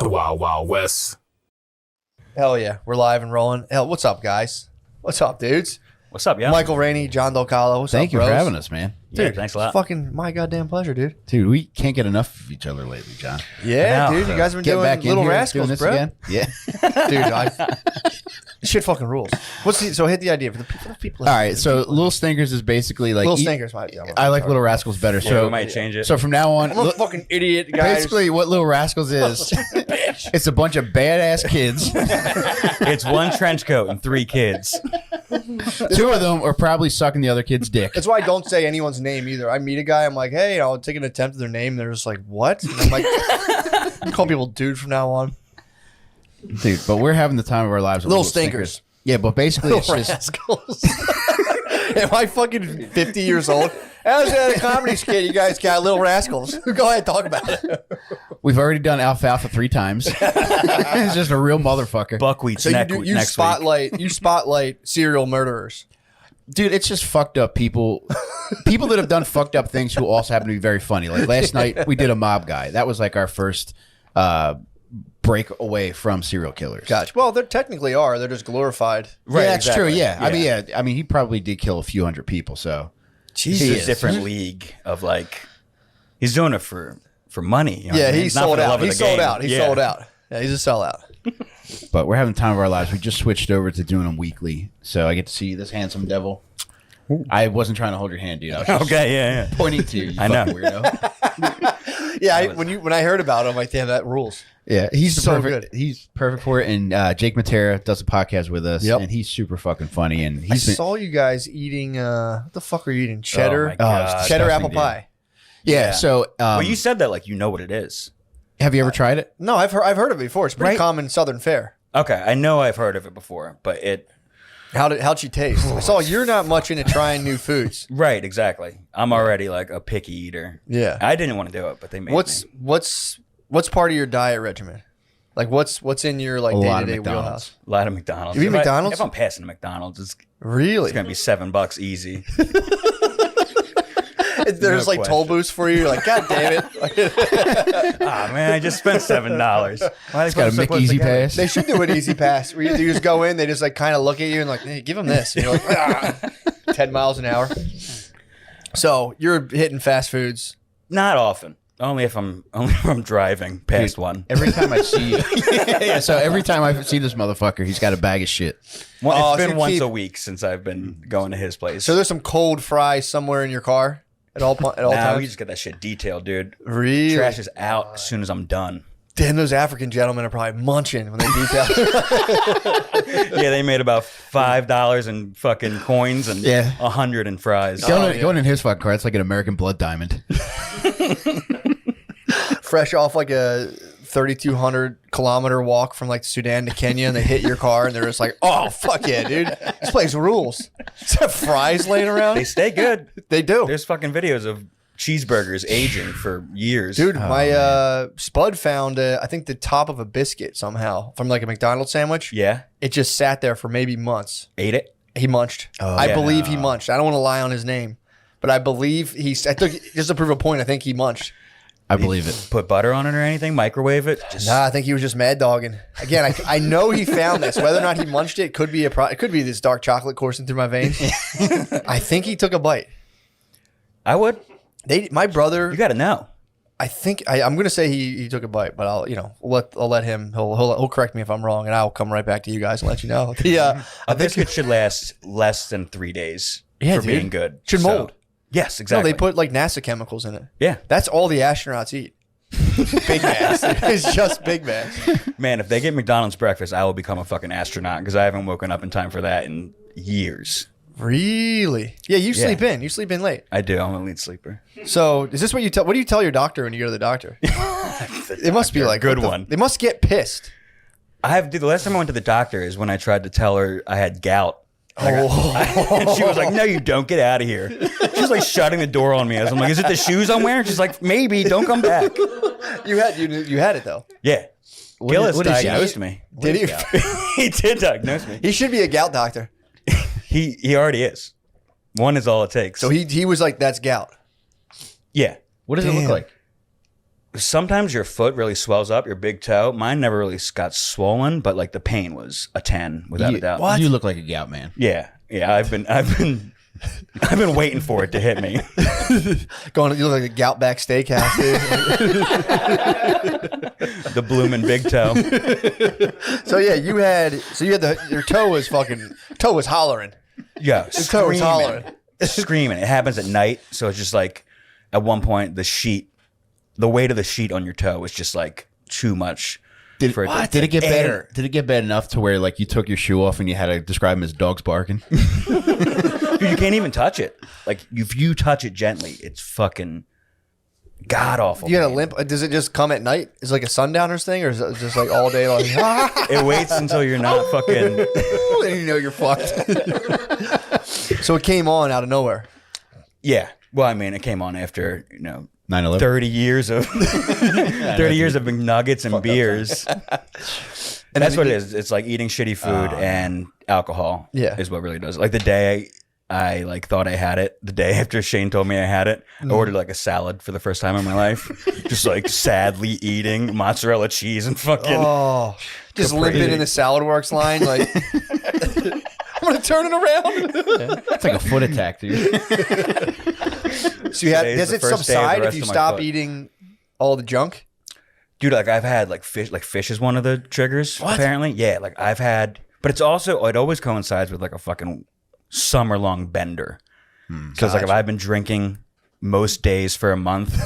The Wild Wild West. Hell yeah, we're live and rolling. Hell, what's up, guys? What's up, dudes? What's up, y'all? Michael, Rainey, Jon DelCollo. What's Thank up, you bros? for having us, man. Yeah, Dude, thanks a lot. Fucking my goddamn pleasure, dude. Dude, we can't get enough of each other lately, John. Yeah, I know. dude. You guys have been Get doing back in Little here, Rascals, doing this bro. again. Yeah. Dude, this shit fucking rules. So hit the idea for the people. All right. So Little Stinkers is basically like Little Stinkers might be. I like Little Rascals better. Yeah, So we might change it. So from now on, I'm a fucking idiot, guys. basically what Little Rascals is, it's a bunch of badass kids. It's one trench coat and 3 kids. Two of them are probably sucking the other kid's dick. That's why I don't say anyone's name either. I meet a guy, I'm like, hey, I'll take an attempt at their name. They're just like, what? And I'm like, I call people dude from now on. Dude, but we're having the time of our lives with Little Stinkers. Yeah, but basically it's Little just Rascals. Am I fucking 50 years old? I was at a comedy skit. You guys got Little Rascals. Go ahead, talk about it. we've already done Alfalfa 3 times. It's just a real motherfucker. Buckwheat's So next you spotlight serial murderers. Dude, it's just fucked up people that have done fucked up things who also happen to be very funny. Like last night we did a mob guy. That was like our first break away from serial killers. Gotcha. Well, they technically are. They're just glorified. Right, Yeah, that's true. exactly. Yeah. I mean, he probably did kill a few hundred people. So He's He a is. different league of like, he's doing it for money. You know what Yeah, I mean? he's Not for sold the out. love of He's the sold game. out. He's Yeah. sold out. Yeah, he's a sellout. but we're having the time of our lives. We just switched over to doing them weekly. So I get to see this handsome devil. I wasn't trying to hold your hand, dude. I was just Okay, yeah. pointing to you. You I know. fucking weirdo. Yeah, when I heard about him, I'm like, damn, that rules. Yeah, he's So perfect. good. He's perfect for it. And Jake Matera does a podcast with us, Yep. and he's super fucking funny. And I he's been, saw you guys eating. What the fuck are you eating? Cheddar. my God. it's Cheddar disgusting, apple dude. pie. Yeah. So, Well, you said that like you know what it is. have you ever tried it? No, I've heard of it before. It's pretty Right. common Southern fare. Okay, I know I've heard of it before, but How'd she taste? I saw you're not much into trying new foods. right, exactly. I'm already like a picky eater. Yeah. I didn't want to do it, but they made me. What's part of your diet regimen? Like what's in your like A lot of day-to-day McDonald's. wheelhouse? A lot of McDonald's. You eat If McDonald's? If I'm passing to McDonald's, it's Really? gonna be $7 easy. There's No like toll question. booths for you. You're like, God damn it. Ah man, I just spent $7. It's got a McEasy pass. They should do an easy pass where you just go in, they just like kind of look at you and like, hey, give them this. And you're like, 10 miles an hour. So you're hitting fast foods. Not often. Only if I'm driving past one. Every time I see, so every time I see this motherfucker, he's got a bag of shit. Well, Oh, it's so been you once keep- a week since I've been going to his place. So there's some cold fries somewhere in your car at all nah, times. we just get that shit detailed, dude. Really? Trash is out as soon as I'm done. Damn, those African gentlemen are probably munching when they detail. Yeah, they made about $5 in fucking coins and Yeah. 100 in fries. Going in his fucking car, it's like an American blood diamond. Fresh off like a 3,200 kilometer walk from like Sudan to Kenya, and they hit your car and they're just like, oh, fuck yeah, dude. This place rules. Does it have fries laying around? They stay good. They do. There's fucking videos of cheeseburgers aging for years. Dude, my Spud found, I think, the top of a biscuit somehow from like a McDonald's sandwich. Yeah? It just sat there for maybe months. Ate it? He munched. I yeah. believe he munched. I don't want to lie on his name, but I believe I took just to prove a point. I think he munched. I believe it. Put butter on it or anything? Microwave it? Just Nah, I think he was just mad dogging. Again, I know he found this. Whether or not he munched it could be it could be this dark chocolate coursing through my veins. I think he took a bite. I would. My brother. You got to know. I think I'm going to say he took a bite, but I'll let him. He'll correct me if I'm wrong, and I'll come right back to you guys and let you know. A biscuit should last less than 3 days Yeah, for dude. being good. Should So- mold. Yes, No, exactly. they put like NASA chemicals in it. Yeah. That's all the astronauts eat. Big Macs. It's just Big Macs. Man, if they get McDonald's breakfast, I will become a fucking astronaut because I haven't woken up in time for that in years. Really? Yeah, you sleep in. You sleep in late. I do. I'm a lead sleeper. So is this what you tell? What do you tell your doctor when you go to the doctor? It must be like Good what the- one. They must get pissed. Dude, the last time I went to the doctor is when I tried to tell her I had gout. And she was like, no, you don't. Get out of here. She was like shutting the door on me. I'm like, is it the shoes I'm wearing? She's like, maybe. Don't come back. You had it though. Yeah. Gillis diagnosed me. Did he? He did diagnose me. He should be a gout doctor. He already is. One is all it takes. So he was like, that's gout. Yeah. What does it Damn. look like? sometimes your foot really swells up, your big toe. Mine never really got swollen, but like the pain was a 10 without a doubt. What? You look like a gout man. Yeah. I've been waiting for it to hit me. You look like a Goutback Steakhouse, dude. The bloomin' big toe. So yeah, you had your toe was hollering. Yeah, Your toe was hollering. Screaming. It happens at night, so it's just like at one point the weight of the sheet on your toe was just like too much. Did it get better? Did it get bad enough to where like you took your shoe off and you had to describe them as dogs barking? Dude, you can't even touch it. Like if you touch it gently, it's fucking god awful. You got a limp. Does it just come at night? Is it like a sundowner's thing, or is it just like all day? Like It waits until you're not fucking. And you know you're fucked. So it came on out of nowhere. Yeah. Well, I mean, it came on after 9/11. 30 years of 30 years of McNuggets and beers. And that's what it is. It's like eating shitty food and alcohol. Yeah. Is what really does it. Like the day I like thought I had it, the day after Shane told me I had it, I ordered like a salad for the first time in my life. Just like sadly eating mozzarella cheese and fucking just limping in the Salad Works line like I'm gonna turn it around. It's like a foot attack, dude. So does it subside if you stop eating all the junk? Dude, like I've had like fish is one of the triggers, apparently. Yeah, like I've had, but it always coincides with like a fucking summer-long bender. Because like if I've been drinking most days for a month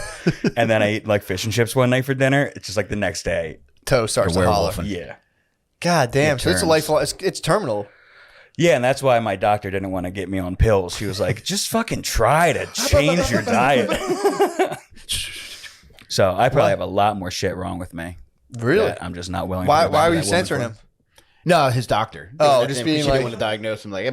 and then I eat like fish and chips one night for dinner, it's just like the next day. Toe starts to holler. Yeah. God damn. So it's a lifelong, it's terminal. Yeah, and that's why my doctor didn't want to get me on pills. He was like, just fucking try to change your diet. So I probably have a lot more shit wrong with me. Really? I'm just not willing. Why are you censoring him? No, his doctor. Oh, just being she like, didn't want to diagnose him. Like,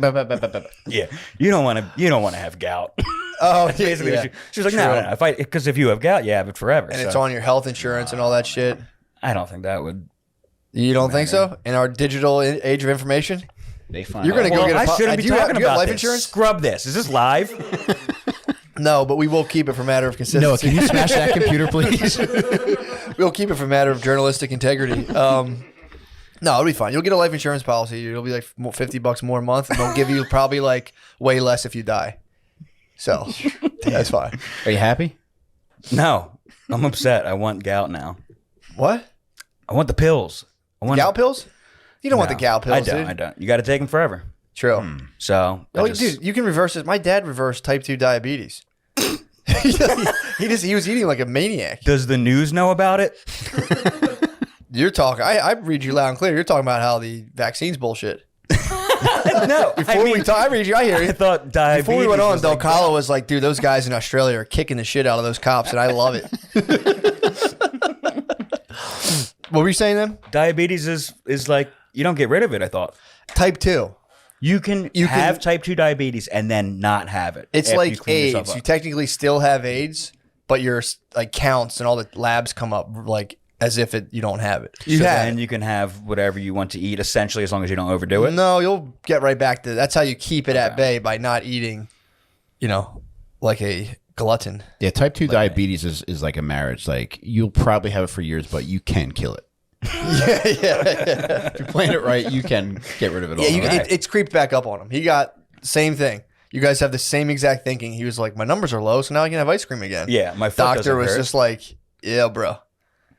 yeah, you don't want to have gout. Oh, basically, yeah. she was like, no, because if you have gout, you have it forever, and it's on your health insurance and all that shit. I don't think that would. You don't think so? In our digital age of information, they find you're going to go get a. I shouldn't be talking do you have about life this. insurance? Scrub this. Is this live? No, but we will keep it for matter of consistency. No, can you smash that computer, please? We'll keep it for matter of journalistic integrity. No, it'll be fine. You'll get a life insurance policy. It'll be like $50 more a month, and they'll give you probably like way less if you die. So that's fine. Are you happy? No, I'm upset. I want gout now. What? I want the pills. Gout pills? You don't want the gout pills, dude. I don't. You got to take them forever. True. So, dude, you can reverse it. My dad reversed type 2 diabetes. He was eating like a maniac. Does the news know about it? You're talking. I read you loud and clear. You're talking about how the vaccine's bullshit. No, I read you. I hear you. I thought diabetes. Before we went on, was DelCollo was like, dude, those guys in Australia are kicking the shit out of those cops, and I love it. What were you saying then? Diabetes is like, you don't get rid of it, I thought. Type 2. You can have type 2 diabetes and then not have it. It's like AIDS. You technically still have AIDS, but your like counts and all the labs come up like as if you don't have it. And you can have whatever you want to eat, essentially, as long as you don't overdo it. No, you'll get right back to that's how you keep it at bay, by not eating, like a glutton. Yeah, type 2 diabetes is like a marriage. Like, you'll probably have it for years, but you can kill it. Yeah. If you're playing it right, you can get rid of it all. Yeah, it's creeped back up on him. He got same thing. You guys have the same exact thinking. He was like, my numbers are low, so now I can have ice cream again. Yeah, my foot doctor was hurt. just like, yeah, bro.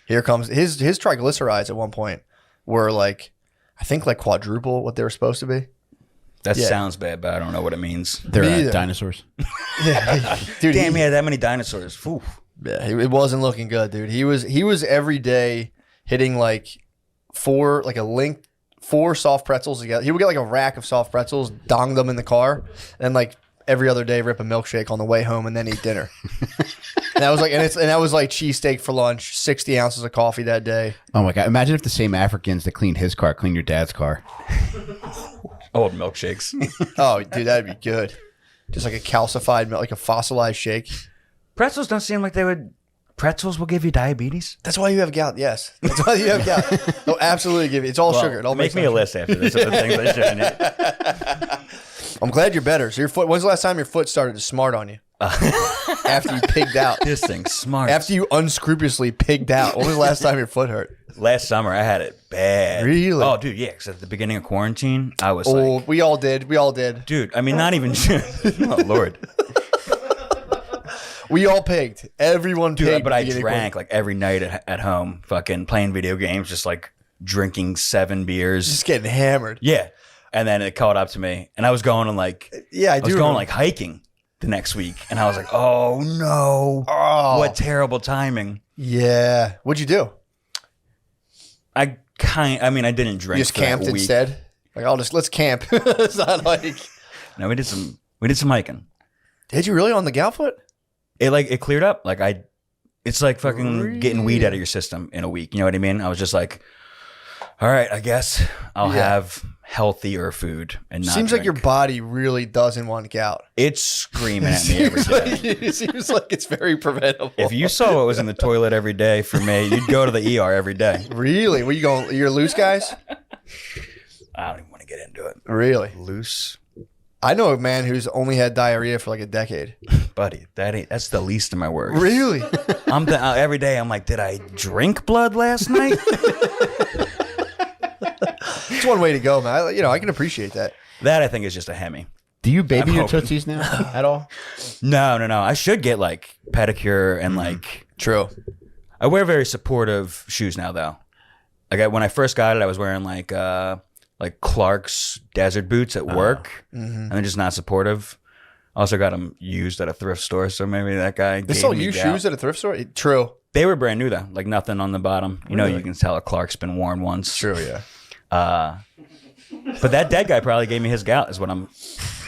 Here comes his triglycerides at one point were like, I think like quadruple what they were supposed to be. That sounds bad, but I don't know what it means. They're dinosaurs. Yeah, dude. Damn, he had that many dinosaurs. Whew. Yeah, it wasn't looking good, dude. He was every day hitting like four soft pretzels together. He would get like a rack of soft pretzels, dong them in the car, and like every other day rip a milkshake on the way home and then eat dinner. And that was like, that was like cheesesteak for lunch, 60 ounces of coffee that day. Oh my God. Imagine if the same Africans that cleaned his car cleaned your dad's car. Old milkshakes. Oh, dude, that'd be good. Just like a calcified milk, like a fossilized shake. Pretzels don't seem like they would. Pretzels will give you diabetes? That's why you have gout, yes. That's why you have gout. They'll absolutely give you. It's all sugar. It all make me a list after this of the things I shouldn't eat. I'm glad you're better. So your foot. When's the last time your foot started to smart on you? After you pigged out. This thing's smart. After you unscrupulously pigged out. When was the last time your foot hurt? Last summer, I had it bad. Really? Oh, dude, yeah. Because at the beginning of quarantine, I was like, We all did. We all did. dude. I mean, not even. Oh Lord, We all pigged. Everyone dude. pigged. But I beginning of drank like every night at home, fucking playing video games, just like drinking 7 beers. Just getting hammered. Yeah. And then it caught up to me, and I was going on like, Yeah, I was going like hiking the next week, and I was like, oh no, what terrible timing. Yeah. What'd you do? I didn't drink. You just for that camped week. instead? Like, let's camp. It's not like. No, we did some hiking. Did you really on the gout foot? It cleared up. It's like fucking getting weed out of your system in a week. You know what I mean? I was just like, all right, I guess I'll have healthier food and not Seems like your drink. body really doesn't want gout. It's screaming at me every day. It seems like it's very preventable. If you saw what was in the toilet every day for me, you'd go to the ER every day. Really? Were you going? You're loose guys? I don't even want to get into it. Really? Loose. I know a man who's only had diarrhea for like a decade. Buddy, that's the least of my worries. Really? Every day I'm like, did I drink blood last night? It's one way to go, man. I can appreciate that. That I think is just a Hemi. Do you baby I'm your hoping. Tootsies now at all? No. I should get like pedicure and like. True. I wear very supportive shoes now though. Like when I first got it, I was wearing like Clark's desert boots at work, and they're just not supportive. I also got them used at a thrift store, so maybe that guy. They gave sell me used gout. shoes at a thrift store? True. They were brand new though, like nothing on the bottom. You know, you can tell a Clark's been worn once. True, yeah. But that dead guy probably gave me his gout, is what I'm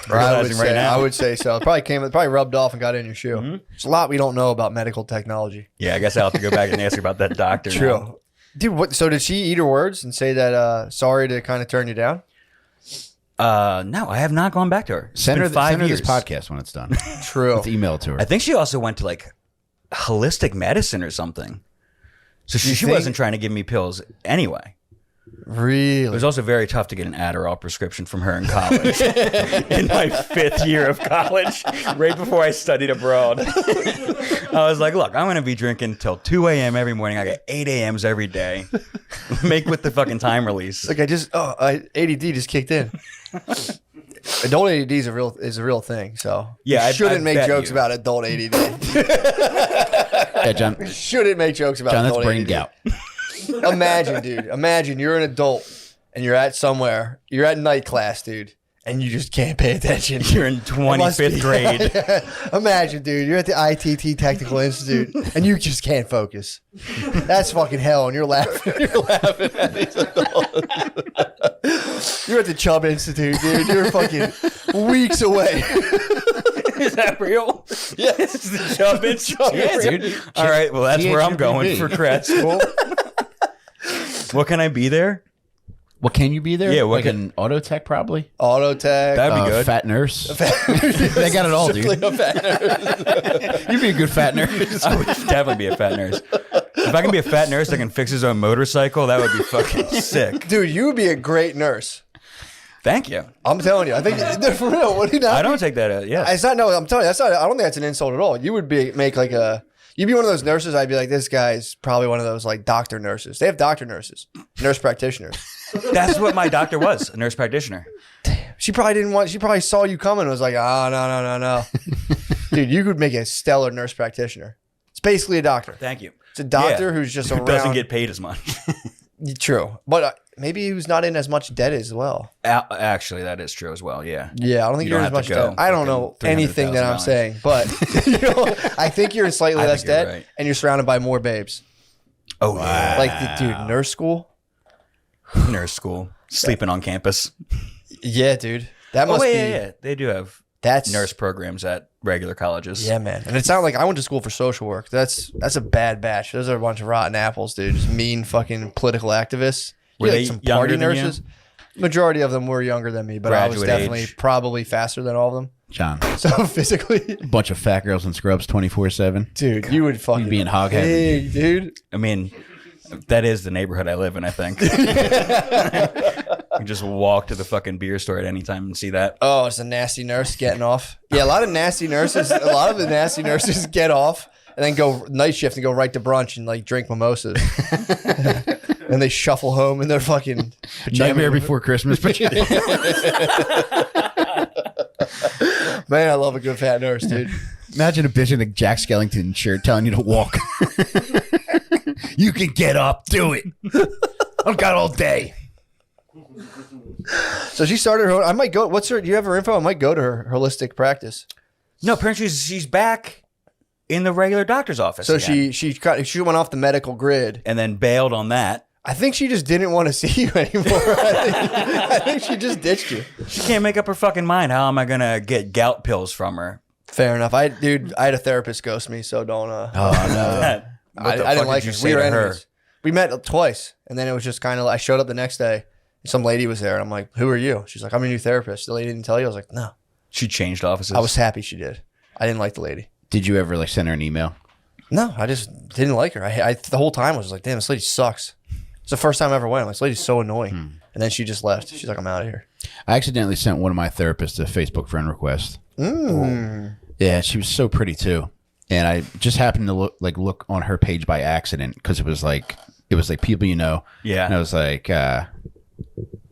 realizing right now. I would say so. It probably rubbed off and got in your shoe. There's a lot we don't know about medical technology. Yeah, I guess I'll have to go back and ask about that doctor. now. True. Dude, what? So did she eat her words and say that sorry to kind of turn you down? No, I have not gone back to her. It's been 5 Send her years. this podcast when it's done. True. Let's email it to her. I think she also went to like holistic medicine or something. So she think- wasn't trying to give me pills anyway. It Really? was also very tough to get an Adderall prescription from her in college. In my 5th year of college, right before I studied abroad. I was like, look, I'm going to be drinking till 2 a.m. every morning. I get 8 a.m.s every day. Make with the fucking time release. Like ADD just kicked in. Adult ADD is a real thing. So Yeah, you I shouldn't make bet jokes you. about adult ADD. Yeah, John. Shouldn't make jokes about John, that's adult brain ADD. gout. Imagine, dude. Imagine you're an adult and you're at somewhere. You're at night class, dude, and you just can't pay attention. You're in 25th grade. Imagine, dude. You're at the ITT Technical Institute and you just can't focus. That's fucking hell, and you're laughing. You're laughing at these adults. You're at the Chubb Institute, dude. You're fucking weeks away. Is that real? Yes. It's the Chubb Institute. Yeah, dude. All right, well, that's where I'm going for grad school. What can I be there? What can you be there? Yeah, what like can- an auto tech probably. Auto tech. That'd be good. Fat nurse. They got it all, dude. You'd be a good fat nurse. I would definitely be a fat nurse. If I can be a fat nurse that can fix his own motorcycle, that would be fucking sick. Dude, you would be a great nurse. Thank you. I'm telling you. I think for real. What do you not? I don't take that. Yeah. It's not. No, I'm telling you. That's not. I don't think that's an insult at all. You would make like a. You'd be one of those nurses. I'd be like, this guy's probably one of those like doctor nurses. They have doctor nurses, nurse practitioners. That's what my doctor was, a nurse practitioner. She probably didn't want. She probably saw you coming and was like, oh no. Dude, you could make a stellar nurse practitioner. It's basically a doctor. Thank you. It's a doctor Yeah. who's just Who around. doesn't get paid as much. True, but maybe who's not in as much debt as well. Actually, that is true as well. Yeah. Yeah, I don't think You you're don't in as have much to debt. go I don't know fucking anything that I'm $300,000. saying, but I think you're in slightly I less think you're debt, right. and you're surrounded by more babes. Oh, yeah. Like, dude, nurse school. Nurse school. Sleeping on campus. Yeah, dude, that must be. Yeah. They do have That's nurse programs at regular colleges. Yeah, man. And it's not like I went to school for social work. That's a bad batch. Those are a bunch of rotten apples, dude. Just mean fucking political activists. Were You had they some younger party than you? nurses? Majority of them were younger than me, but I was Graduate definitely age. probably faster than all of them. John, So physically, a bunch of fat girls in scrubs 24/7. dude, you would fucking You'd be in hog heaven. big, dude. I mean, that is the neighborhood I live in, I think. You just walk to the fucking beer store at any time and see that. Oh, it's a nasty nurse getting off. Yeah, a lot of the nasty nurses get off and then go night shift and go right to brunch and like drink mimosas. And they shuffle home in their fucking pajamas. Nightmare Before Christmas. Man, I love a good fat nurse, dude. Imagine a bitch in a Jack Skellington shirt telling you to walk. You can get up, do it. I've got all day. So she started her own. I might go. What's her? Do you have her info? I might go to her holistic practice. No, apparently she's back in the regular doctor's office. So again. she went off the medical grid and then bailed on that. I think she just didn't want to see you anymore. I think she just ditched you. She can't make up her fucking mind. How am I gonna get gout pills from her? Fair enough. I had a therapist ghost me, so don't. Oh no. I didn't like her. We were enemies. We met twice, and then it was just kind of. I showed up the next day. Some lady was there, and I'm like, "Who are you?" She's like, "I'm your new therapist." The lady didn't tell you. I was like, "No." She changed offices. I was happy she did. I didn't like the lady. Did you ever like send her an email? No, I just didn't like her. I the whole time I was like, "Damn, this lady sucks." It's the first time I ever went. I'm like, "This lady's so annoying," and then she just left. She's like, "I'm out of here." I accidentally sent one of my therapists a Facebook friend request. Yeah, she was so pretty too, and I just happened to look on her page by accident because it was like people you know. Yeah, and I was like, oh,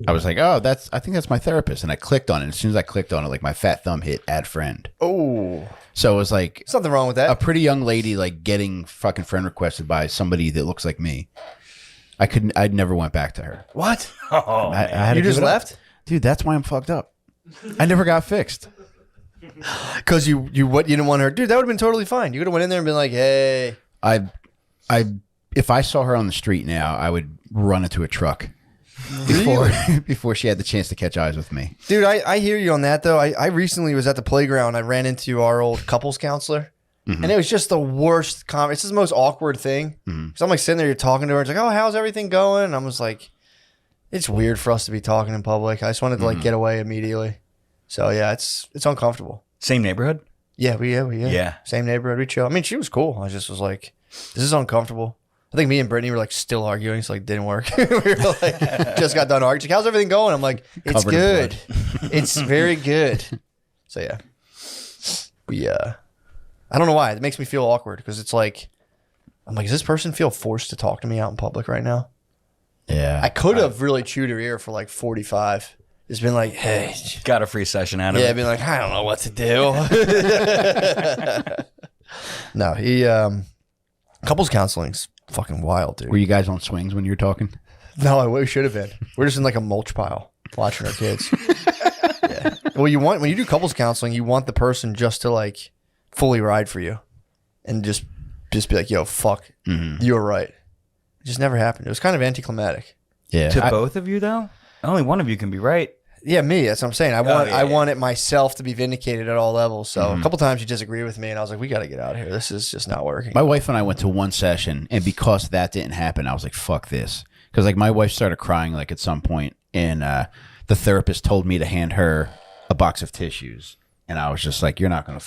I think that's my therapist, and I clicked on it. And as soon as I clicked on it, like my fat thumb hit add friend. Oh, so it was like something wrong with that. A pretty young lady like getting fucking friend requested by somebody that looks like me. I'd never went back to her. What? Oh, I had you to just left, dude. That's why I'm fucked up. I never got fixed. Because you didn't want her, dude. That would have been totally fine. You could have went in there and been like, "Hey." If I saw her on the street now, I would run into a truck before she had the chance to catch eyes with me. Dude, I hear you on that though. I recently was at the playground. I ran into our old couples counselor, and it was just the worst It's just the most awkward thing. So I'm like sitting there, you're talking to her. It's like, "Oh, how's everything going?" And I was like, "It's weird for us to be talking in public." I just wanted to like get away immediately. So yeah, it's uncomfortable. Same neighborhood? Yeah, yeah. Same neighborhood. We chill. I mean, she was cool. I just was like, "This is uncomfortable." I think me and Brittany were like still arguing, so like didn't work. We were like just got done arguing. She's like, "How's everything going?" I'm like, "It's Covered in good. It's very good." So yeah, I don't know why it makes me feel awkward because it's like I'm like, does this person feel forced to talk to me out in public right now? Yeah, I could have really chewed her ear for like 45. It's been like, "Hey, got a free session out of it." Yeah, been like, "I don't know what to do." No, he couples counseling's fucking wild, dude. Were you guys on swings when you were talking? No, we should have been. We're just in like a mulch pile watching our kids. Yeah. Well, when you do couples counseling, you want the person just to like fully ride for you, and just be like, "Yo, fuck, you were right." It just never happened. It was kind of anticlimactic. Yeah, to both of you though. Only one of you can be right. Yeah, me. That's what I'm saying. I want it myself to be vindicated at all levels. So a couple times you disagree with me, and I was like, "We got to get out of here. This is just not working." My wife and I went to one session, and because that didn't happen, I was like, "Fuck this." Because like my wife started crying like at some point, and the therapist told me to hand her a box of tissues, and I was just like, "You're not gonna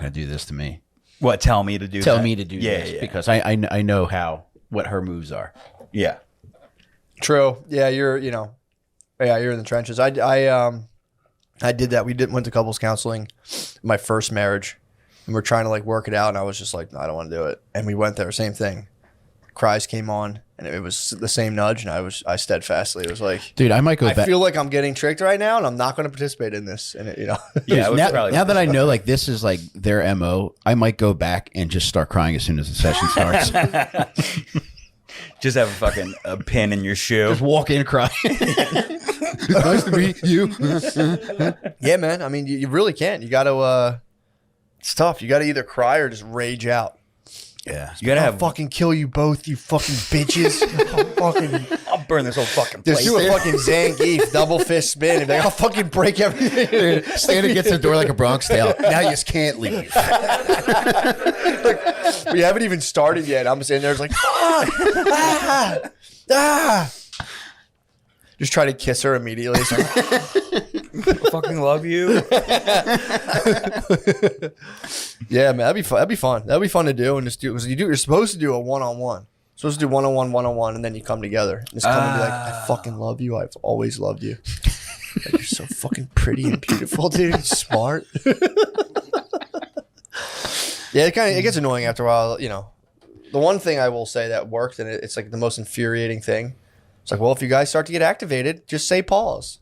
do this to me." What? Tell me to do this because I know what her moves are. Yeah. True. Yeah, you're in the trenches. I did that. We went to couples counseling, my first marriage, and we're trying to like work it out. And I was just like, "No, I don't want to do it." And we went there, same thing. Cries came on, and it was the same nudge. And I steadfastly, it was like, "Dude, I might go back." I feel like I'm getting tricked right now, and I'm not going to participate in this. And yeah. Now that I know like this is like their MO, I might go back and just start crying as soon as the session starts. Just have a pin in your shoe. Just walk in crying. Nice to meet you. Yeah, man. I mean, you really can't. You got to. It's tough. You got to either cry or just rage out. Yeah, you gotta I'll fucking kill you both, you fucking bitches. I'll burn this whole fucking place. Just do a fucking Zangief double fist spin. And be like, I'll fucking break everything. Stand against the door like a Bronx Tale. Now you just can't leave. We haven't even started yet. I'm sitting there, it's like, just try to kiss her immediately. It's like, I fucking love you. Yeah, man, that'd be fun. That'd be fun to do, and just do because you're supposed to do a one-on-one. Supposed to do 101, and then you come together. And just come and be like, I fucking love you. I've always loved you. Like, you're so fucking pretty and beautiful, dude. You're smart. Yeah, it gets annoying after a while. You know, the one thing I will say that worked, and it's like the most infuriating thing. It's like, well, if you guys start to get activated, just say pause,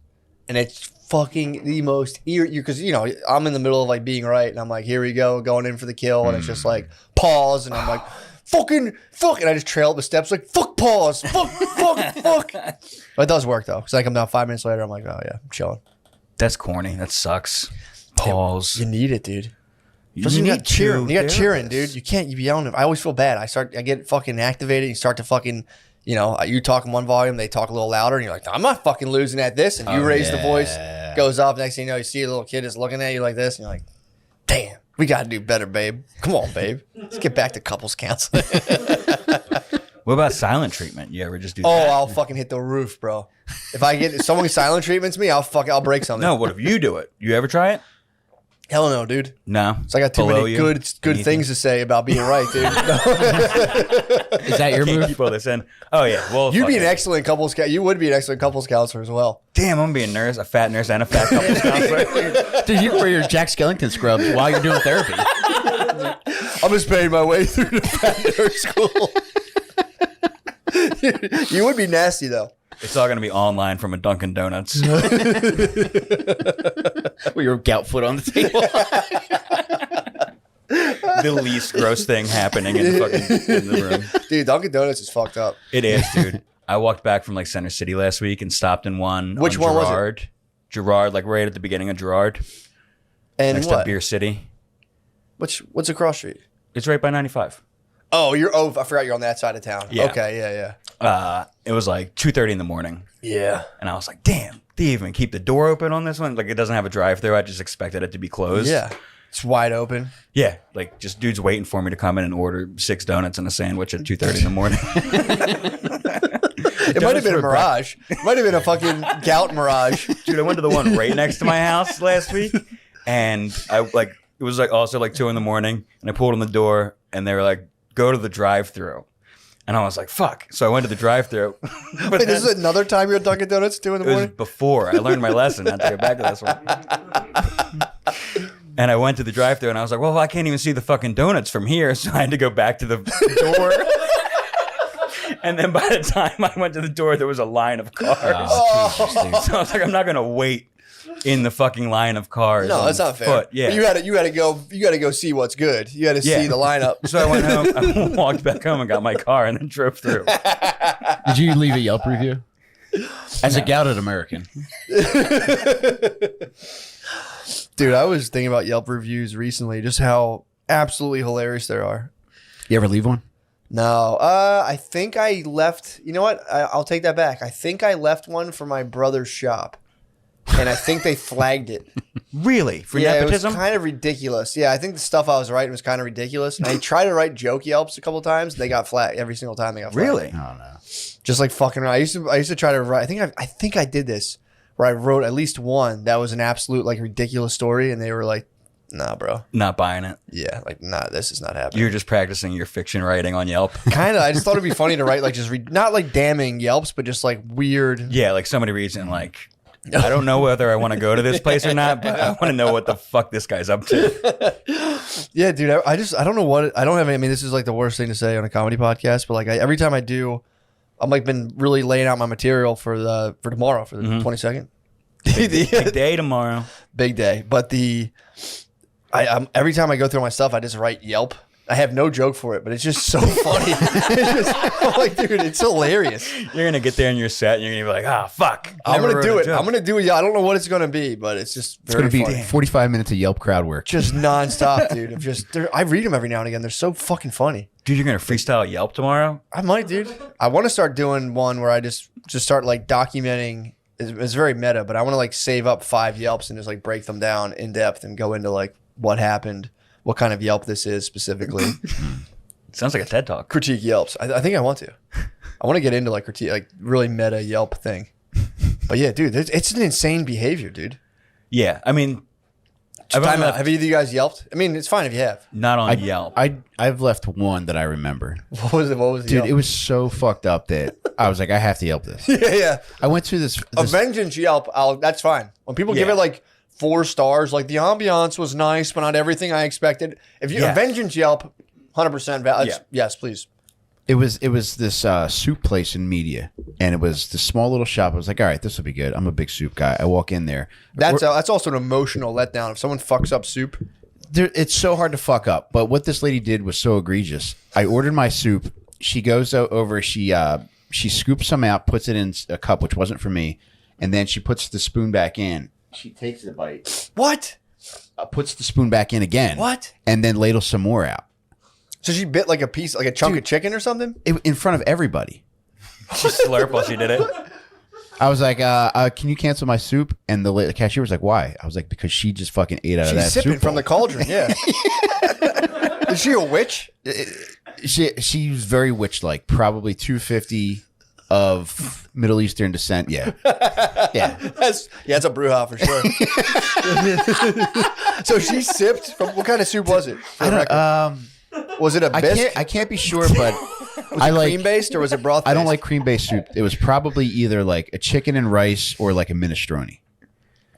and it's fucking the most because you know I'm in the middle of like being right, and I'm like, here we go, going in for the kill, and it's just like pause, and I'm like, fucking fuck, and I just trail up the steps like fuck pause, fuck. But it does work though, because I come down 5 minutes later, I'm like, oh yeah, I'm chilling. That's corny. That sucks. Pause. You need it, dude. You got cheering. You got cheering, dude. You can't. You be yelling. I always feel bad. I get fucking activated. You start to fucking, you know, you talk in one volume, they talk a little louder, and you're like, I'm not fucking losing at this. And you raise the voice, goes up. Next thing you know, you see a little kid just looking at you like this, and you're like, damn, we got to do better, babe. Come on, babe. Let's get back to couples counseling. What about silent treatment? You ever just do that? Oh, I'll fucking hit the roof, bro. If someone silent treatments me, I'll break something. No, what if you do it? You ever try it? Hell no, dude. No. So I got too many good things to say about being right, dude. Is that your move? Keep all this in. Oh yeah. Well, You'd be an excellent couples. You would be an excellent couples counselor as well. Damn, I'm gonna be a nurse, a fat nurse, and a fat couples counselor. Dude, you wear your Jack Skellington scrubs while you're doing therapy. I'm just paying my way through the fat nurse school. You would be nasty though. It's all gonna be online from a Dunkin' Donuts. With your gout foot on the table. The least gross thing happening in the room. Dude, Dunkin' Donuts is fucked up. It is, dude. I walked back from like Center City last week and stopped in one. Which on one Girard. was it? Girard, like right at the beginning of Girard. And next to Beer City. What's across street? It's right by 95. Oh, I forgot you're on that side of town. Yeah. Okay, yeah. It was like 2:30 in the morning. Yeah. And I was like, damn, they even keep the door open on this one? Like, it doesn't have a drive-through. I just expected it to be closed. Yeah. It's wide open. Yeah. Like, just dudes waiting for me to come in and order 6 donuts and a sandwich at 2:30 in the morning. It might have been a mirage. It might have been a fucking gout mirage. Dude, I went to the one right next to my house last week. And it was like also like 2 in the morning. And I pulled on the door and they were like, go to the drive-through. And I was like, fuck. So I went to the drive-thru. Wait, this is another time you're at Dunkin' Donuts 2 in the morning? It was before. I learned my lesson not to go back to this one. And I went to the drive-thru and I was like, well, I can't even see the fucking donuts from here. So I had to go back to the door. And then by the time I went to the door, there was a line of cars. Oh. So I was like, I'm not going to wait in the fucking line of cars. No, that's not fair. Yeah. You had to go see what's good. You had to see the lineup. So I went home, I walked back home and got my car and then drove through. Did you leave a Yelp review? As a gouted American. Dude, I was thinking about Yelp reviews recently, just how absolutely hilarious they are. You ever leave one? No, I think I left. You know what? I'll take that back. I think I left one for my brother's shop, and I think they flagged it. Really? For yeah, nepotism? it was kind of ridiculous. Yeah, I think the stuff I was writing was kind of ridiculous. And I tried to write joke Yelps a couple times. They got flagged every single time. They got flagged. Really? Oh, no. Just like fucking around. I used to try to write. I think I did this where I wrote at least one that was an absolute like ridiculous story, and they were like, "Nah, bro, Not buying it. yeah, like nah, this is not happening." You're just practicing your fiction writing on Yelp. Kind of. I just thought it'd be funny to write like just not like damning Yelps, but just like weird. Yeah, like somebody reads it and like, I don't know whether I want to go to this place or not, but I want to know what the fuck this guy's up to. Yeah, dude. I don't know what I don't have. I mean, this is like the worst thing to say on a comedy podcast, but like every time I do, I'm like been really laying out my material for tomorrow for the 22nd. Big day tomorrow. Big day, but I'm every time I go through my stuff, I just write Yelp. I have no joke for it, but it's just so funny. I'm like, dude, it's hilarious. You're going to get there in your set and you're going to be like, fuck. I'm going to do it. I'm going to do it. Yeah, I don't know what it's going to be, but it's just It's going to be funny. 45 minutes of Yelp crowd work. Just nonstop, dude. I read them every now and again. They're so fucking funny. Dude, you're going to freestyle Yelp tomorrow? I might, dude. I want to start doing one where I just start like documenting. It's very meta, but I want to like save up 5 Yelps and just like break them down in depth and go into like what happened, what kind of Yelp this is specifically. Sounds like a TED Talk. Critique Yelps. I think I want to. I want to get into like critique, like really meta Yelp thing. But yeah, dude, it's an insane behavior, dude. Yeah, I mean, Time out. Have either of you guys yelped? I mean, it's fine if you have. Not on Yelp. I've left one that I remember. What was it? Dude, it was so fucked up that I was like, I have to Yelp this. Yeah. I went to this A vengeance Yelp. That's fine. When people give it like 4 stars, like the ambiance was nice, but not everything I expected. If you a vengeance Yelp, 100% yes, please. It was this soup place in Media, and it was this small little shop. I was like, all right, this will be good. I'm a big soup guy. I walk in there. That's also an emotional letdown. If someone fucks up soup, it's so hard to fuck up. But what this lady did was so egregious. I ordered my soup. She goes over. She scoops some out, puts it in a cup, which wasn't for me, and then she puts the spoon back in. She takes a bite. What? Puts the spoon back in again. What? And then ladles some more out. So she bit like a piece, like a chunk of chicken or something? In front of everybody. She slurped while she did it. I was like, can you cancel my soup? And the cashier was like, why? I was like, because she just fucking ate out of that soup. She's sipping from the cauldron, yeah. Is she a witch? She was very witch-like, probably 250 of Middle Eastern descent. Yeah. Yeah. It's a bruja for sure. So she sipped from, what kind of soup was it? I don't, was it a bisque? I can't be sure, but was it cream-based or was it broth-based? I don't like cream-based soup. It was probably either like a chicken and rice or like a minestrone.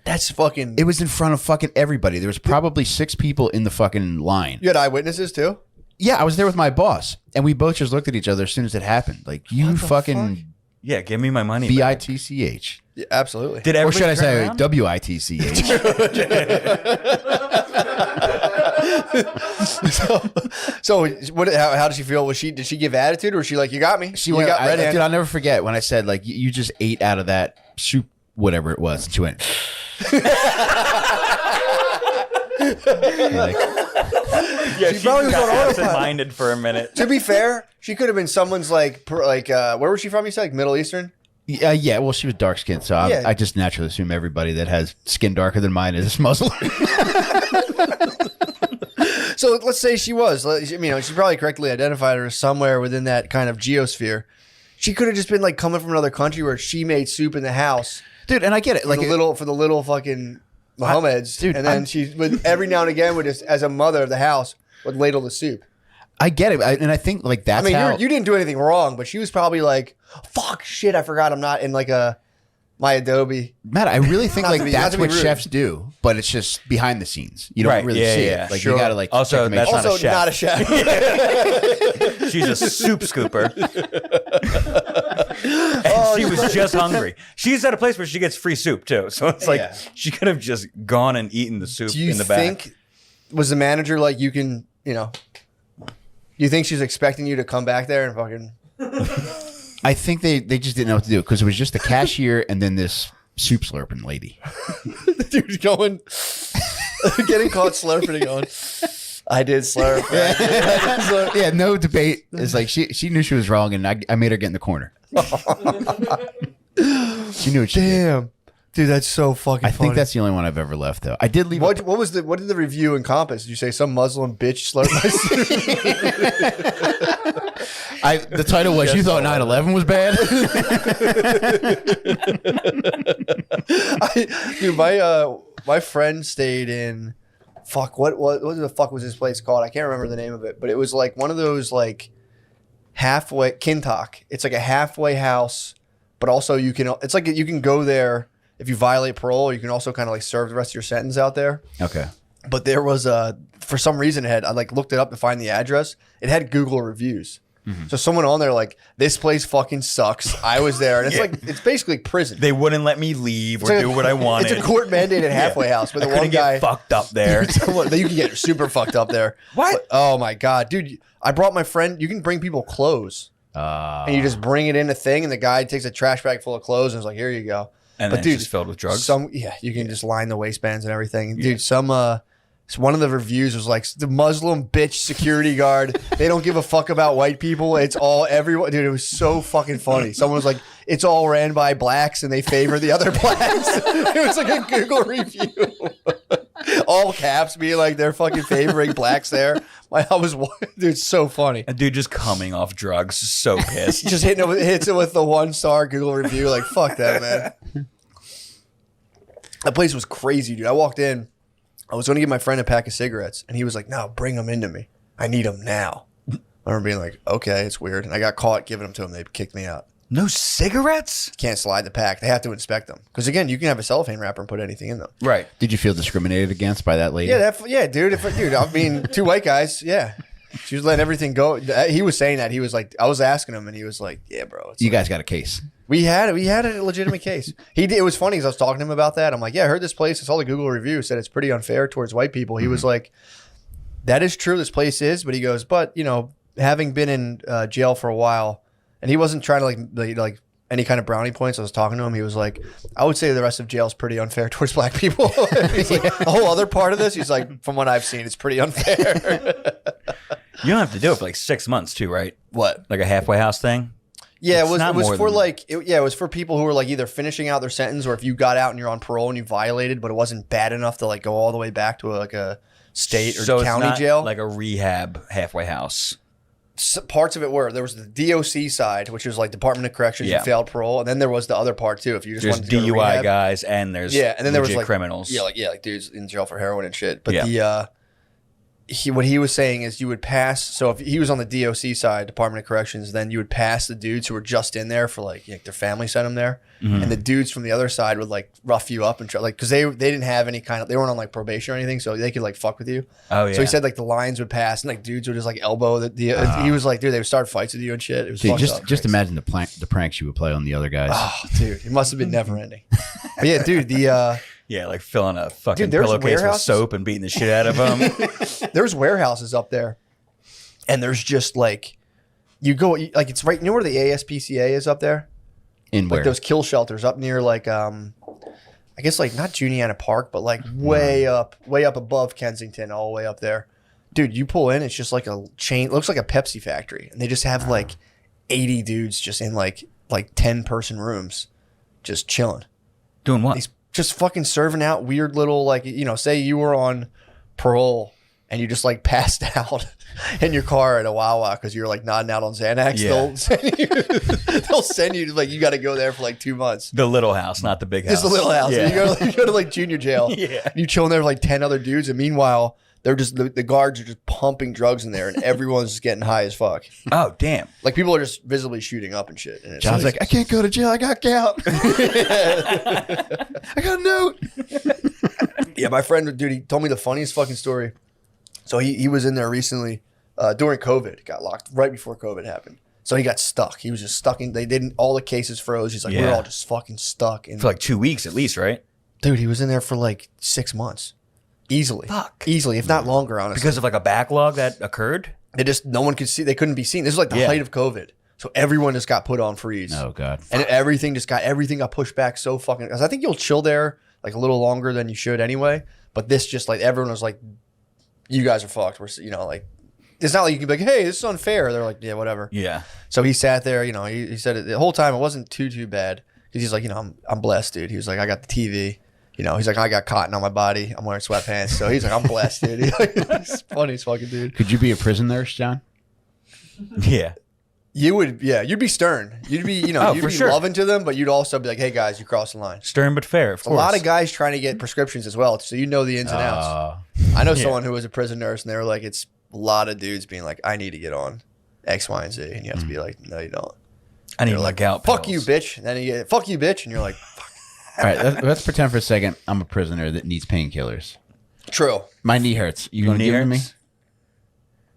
That's fucking... It was in front of fucking everybody. There was probably 6 people in the fucking line. You had eyewitnesses too? Yeah, I was there with my boss, and we both just looked at each other as soon as it happened. Like, you fucking... Fuck? Yeah, give me my money. B-I-T-C-H. Yeah, absolutely. Did Or should I say around? W-I-T-C-H? So what? How did she feel? Did she give attitude, or was she like, "You got me"? She went, got red dude, I'll never forget when I said, like, you just ate out of that soup, whatever it was. And she went... like, Yeah, she probably was on autopilot. absent-minded for a minute. To be fair, she could have been someone's where was she from? You said like Middle Eastern. yeah, well, she was dark skinned, so Yeah. I just naturally assume everybody that has skin darker than mine is Muslim. So let's say she was. She probably correctly identified her somewhere within that kind of geosphere. She could have just been like coming from another country where she made soup in the house, Dude, and I get it. Like, for the little fucking Mohammeds, dude, and then she would every now and again would just, as a mother of the house, would ladle the soup. I get it, and I think like that's how you didn't do anything wrong, but she was probably like, "Fuck, shit, I forgot I'm not in like my Adobe." Matt, I really think Not like to be- that's not to be what rude. chefs do, but it's just behind the scenes. You don't Right, really yeah, see yeah. it. Like Sure. you gotta like Also, check to make that's sure. not a Also, chef. not a chef. She's a soup scooper. And she was just hungry. She's at a place where she gets free soup too. So it's like Yeah. she could have just gone and eaten the soup Do you in the back. think was the manager like you can? Do you think she's expecting you to come back there and fucking? I think they just didn't know what to do because it was just the cashier and then this soup slurping lady. Dude's going, getting caught slurping and going, I did slurp. Right? Yeah, no debate. It's like she knew she was wrong, and I made her get in the corner. She knew what she did. Damn. Dude, that's so fucking I funny. think that's the only one I've ever left, though. I did leave. What did the review encompass? Did you say some Muslim bitch slurped my soup? The title was, you thought 9/11 was bad? Dude, my friend stayed in what the fuck was this place called? I can't remember the name of it, but it was like one of those like halfway Kintok. It's like a halfway house, but also you can go there if you violate parole. You can also kind of like serve the rest of your sentence out there. Okay. But there was for some reason I like looked it up to find the address. It had Google reviews. So someone on there like, this place fucking sucks. I was there, and it's like it's basically prison. They wouldn't let me leave or do what I wanted. It's a court mandated halfway house. But I the couldn't one guy get fucked up there. you can get super fucked up there. What? But, oh my god, dude! I brought my friend. You can bring people clothes, and you just bring it in a thing, and the guy takes a trash bag full of clothes and is like, "Here you go." And But then dude, it's just filled with drugs. You can just line the waistbands and everything. Dude, one of the reviews was like, the Muslim bitch security guard. They don't give a fuck about white people. It's all everyone. Dude, it was so fucking funny. Someone was like, it's all ran by blacks and they favor the other blacks. It was like a Google review. All caps being like they're fucking favoring blacks there. Dude, it's so funny. A dude just coming off drugs, so pissed. Just hits it with the 1-star Google review. Like, fuck that, man. That place was crazy, dude. I walked in. I was going to give my friend a pack of cigarettes, and he was like, no, bring them into me. I need them now. I remember being like, okay, it's weird. And I got caught giving them to them. They kicked me out. No cigarettes? Can't slide the pack. They have to inspect them. Because, again, you can have a cellophane wrapper and put anything in them. Right. Did you feel discriminated against by that lady? Yeah, dude. Dude, I mean, 2 white guys, yeah. She was letting everything go. He was saying that. He was like, I was asking him, and he was like, yeah, bro. You guys got a case. We had a legitimate case. It was funny because I was talking to him about that. I'm like, yeah, I heard this place. I saw the Google review. Said it's pretty unfair towards white people. He was like, that is true. This place is. But he goes, but, you know, having been in jail for a while, and he wasn't trying to like any kind of brownie points. I was talking to him. He was like, I would say the rest of jail is pretty unfair towards black people. He's like, the whole other part of this, he's like, from what I've seen, it's pretty unfair. You don't have to do it for like 6 months too, right? What? Like a halfway house thing? Yeah, It's it not was more for than- like it was for people who were like either finishing out their sentence or if you got out and you're on parole and you violated, but it wasn't bad enough to like go all the way back to like a state or So county it's not jail. like a rehab halfway house. Parts of it were there was the DOC side, which was like Department of Corrections Yeah. and failed parole, and then there was the other part too. If you just There's wanted to go to DUI rehab. guys and there's Yeah, and then there was legit like criminals. Yeah, like dudes in jail for heroin and shit. But Yeah. what he was saying is you would pass. So if he was on the DOC side, Department of Corrections, then you would pass the dudes who were just in there for like their family sent them there, Mm-hmm. and the dudes from the other side would like rough you up and try like because they didn't have any kind of they weren't on like probation or anything, so they could like fuck with you. Oh yeah. So he said like the lines would pass and like dudes would just like elbow he was like, dude, they would start fights with you and shit. It was Dude, fucked up. just imagine the pranks you would play on the other guys. Oh, dude, it must have been never ending. But yeah, dude, yeah, like filling a fucking Dude, there's pillowcase with warehouses- soap and beating the shit out of them. there's warehouses up there, and there's just like you go like it's right. You know where the ASPCA is up there? In Like where? those kill shelters up near like I guess like not Juniana Park, but like way up above Kensington, all the way up there. Dude, you pull in, it's just like a chain. It looks like a Pepsi factory, and they just have like 80 dudes just in like 10-person rooms, just chilling. Doing what? He's just fucking serving out weird little like say you were on parole and you just like passed out in your car at a Wawa because you're like nodding out on Xanax. Yeah. They'll send you to like you got to go there for like 2 months. The little house, not the big house. Just a little house. Yeah. You go to like junior jail. Yeah. And you chilling there with like 10 other dudes, and meanwhile they're just the guards are just pumping drugs in there, and everyone's just getting high as fuck. Oh damn. Like people are just visibly shooting up and shit. And it's John's like, I can't go to jail. I got gout. I got a note. Yeah, my friend, dude, he told me the funniest fucking story. So he was in there recently during COVID. Got locked right before COVID happened. So he got stuck. He was just stuck in. They didn't. All the cases froze. He's like, we're Yeah. all just fucking stuck. And For like 2 weeks at least, right? dude, he was in there for like 6 months, easily. Fuck. Easily, if not longer, honestly. Because of like a backlog that occurred? They just no one could see. They couldn't be seen. This was like the Yeah. height of COVID. So everyone just got put on freeze. Oh God. And everything got pushed back so fucking. Because I think you'll chill there like a little longer than you should anyway. But this just like everyone was like, you guys are fucked. We're like, it's not like you can be like, hey, this is unfair. They're like, yeah, whatever. Yeah. So he sat there. He said it the whole time. It wasn't too bad. Because he's like, I'm blessed, dude. He was like, I got the TV. He's like, I got cotton on my body. I'm wearing sweatpants. So he's like, I'm blessed, dude. He's funny as fucking dude. Could you be a prison nurse, John? Yeah. You would, yeah. You'd be stern. You'd be, you'd for be sure. loving to them, but you'd also be like, hey guys, you crossed the line. Stern but fair, of A course. lot of guys trying to get prescriptions as well, so you know the ins and outs. I know someone who was a prison nurse, and they were like, it's a lot of dudes being like, I need to get on X, Y, and Z, and you have to be like, no, you don't. I need They're to like, look out. fuck you, bitch. And then you get, fuck you, bitch, and you're like, All right, let's pretend for a second I'm a prisoner that needs painkillers. true. My knee hurts. You gonna Knee give it to me? hurts?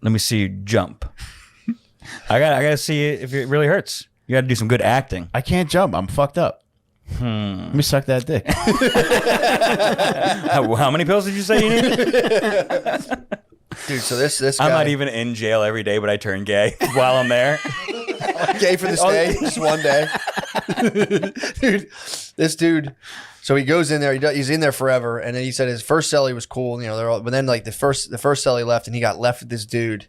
Let me see you jump. I gotta see it if it really hurts. You gotta do some good acting. I can't jump. I'm fucked up. Let me suck that dick. How many pills did you say you need? Dude, so this guy, I'm not even in jail every day, but I turn gay while I'm there. gay for this day, just one day. Dude, this dude, so he goes in there, he's in there forever, and then he said his first cell he was cool, they're all, but then like the first cell he left, and he got left with this dude.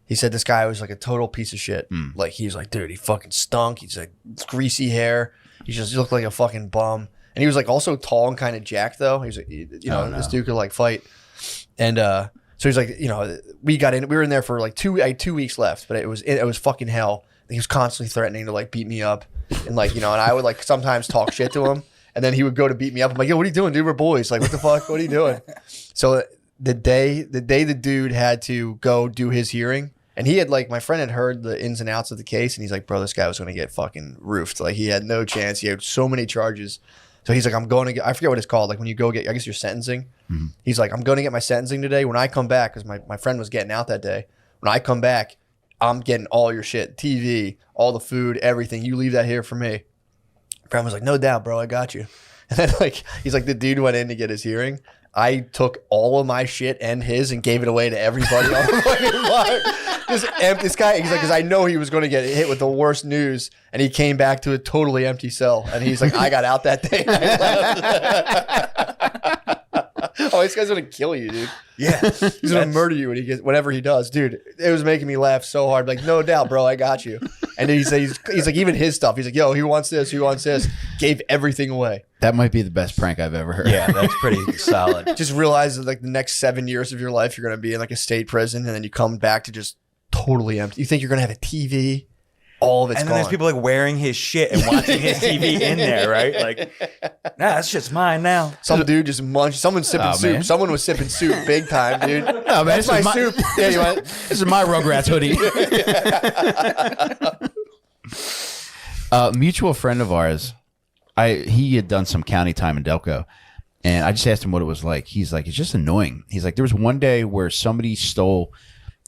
He said this guy was like a total piece of shit. Like he was like, dude, he fucking stunk. He's like greasy hair. He looked like a fucking bum. And he was like also tall and kind of jacked though. He was like, this dude could like fight. And so he's like, we were in there for like I had 2 weeks left, but it was fucking hell. He was constantly threatening to like beat me up, and like and I would like sometimes talk shit to him. And then he would go to beat me up. I'm like, yo, what are you doing, dude? We're boys. Like, what the fuck? What are you doing? So the day the dude had to go do his hearing, and he had like, my friend had heard the ins and outs of the case, and he's like, bro, this guy was going to get fucking roofed. Like, he had no chance. He had so many charges. So he's like, I'm going to get, I forget what it's called. Like when you go get, I guess your sentencing. Mm-hmm. He's like, I'm going to get my sentencing today. When I come back, because my friend was getting out that day. When I come back, I'm getting all your shit, TV, all the food, everything. You leave that here for me. Friend was like, no doubt, bro, I got you. And then like, he's like, the dude went in to get his hearing. I took all of my shit and his and gave it away to everybody on the fucking block. Just empty. This guy, he's like, because I know he was going to get hit with the worst news, and he came back to a totally empty cell. And he's like, I got out that day. And I left. Oh, this guy's gonna kill you, dude. Yeah, he's gonna murder you when he gets whatever he does, dude. It was making me laugh so hard. Like, no doubt, bro, I got you. And then he's like, even his stuff. He's like, yo, who wants this? Who wants this? Gave everything away. That might be the best prank I've ever heard. Yeah, that's pretty solid. Just realize that like the next 7 years of your life, you're gonna be in like a state prison, and then you come back to just totally empty. You think you're gonna have a TV? All of it's and then gone. There's people like wearing his shit and watching his TV in there, right? Like, nah, that shit's mine now. Some dude just munched. Someone's sipping soup. Man. Someone was sipping soup big time, dude. No, man, That's my soup. Yeah, you want? This is my Rugrats hoodie. Mutual friend of ours, he had done some county time in Delco, and I just asked him what it was like. He's like, it's just annoying. He's like, there was one day where somebody stole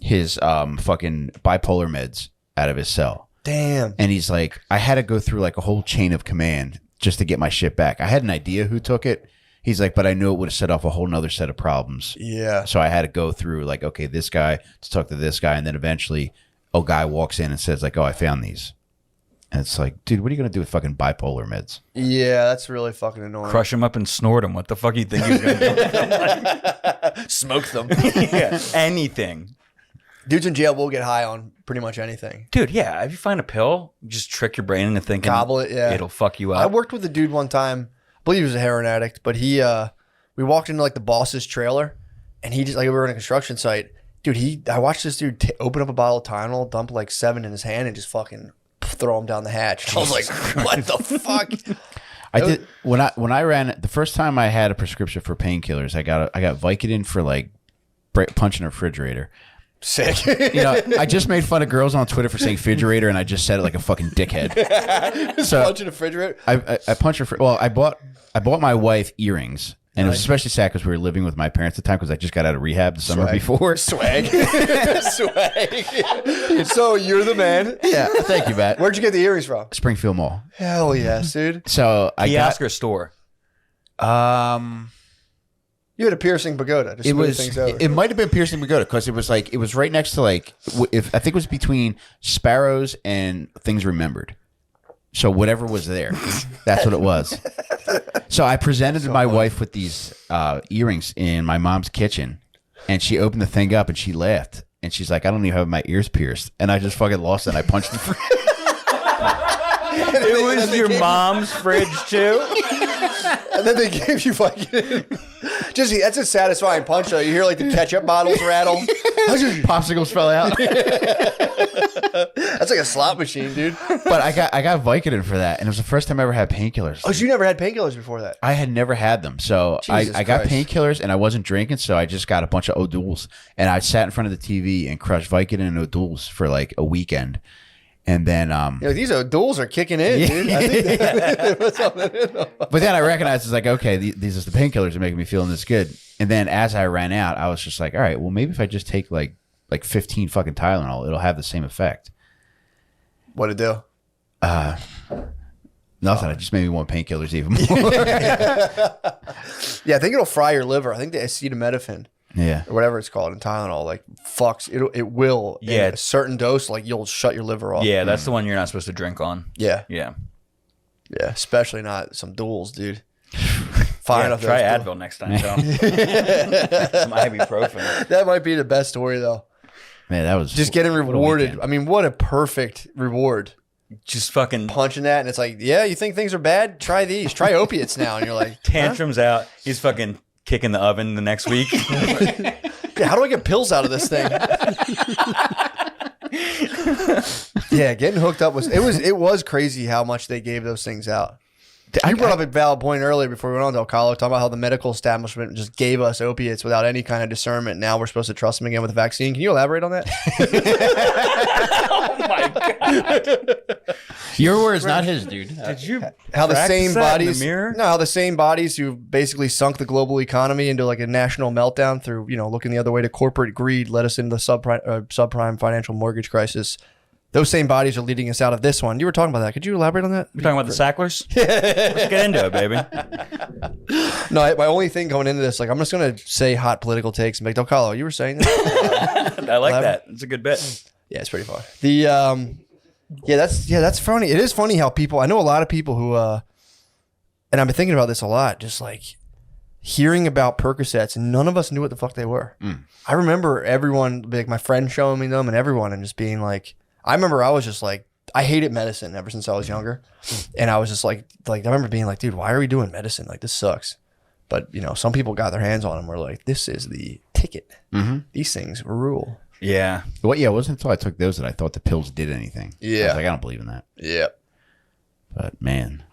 his fucking bipolar meds out of his cell. Damn. And he's like, I had to go through like a whole chain of command just to get my shit back. I had an idea who took it. He's like, but I knew it would have set off a whole nother set of problems. Yeah. So I had to go through like, okay, this guy to talk to this guy. And then eventually a guy walks in and says like, oh, I found these. And it's like, dude, what are you going to do with fucking bipolar meds? Yeah, that's really fucking annoying. Crush him up and snort him. What the fuck do you think he's going to do with them? Smoke them. Yeah, anything. Dudes in jail will get high on pretty much anything. Dude, yeah. If you find a pill, just trick your brain into thinking Gobble it, yeah. It'll fuck you up. I worked with a dude one time. I believe he was a heroin addict, but we walked into like the boss's trailer, and he just like we were on a construction site. Dude, I watched this dude open up a bottle of Tylenol, dump like 7 in his hand, and just fucking throw him down the hatch. I was like, what the fuck? I did when I ran the first time I had a prescription for painkillers. I got Vicodin for like punching a refrigerator. Sick. You know, I just made fun of girls on Twitter for saying refrigerator, and I just said it like a fucking dickhead. So punching a refrigerator. I punched her. Well, I bought my wife earrings, and it was especially sad because we were living with my parents at the time because I just got out of rehab the summer before. Swag. Swag. So you're the man. Yeah, thank you, Matt. Where'd you get the earrings from? Springfield Mall. Hell yes, dude. So I Kiosk or store? You had a piercing pagoda. To smooth things over. It might have been piercing pagoda because it was right next to like I think it was between Sparrows and Things Remembered. So whatever was there, that's what it was. So I presented my wife with these earrings in my mom's kitchen, and she opened the thing up and she laughed and she's like, "I don't even have my ears pierced," and I just fucking lost it. And I punched the fridge. It was your mom's fridge too. And then they gave you fucking that's a satisfying punch though. You hear like the ketchup bottles rattle. Popsicles fell out. That's like a slot machine, dude. But I got Vicodin for that, and it was the first time I ever had painkillers. Oh, so you never had painkillers before that? I had never had them, so I got Christ. painkillers, and I wasn't drinking, so I just got a bunch of O'Douls, and I sat in front of the TV and crushed Vicodin and O'Douls for like a weekend. And then, You're like, these O'Douls are kicking in, dude. I think but then I recognized it's like, okay, these are the painkillers are making me feeling this good. And then as I ran out, I was just like, all right, well, maybe if I just take like 15 fucking Tylenol, it'll have the same effect. What'd it do? Nothing. It just made me want painkillers even more. Yeah, I think it'll fry your liver. I think the acetaminophen. Yeah. Or whatever it's called in Tylenol, like fucks it will. Yeah. In a certain dose, like you'll shut your liver off. Yeah, that's the one you're not supposed to drink on. Yeah. Yeah. Yeah. Especially not some duels, dude. Fine. Yeah, try Advil next time. So. Some ibuprofen. That might be the best story though. Man, that was Just getting what a rewarded. weekend. I mean, what a perfect reward. Just fucking Punching that, and it's like, yeah, you think things are bad? Try these. Try opiates now. And you're like, tantrums out. He's fucking kicking the oven the next week. yeah, how do I get pills out of this thing? Yeah, getting hooked up it was crazy how much they gave those things out. You brought up a valid point earlier before we went on DelCollo, talking about how the medical establishment just gave us opiates without any kind of discernment. Now we're supposed to trust them again with the vaccine. Can you elaborate on that? Oh my god! Your words, not his, dude. Did you? How the same bodies, in the mirror? no, how the same bodies who basically sunk the global economy into like a national meltdown through, looking the other way to corporate greed, led us into the subprime financial mortgage crisis. Those same bodies are leading us out of this one. You were talking about that. Could you elaborate on that? You're talking about the Sacklers? Let's get into it, baby. No, my only thing going into this, like, I'm just gonna say hot political takes and make DelCollo. You were saying that. I like that. It's a good bit. Yeah, it's pretty fun. That's funny. It is funny how people. I know a lot of people who, and I've been thinking about this a lot. Just like hearing about Percocets, and none of us knew what the fuck they were. I remember everyone, like my friend showing me them, and everyone, and just being like. I remember I was just like, I hated medicine ever since I was younger. And I was just like I remember being like, dude, why are we doing medicine? Like, this sucks. But, some people got their hands on them. Were like, this is the ticket. These things rule. Yeah. Well, yeah, it wasn't until I took those that I thought the pills did anything. Yeah. I was like, I don't believe in that. Yeah. But, man.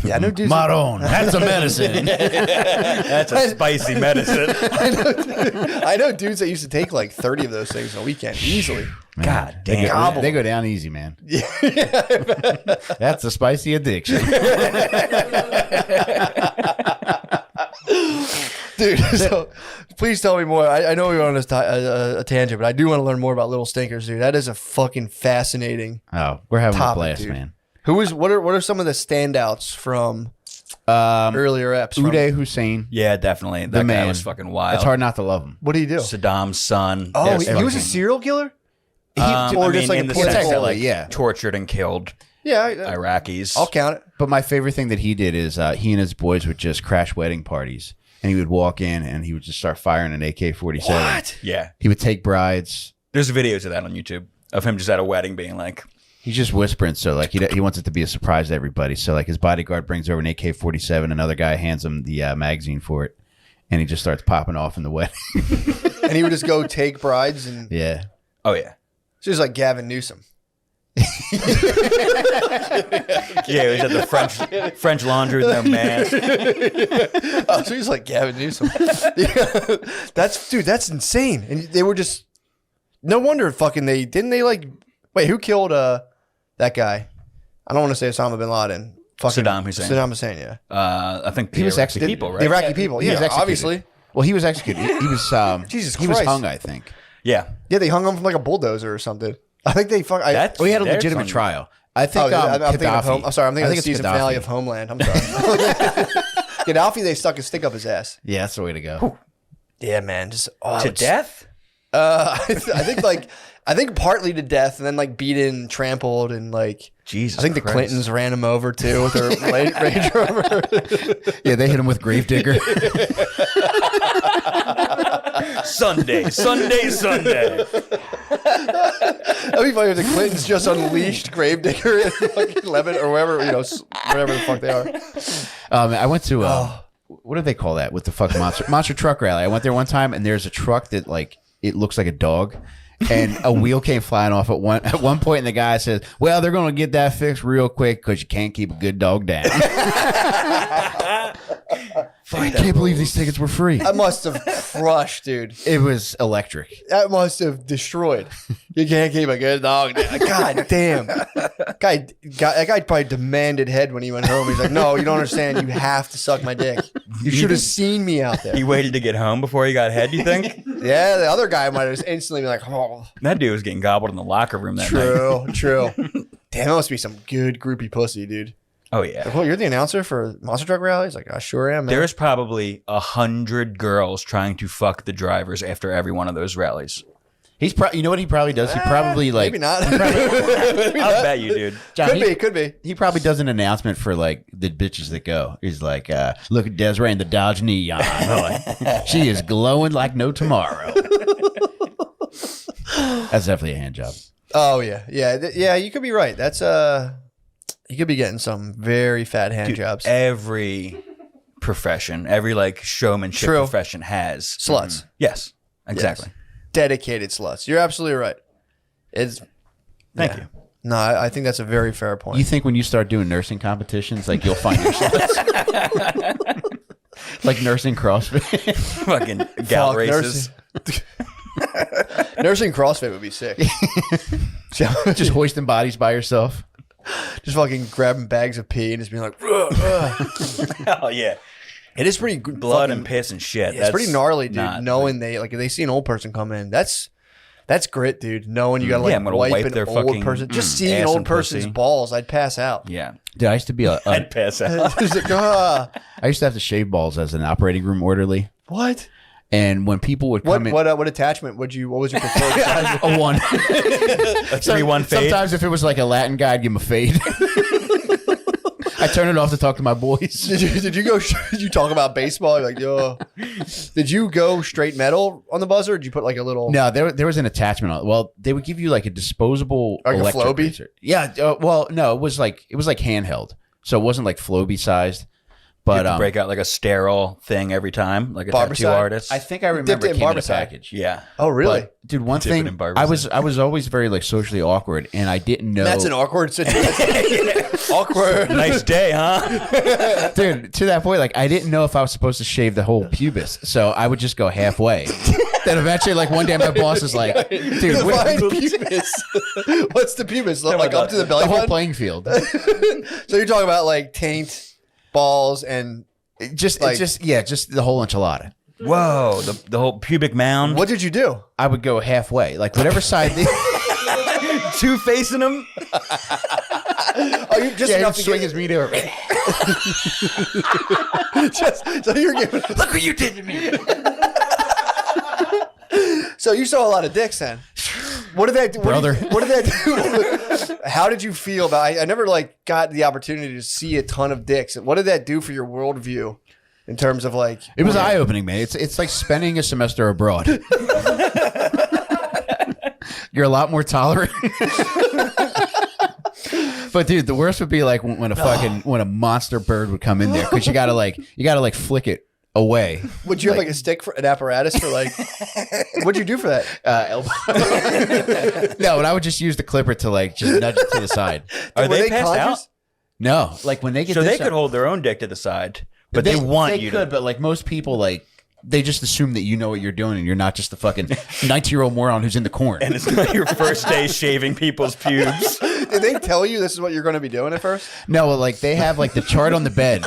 Yeah, I know dudes. Maron, that's a medicine. That's a spicy medicine. I know dudes that used to take like 30 of those things in a weekend easily. Man, God damn. they go down easy, man. That's a spicy addiction. Dude, so please tell me more. I know we were on a tangent, but I do want to learn more about Little Stinkers, dude. That is a fucking fascinating. Oh, we're having topic, a blast, dude. man. What are some of the standouts from earlier eps? Uday Hussein. Yeah, definitely. That guy was fucking wild. It's hard not to love him. What did he do? Saddam's son. Oh, he was a serial killer? Or just like in the the sense sense that that, like yeah. tortured and killed Yeah, Iraqis. I'll count it. But my favorite thing that he did is he and his boys would just crash wedding parties. And he would walk in and he would just start firing an AK-47. What? Yeah. He would take brides. There's videos of that on YouTube of him just at a wedding being like, He's just whispering, so like he wants it to be a surprise to everybody. So like his bodyguard brings over an AK-47, another guy hands him the magazine for it, and he just starts popping off in the wedding. And he would just go take brides and Yeah. oh yeah. so he's like Gavin Newsom. Yeah, he was at the French Laundry with no mask. Oh, so he's like Gavin Newsom. Yeah. That's insane. And they were just no wonder fucking they like wait, who killed that guy? I don't want to say Osama bin Laden. Fucking Saddam Hussein. Saddam Hussein, yeah. I think He was Iraqi executed. people, right? The Iraqi people, He was yeah, executed. obviously. Well, he was executed. He was Jesus he was Christ. hung, I think. Yeah. Yeah, they hung him from like a bulldozer or something. I think they fuck. That's- Well, he had a There's legitimate some- trial. I think I'm thinking of Gaddafi. I'm sorry, I'm thinking I of think the it's season finale Gaddafi. of Homeland. I'm sorry. Gaddafi, they stuck a stick up his ass. Yeah, that's the way to go. Yeah, man. Just To death? I think partly to death, and then like beaten, trampled, and like Jesus I think the Christ. Clintons ran him over too with their Range Rover. Yeah, they hit him with Gravedigger. Sunday. That'd be funny if the Clintons just unleashed Gravedigger in fucking Lebanon or wherever wherever the fuck they are. I went to what do they call that with the fucking monster truck rally? I went there one time, and there's a truck that like it looks like a dog. And a wheel came flying off at one point, and the guy says, "Well, they're going to get that fixed real quick because you can't keep a good dog down." I can't believe these tickets were free. That must have crushed, dude. It was electric. That must have destroyed. You can't keep a good dog down. God damn. That guy probably demanded head when he went home. He's like, no, you don't understand. You have to suck my dick. You should have seen me out there. He waited to get home before he got head, you think? Yeah, the other guy might have just instantly been like, oh. That dude was getting gobbled in the locker room that night. True. Damn, that must be some good groupie pussy, dude. Oh, yeah. Like, well, you're the announcer for Monster Truck Rally? He's like, I sure am, man. There's probably 100 girls trying to fuck the drivers after every one of those rallies. He's you know what he probably does? He probably like Maybe not. I'll bet you, dude. John, Could be. He probably does an announcement for like the bitches that go. He's like, look at Desiree in the Dodge Neon. Like, she is glowing like no tomorrow. That's definitely a hand job. Oh, yeah. Yeah, you could be right. That's you could be getting some very fat hand Dude, jobs. Every profession, every like showmanship True. profession has Sluts. Yes, exactly. Yes. Dedicated sluts. You're absolutely right. It's Thank you. No, I think that's a very fair point. You think when you start doing nursing competitions, like you'll find your slots? Like nursing CrossFit. Fucking gout races. Nursing CrossFit would be sick. Just hoisting bodies by yourself. Just fucking grabbing bags of pee and just being like, Hell yeah. it is pretty good. Blood and piss and shit. It's pretty gnarly, dude. not- Knowing if they see an old person come in, that's grit, dude. Knowing you gotta Yeah, I'm gonna wipe an their old fucking, person, just seeing an ass old and person's pussy. balls, I'd pass out. Yeah. Dude, I used to be I'd pass out. It's like, I used to have to shave balls as an operating room orderly. what? And when people would come in, What attachment what was your preferred size? a one. A 3-1 fade. Sometimes if it was like a Latin guy, I'd give him a fade. I turn it off to talk to my boys. Did you talk about baseball? You're like, yo. Did you go straight metal on the buzzer? Or did you put like a little? No, there was an attachment on it. Well, they would give you like a disposable Like a electric Flowbee? razor. Yeah. Well, no, it was like handheld, so it wasn't like Flowbee sized. You But have to break out like a sterile thing every time, like a tattoo Barbicide? artist. I think I dipped remember it it in came in a Barbicide. package. Yeah. Oh, really? But, dude, one Dip it thing in Barbicide. I was always very like socially awkward, and I didn't know. That's an awkward situation. Awkward. Nice day, huh? Dude, to that point, like I didn't know if I was supposed to shave the whole pubis, so I would just go halfway. Then eventually, like one day, my boss is like, "Dude, Define pubis. What's the pubis? Like up to the belly the whole button? playing field." So you're talking about like taint, balls, and Just Like- just the whole enchilada. Whoa, the whole pubic mound. what did you do? I would go halfway, like whatever side. Two facing him? Oh, you just Yeah, enough he'd to swing get, his meat over. so you're giving. Look what you did to me. So you saw a lot of dicks then. What did that do? Brother. What did that do? How did you feel about? I never like got the opportunity to see a ton of dicks. What did that do for your worldview in terms of like? It was eye opening, man. It's like spending a semester abroad. You're a lot more tolerant. But dude, the worst would be like when a monster bird would come in there, because you gotta flick it away. Would you have like a stick for an apparatus for like? What'd you do for that? Elbow. No, and I would just use the clipper to like just nudge it to the side. Are Were they passed out? conjures? No, like when they get So this they could up- hold their own dick to the side, but they want you could, to. but like most people, like they just assume that you know what you're doing and you're not just the fucking 19-year-old moron who's in the corn. And it's not your first day shaving people's pubes. Did they tell you this is what you're going to be doing at first? No, like they have like the chart on the bed,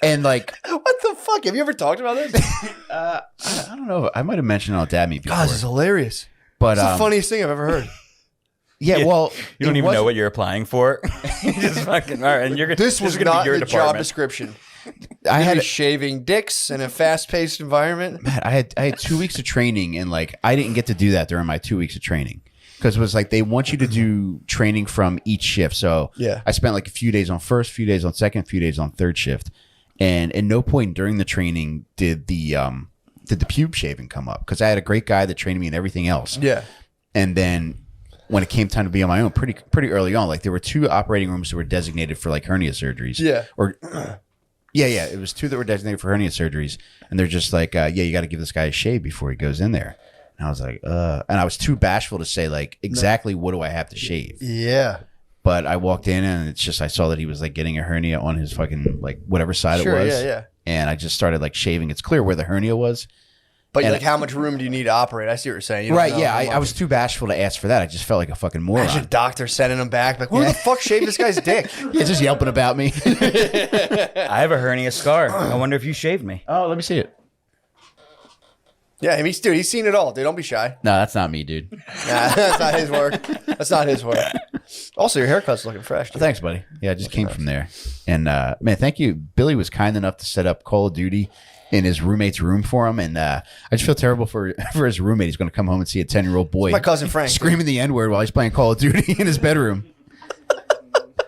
and like What the fuck? Have you ever talked about this? I don't know, I might have mentioned it on Dad Meet before. God, this is hilarious. But It's the funniest thing I've ever heard. yeah, well, You don't it even know wasn't- what you're applying for. You just fucking, all right, and you're gonna. This was gonna not be your the job department. description. I Had had shaving dicks in a fast-paced environment. man, I had 2 weeks of training, and like I didn't get to do that during my 2 weeks of training, because it was like they want you to do training from each shift. So Yeah. I spent like a few days on first, few days on second, few days on third shift, and at no point during the training did the pube shaving come up, because I had a great guy that trained me and everything else. Yeah. And then when it came time to be on my own, pretty early on, like there were 2 operating rooms that were designated for like hernia surgeries. Yeah. Or yeah, it was 2 that were designated for hernia surgeries, and they're just like, yeah, you got to give this guy a shave before he goes in there. And I was like, and I was too bashful to say like exactly what do I have to shave. Yeah. But I walked in, and it's just I saw that he was like getting a hernia on his fucking like whatever side Sure, it was. yeah. And I just started like shaving. It's clear where the hernia was. But And like, how much room do you need to operate? I see what you're saying. You don't Right, know yeah. how I much. was too bashful to ask for that. I just felt like a fucking moron. Imagine a doctor sending him back. Like, who the fuck shaved this guy's dick? Yeah, just yelping about me. I have a hernia scar. I wonder if you shaved me. Oh, let me see it. Yeah, dude, he's seen it all. Dude, don't be shy. No, that's not me, dude. Nah, that's not his work. That's not his work. Also, your haircut's looking fresh. Dude. Thanks, buddy. Yeah, I just came from there. And man, thank you. Billy was kind enough to set up Call of Duty in his roommate's room for him, and I just feel terrible for his roommate. He's going to come home and see a 10-year-old boy, My cousin Frank. screaming the N-word while he's playing Call of Duty in his bedroom.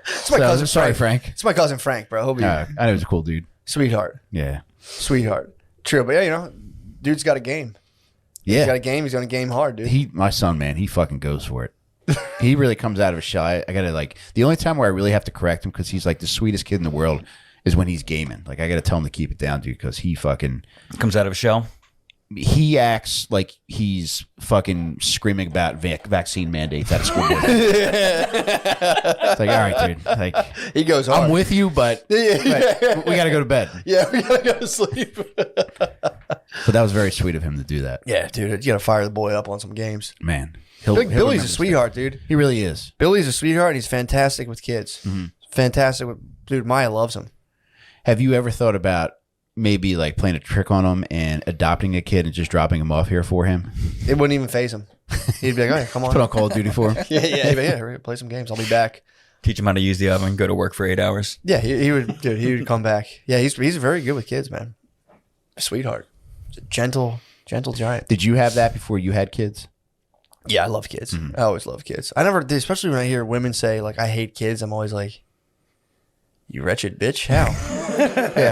It's my cousin sorry, Frank. Frank. It's my cousin Frank, bro. He'll be I know he was a cool dude. sweetheart. Yeah, Sweetheart. True, but yeah, you know, dude's got a game. He's got yeah. a game. He's going to game hard, dude. My son, man, he fucking goes for it. He really comes out of his shell. I gotta like the only time where I really have to correct him, because he's like the sweetest kid in the world, is when he's gaming. Like I gotta tell him to keep it down, dude, because he fucking Comes out of a shell. he acts like he's fucking screaming about vaccine mandates at a school board. It's like, all right, dude. Like, he goes hard. I'm with you, but we got to go to bed. Yeah, we gotta go to sleep. But that was very sweet of him to do that. Yeah, dude, you gotta fire the boy up on some games. Man. Billy's a remember sweetheart, dude. this. He really is. Billy's a sweetheart, and he's fantastic with kids. Mhm. Fantastic with, dude. Maya loves him. Have you ever thought about maybe like playing a trick on him and adopting a kid and just dropping him off here for him? It wouldn't even faze him. He'd be like, "All right, come on." Put on Call of Duty for him? Yeah, he'd be like, yeah, play some games. I'll be back. Teach him how to use the oven. Go to work for 8 hours. Yeah, he would, dude. He would come back. Yeah, he's very good with kids, man. A sweetheart. He's a gentle giant. Did you have that before you had kids? Yeah, I love kids. I always love kids. I never did, especially when I hear women say like, "I hate kids." I'm always like, "You wretched bitch! How?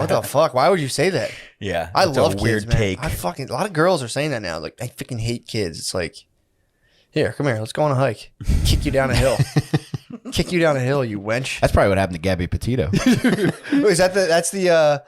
What the fuck? Why would you say that?" Yeah, I that's love a kids, weird man. take. A lot of girls are saying that now. Like, I fucking hate kids. It's like, here, come here. Let's go on a hike. Kick you down a hill. Kick you down a hill, you wench. That's probably what happened to Gabby Petito. Was that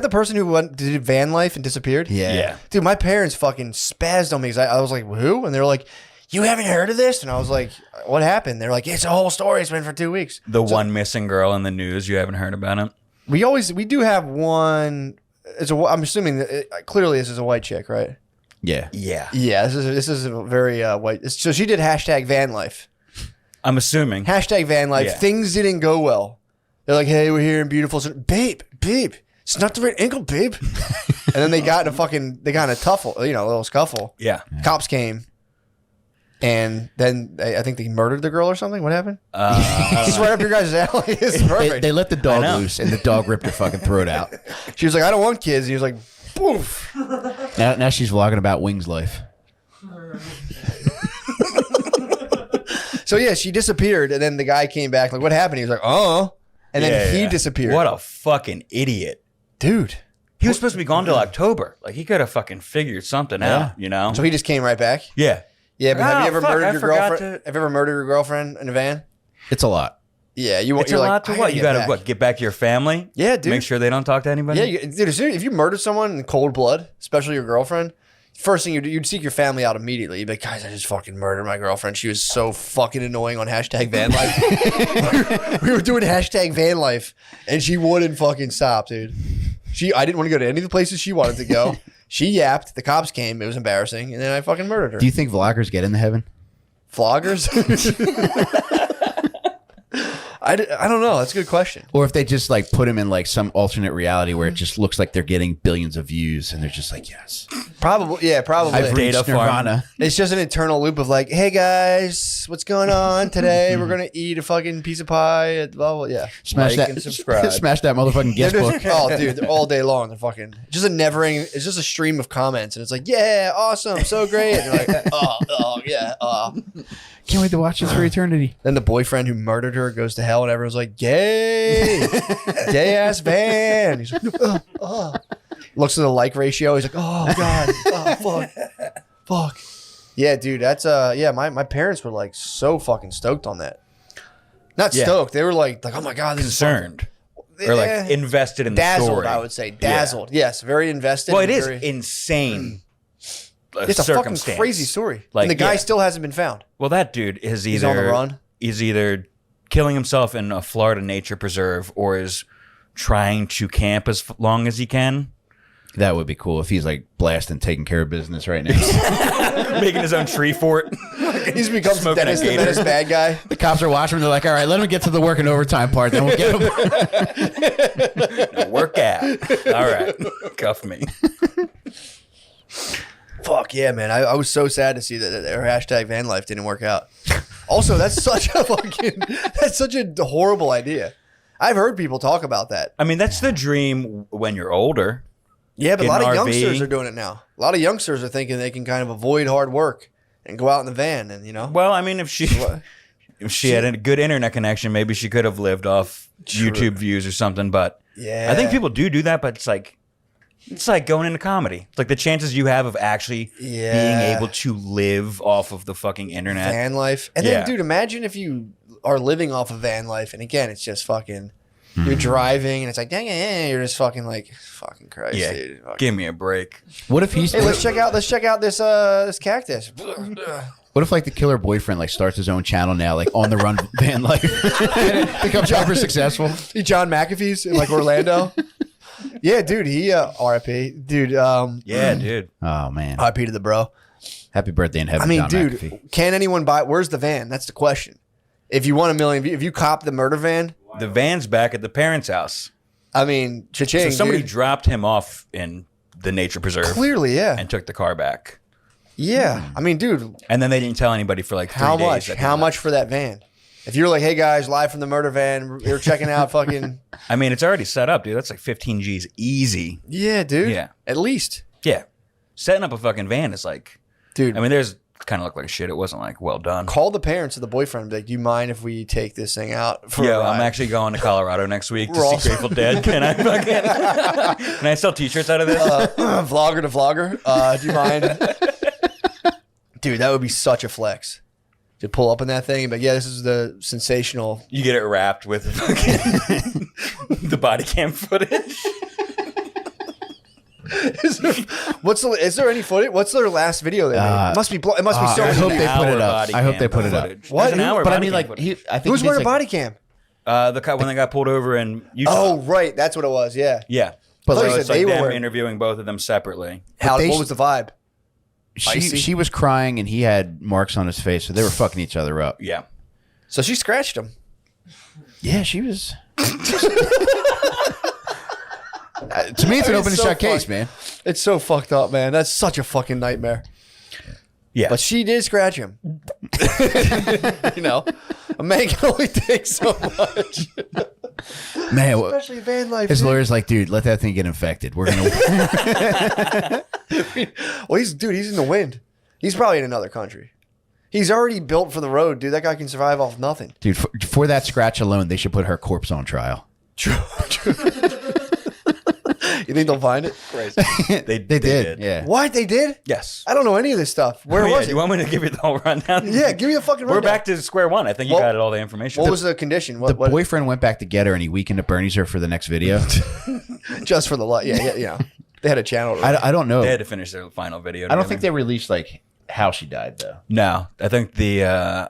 the person who did van life and disappeared? Yeah. Dude, my parents fucking spazzed on me because I was like, who? And they were like, you haven't heard of this? And I was like, what happened? They're like, it's a whole story. It's been for 2 weeks. The one missing girl in the news. You haven't heard about it? We do have one. I'm assuming that clearly this is a white chick, right? Yeah. Yeah. Yeah, this is a very white. So she did hashtag van life. I'm assuming. Hashtag van life. Yeah. Things didn't go well. They're like, hey, we're here in beautiful. Babe, it's not the right ankle, babe. And then they got in a tuffle, a little scuffle. Yeah. Cops came. And then I think they murdered the girl or something. What happened? It's right up your guys' alley. It's perfect. They let the dog loose, and the dog ripped her fucking throat out. She was like, I don't want kids. And he was like, poof. Now she's vlogging about Wings life. So yeah, she disappeared, and then the guy came back. Like, what happened? He was like, oh, and then he disappeared. What a fucking idiot, dude! He was supposed to be gone till October. Like, he could have fucking figured something out, you know? So he just came right back. Yeah. Yeah, but have you ever murdered your girlfriend? to- Have you ever murdered your girlfriend in a van? It's a lot. Yeah, It's you're a lot like, to I what? You gotta back. get back to your family? Yeah, dude. Make sure they don't talk to anybody? Yeah, dude. If you murdered someone in cold blood, especially your girlfriend, first thing you'd seek your family out immediately. You'd be like, guys, I just fucking murdered my girlfriend. She was so fucking annoying on hashtag van life. we were doing hashtag van life, and she wouldn't fucking stop, dude. I didn't want to go to any of the places she wanted to go. She yapped. The cops came. It was embarrassing, and then I fucking murdered her. Do you think vloggers get into heaven? Floggers? I don't know. That's a good question. Or if they just like put them in like some alternate reality where it just looks like they're getting billions of views and they're just like, yes. Probably. Yeah, probably. I've Data reached farm. Nirvana. It's just an eternal loop of like, hey guys, what's going on today? We're gonna eat a fucking piece of pie. At blah, blah, yeah. Smash Like that. and subscribe. Smash that motherfucking guest They're book. just- oh, dude, they're all day long. They're fucking just a never-ending. It's just a stream of comments, and it's like, yeah, awesome, so great. And you're like, oh, yeah. Can't wait to watch this for eternity. Then the boyfriend who murdered her goes to hell, and everyone's like, gay, gay ass van. He's like, looks at the like ratio. He's like, oh god, oh fuck. Yeah, dude, that's yeah. My parents were like so fucking stoked on that. Not Yeah. stoked. They were like, oh my god, this Concerned. is Or fucking- like invested in the dazzled. story. I would say dazzled. Yes, very invested. Well, and it is very- insane. It's a fucking circumstance. crazy story. Like, And the guy yeah. still hasn't been found. Well, that dude is either He's on the run? He's either killing himself in a Florida nature preserve or is trying to camp as long as he can, That would be cool if he's like blasting, taking care of business right now. making his own tree fort. He's become Smoking a Dennis the gator. Menace bad guy. The cops are watching him. They're like, all right, let him get to the work and overtime part. Then we'll get him. Work out. All right, cuff me. Fuck yeah, man. I was so sad to see that their hashtag van life didn't work out. Also, that's such a horrible idea. I've heard people talk about that. I mean, that's the dream when you're older. Yeah, but a Get lot an of RV. youngsters are doing it now. A lot of youngsters are thinking they can kind of avoid hard work and go out in the van and, Well, I mean, if she had a good internet connection, maybe she could have lived off YouTube views or something. But Yeah. I think people do that, but it's like going into comedy. It's like the chances you have of actually being able to live off of the fucking internet. van life. And Yeah. then, dude, imagine if you are living off of van life. And again, it's just fucking You're driving and it's like, dang it, you're just fucking like, fucking Christ, Yeah, dude. Fucking- give me a break. What if he's? Hey, let's check out this cactus. What if like the killer boyfriend like starts his own channel now, like on the run van life, and it becomes hyper successful? He John McAfee's in like Orlando. Yeah, dude. He R.I.P. Dude. Yeah, dude. Oh man, R.I.P. to the bro. happy birthday in heaven, I mean, John dude, McAfee. can anyone buy? Where's the van? That's the question. If you want $1 million, if you cop the murder van, The van's back at the parents' house. I mean, cha-ching, So somebody dude. dropped him off in the nature preserve Clearly, yeah, and took the car back. yeah. I mean, dude, And then they didn't tell anybody for like 3 how days. much? that they How left. much for that van? If you're like, hey guys, live from the murder van, you're checking out fucking. I mean, it's already set up, dude. That's like 15 G's easy. Yeah, dude. Yeah. At least, Yeah. Setting up a fucking van is like, dude. I mean, there's kind of looked like shit. It wasn't like well done. Call the parents of the boyfriend. And be like, do you mind if we take this thing out for a Yeah, ride? I'm actually going to Colorado next week to We're see also- Grateful Dead. Can I fucking? Can I sell T-shirts out of this? Vlogger to vlogger. Do you mind? Dude, that would be such a flex. To pull up in that thing and be like, yeah, this is the sensational. You get it wrapped with fucking the body cam footage. Is there any footage? What's their last video they made? It must be. It must be so. I many hope they views. put it Hour up. body I hope cam they put it up. footage. What? There's an hour But I body mean, cam like, footage. I think Who's he wearing a gets, like- body cam? The guy when they got pulled over in Utah. Oh, right. That's what it was. Yeah. Yeah. But So like- it's they like were them wearing- interviewing both of them separately. How? they What sh- was the vibe? She Icy? was crying and he had marks on his face, so they were fucking each other up. Yeah. So she scratched him. Yeah, she was. To me, it's an It's open and so shut case, fucked. man. It's so fucked up, man. That's such a fucking nightmare. Yeah. But she did scratch him. You know, a man can only take so much. Man, Especially van life. his dude. lawyer's like, dude, let that thing get infected. We're gonna. Well, he's in the wind. He's probably in another country. He's already built for the road, dude. That guy can survive off nothing. Dude, for that scratch alone, they should put her corpse on trial. True. You think they'll find it? Crazy. They did. Yeah. What? They did? Yes. I don't know any of this stuff. Where Oh, yeah. was Do it? you want me to give you the whole rundown? Yeah, give me a fucking We're rundown. back to square one. I think you Well, got all the information. What was the condition? The What boyfriend went back to get her, and he weakened at Bernie's her for the next video. just for the light? Yeah. You know, they had a channel. I don't know. They had to finish their final video. I don't think they released like how she died though. No, I think the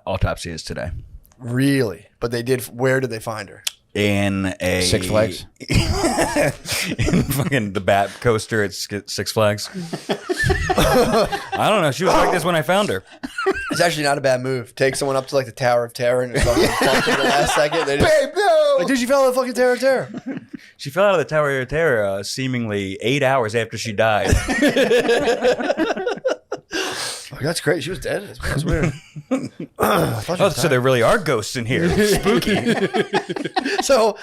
autopsy is today. Really? But they did. Where did they find her? In a Six Flags? in fucking the Bat coaster at Six Flags. I don't know. She was like this when I found her. It's actually not a bad move. Take someone up to like the Tower of Terror and just fucking fuck at the last second. They just, Babe, no. like, dude, you fell out of the fucking Tower of Terror. She fell out of the Tower of Terror seemingly 8 hours after she died. Oh, that's crazy. She was dead. That's weird. Oh, so there really are ghosts in here. Spooky. So,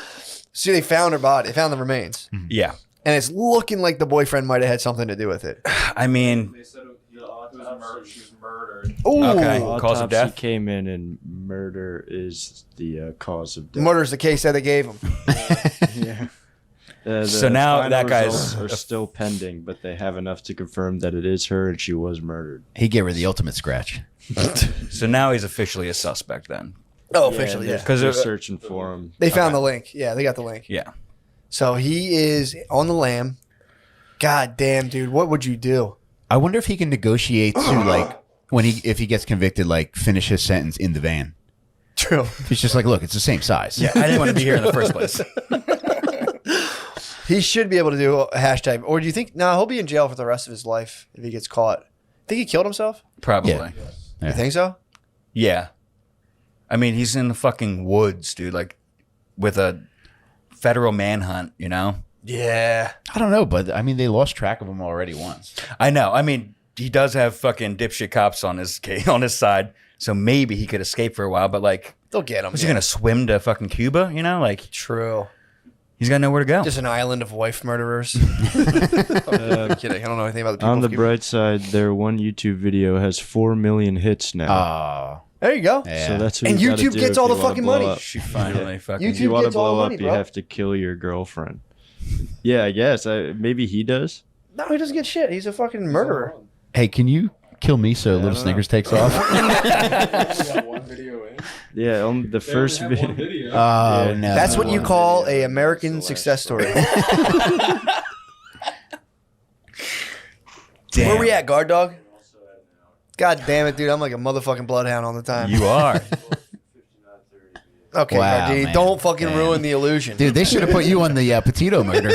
see, they found her body. They found the remains. Yeah. And it's looking like the boyfriend might have had something to do with it. I mean, They said she was murdered. Ooh. Okay. Cause of Autopsy death? came in, and murder is the cause of death. Murder's the case that they gave him. Yeah. So now final that guy's- results are still pending, but they have enough to confirm that it is her and she was murdered. He gave her the ultimate scratch. so now he's officially a suspect then. Oh, officially, yeah. Because they're searching for him. They found the link. Yeah, they got the link. Yeah. So he is on the lam. God damn, dude. What would you do? I wonder if he can negotiate to like if he gets convicted, like finish his sentence in the van. True. He's just like, look, it's the same size. Yeah, I didn't want to be here in the first place. He should be able to do a hashtag. Or do you think, no, he'll be in jail for the rest of his life if he gets caught. Think he killed himself? Probably. Yeah. You think so? Yeah. I mean, he's in the fucking woods, dude, like with a federal manhunt, you know? Yeah. I don't know, but I mean, they lost track of him already once. I know. I mean, he does have fucking dipshit cops on his side, so maybe he could escape for a while, but like, They'll get him. was he going to swim to fucking Cuba, you know? Like, True. he's got nowhere to go. Just an island of wife murderers. I'm kidding. I don't know anything about the people. On the of Cuba. bright side, their one YouTube video has 4 million hits now. Oh, There you go. yeah. So that's what And you gotta YouTube do gets if all you the wanna fucking blow money. up. She finally fucking... YouTube If you want to gets all blow the up, money, you bro. have to kill your girlfriend. Yeah, I guess. Maybe he does. No, he doesn't get shit. He's a fucking murderer. Hey, can you kill me so Little don't Snickers takes off? got one video in. Yeah, on the first video. Oh no, That's what you call a American success story. Damn. Where we at, guard dog? God damn it, dude! I'm like a motherfucking bloodhound all the time. You are. Okay, Wow, Gardini, man. don't fucking Damn. ruin the illusion. dude. They should have put you on the Petito murder.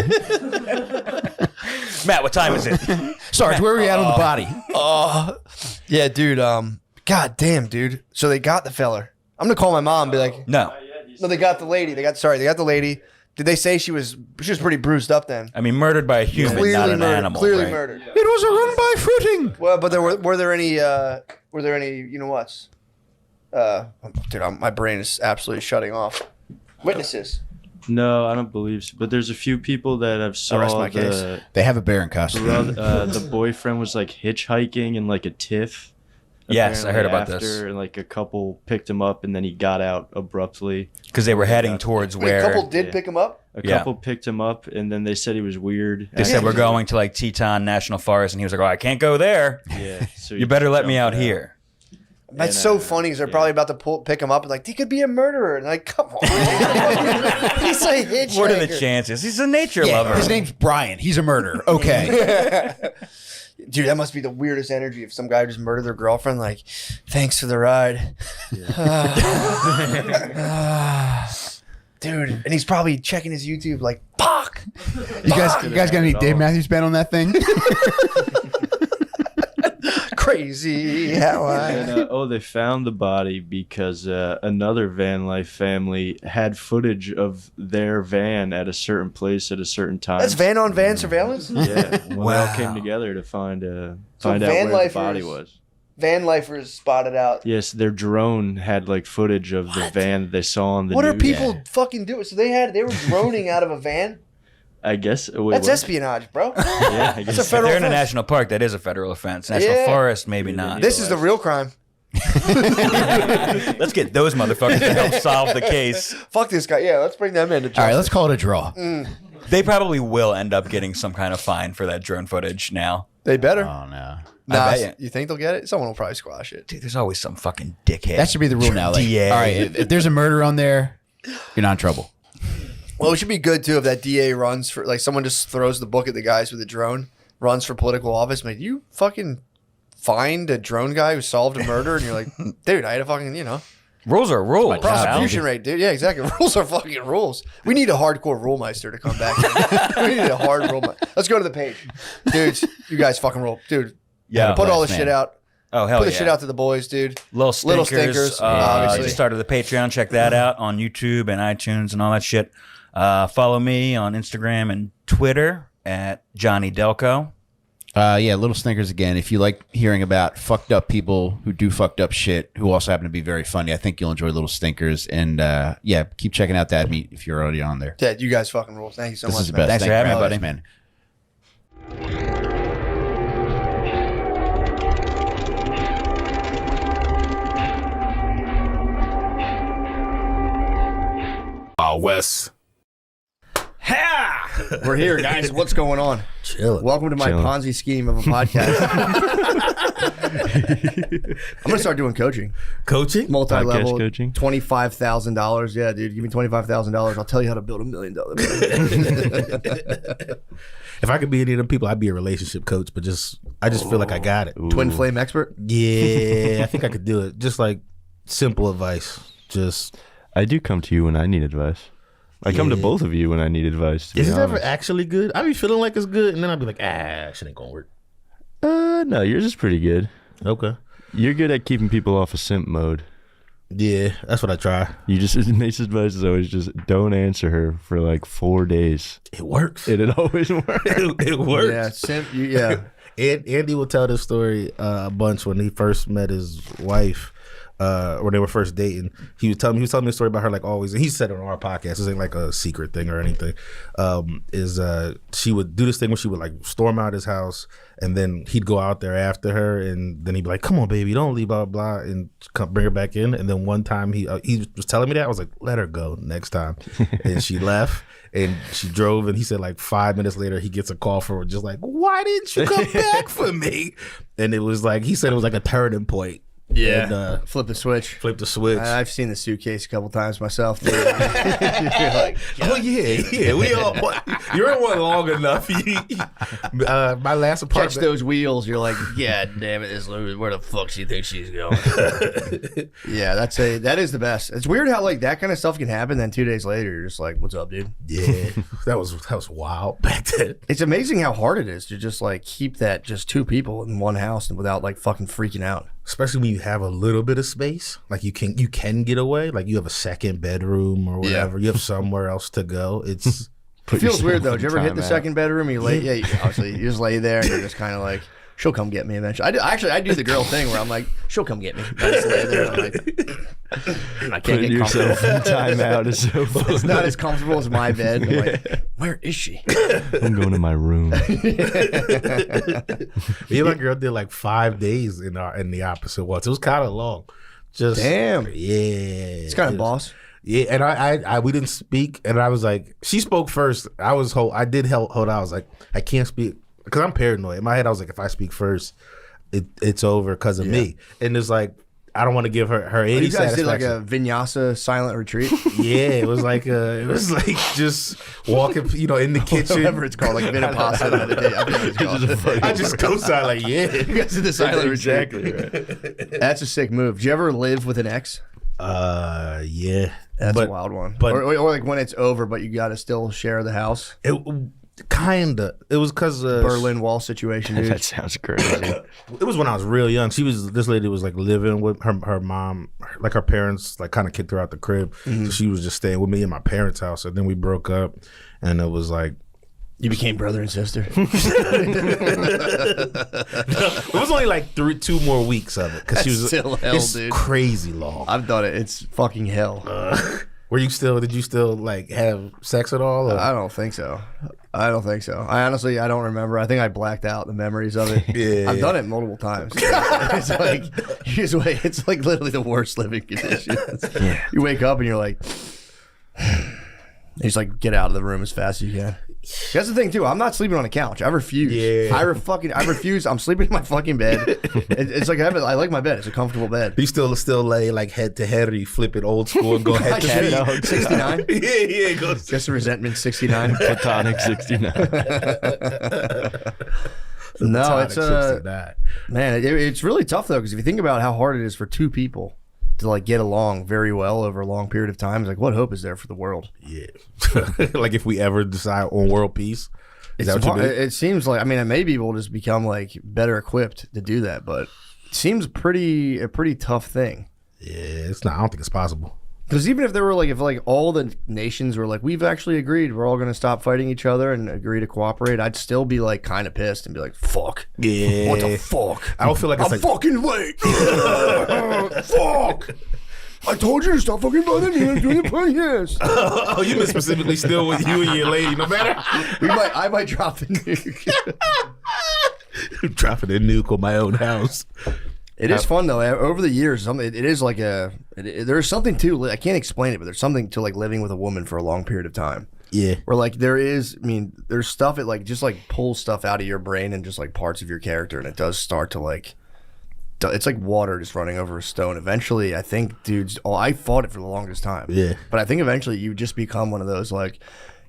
Matt, what time is it? Sarge, where were you at on the body? Yeah, dude. God damn, dude. So they got the feller. I'm gonna call my mom and be like, No. no, they got the lady. They got the lady. Did they say she was pretty bruised up then? I mean, murdered by a human, not an murdered. animal. Clearly right? murdered. It was a run by footing. Well, but were there any you know what's dude, my brain is absolutely shutting off. Witnesses. No, I don't believe so. But there's a few people that have I'll rest saw my case. They have a bear in costume. the boyfriend was like hitchhiking in like a tiff. Yes, I heard about apparently this. after, and like a couple picked him up and then he got out abruptly. Because they were heading towards Wait, where a couple did Yeah. pick him up. A Yeah. couple picked him up and then they said he was weird. they said we're going to like Teton National Forest, and he was like, "Oh, I can't go there. Yeah, so You better let me out jumped here." That's And, so funny because they're probably about to pick him up and like he could be a murderer. And like, come on, he's a hitchhiker. What are the chances? He's a nature lover. His name's Brian. He's a murderer. Okay. Dude, that must be the weirdest energy if some guy just murdered their girlfriend. Like, thanks for the ride. Dude, and he's probably checking his YouTube like, fuck. You guys got any Dave Matthews Band on that thing? Crazy how And, they found the body because another van life family had footage of their van at a certain place at a certain time. That's van on van surveillance? Yeah, when they all Wow. came together to find out van where the lifers- body was. Van lifers spotted out. Yes, their drone had like footage of the van that they saw on the What are news. people fucking doing? So they were droning out of a van? I guess. Wait, That's what? espionage, bro. Yeah, I That's guess. a If federal they're in a offense. national park, that is a federal offense. National Yeah. forest, maybe not. This is the real crime. Let's get those motherfuckers to help solve the case. Fuck this guy. Yeah, let's bring them in to All right, let's call it a draw. They probably will end up getting some kind of fine for that drone footage now. They better. Oh no. Nah, bet you think they'll get it? Someone will probably squash it. Dude, there's always some fucking dickhead. That should be the rule now. Like, DA. all right, if there's a murder on there, you're not in trouble. Well, it should be good too if that DA runs for like someone just throws the book at the guys with a drone, runs for political office. Like, you fucking find a drone guy who solved a murder, and you're like, dude, I had a fucking Rules are rules. prosecution rate, dude. Yeah, exactly. Rules are fucking rules. We need a hardcore rule meister to come back. We need a hard rule. Let's go to the page, dudes. You guys fucking roll, dude. Yeah. Put all this man. shit out. Oh, hell Put the yeah. shit out to the boys, dude. Little stinkers. Obviously. Just started the Patreon. Check that out on YouTube and iTunes and all that shit. Follow me on Instagram and Twitter at Johnny Delco. Yeah, little stinkers again. If you like hearing about fucked up people who do fucked up shit, who also happen to be very funny, I think you'll enjoy little stinkers. And yeah, keep checking out that meet if you're already on there. Dad, you guys fucking rule. Thank you so This much, is the man. best. Thanks for having me, buddy. man. Wes. We're here, guys. What's going on? Chilling. Welcome to my Chilling. Ponzi scheme of a podcast. I'm gonna start doing coaching, Coaching? multi-level, Podcast coaching? $25,000. Yeah, dude, give me $25,000. I'll tell you how to build $1 million. If I could be any of them people, I'd be a relationship coach, but I just feel like I got it. Twin flame expert. Yeah, I think I could do it. Just like simple advice. Just I do come to you when I need advice. I come to both of you when I need advice. To is be it ever honest. actually good? I be feeling like it's good, and then I'll be like, shit ain't gonna work. No, yours is pretty good. Okay. You're good at keeping people off of simp mode. Yeah, that's what I try. You just Nate's advice is always just don't answer her for like 4 days. It works. It always works. It works. Yeah, simp. Yeah. Andy will tell this story a bunch when he first met his wife, or they were first dating. He was telling me a story about her, like always. And he said it on our podcast. This ain't like a secret thing or anything. She would do this thing where she would like storm out his house, and then he'd go out there after her, and then he'd be like, "Come on, baby, don't leave, blah blah," and bring her back in. And then one time he was telling me that, I was like, "Let her go next time," and she left. And she drove, and he said like 5 minutes later, he gets a call from her, just like, "Why didn't you come back for me?" And it was like, he said it was like a turning point Yeah. And, Flip the switch. flip the switch. I've seen the suitcase a couple times myself. Dude. You're like, Oh yeah. We all. You're in one long enough. My last catch apartment. those wheels. You're like, yeah, damn it, this Louis, where the fuck she thinks she's going? Yeah, that is the best. It's weird how like that kind of stuff can happen. Then 2 days later, you're just like, what's up, dude? Yeah, that was wild back then. It's amazing how hard it is to just like keep that just two people in one house and without like fucking freaking out. Especially when you have a little bit of space, like you can get away. Like you have a second bedroom or whatever. You have somewhere else to go. It's It feels weird though. Did you ever hit the Time out. second bedroom? You lay, obviously you just lay there and you're just kind of like, she'll come get me eventually. I do the girl thing where I'm like, she'll come get me. I just lay there. And I'm like, I can't Putting get comfortable. yourself in timeout is so funny. It's not as comfortable as my bed. I'm like, where is she? I'm going to my room. me and my girl did like 5 days in the opposite ones. It was kind of long. Just Damn. Yeah, It's kind of boss. Yeah, and I we didn't speak, and I was like, she spoke first. I did hold out. I was like, I can't speak because I'm paranoid. In my head, I was like, if I speak first, it's over because of me. And it's like, I don't want to give her any You guys did like satisfaction. a vinyasa silent retreat. Yeah, it was like just walking, in the kitchen. Whatever it's called, like Vinyasa meditation. I think it's called. I just go side like, yeah. You guys did the silent retreat. Exactly right. That's a sick move. Did you ever live with an ex? Yeah. That's But a wild one. but- or like when it's over, but you got to still share the house. It kinda. It was because Berlin Wall situation, dude. That sounds crazy. It was when I was real young. This lady was like living with her mom, like her parents like kind of kicked her out the crib. So she was just staying with me in my parents' house. And then we broke up, and it was like, You became brother and sister. it was only like 2 more weeks of it because she was still hell, it's dude. crazy long. I've done it. It's fucking hell. Did you still like have sex at all? Or? I don't think so. I honestly, I don't remember. I think I blacked out the memories of it. Yeah. I've done it multiple times. It's like, it's like literally the worst living conditions. You wake up and you're like, he's like, get out of the room as fast as you can. That's the thing too. I'm not sleeping on a couch. I refuse. Yeah. I refuse. I'm sleeping in my fucking bed. It's like I like my bed. It's a comfortable bed. You still lay like head to head, or you flip it old school and go head to feet? 69. Yeah, go. Just a resentment 69. Platonic 69. No, it's 69. man, it's really tough though, because if you think about how hard it is for two people to like get along very well over a long period of time, it's like, what hope is there for the world? Yeah. Like if we ever decide on world peace, is that what you mean? It seems like, I mean, maybe we'll just become like better equipped to do that, but it seems a pretty tough thing. Yeah, it's not. I don't think it's possible. Because even if there were like, if like all the nations were like, we've actually agreed, we're all going to stop fighting each other and agree to cooperate, I'd still be like kind of pissed and be like, fuck. Yeah. What the fuck? I don't feel like it's I'm like fucking late. Fuck. I told you to stop fucking bothering me. I'm doing the podcast. oh, you meant specifically still with you and your lady, no matter. I might drop the nuke. Dropping a nuke on my own house. It is fun though. Over the years, it is like there's something to, I can't explain it, but there's something to like living with a woman for a long period of time. Yeah. Where like there's stuff, it like just like pulls stuff out of your brain and just like parts of your character, and it does start to like, it's like water just running over a stone. Eventually, I think, dudes, I fought it for the longest time. Yeah. But I think eventually you just become one of those like,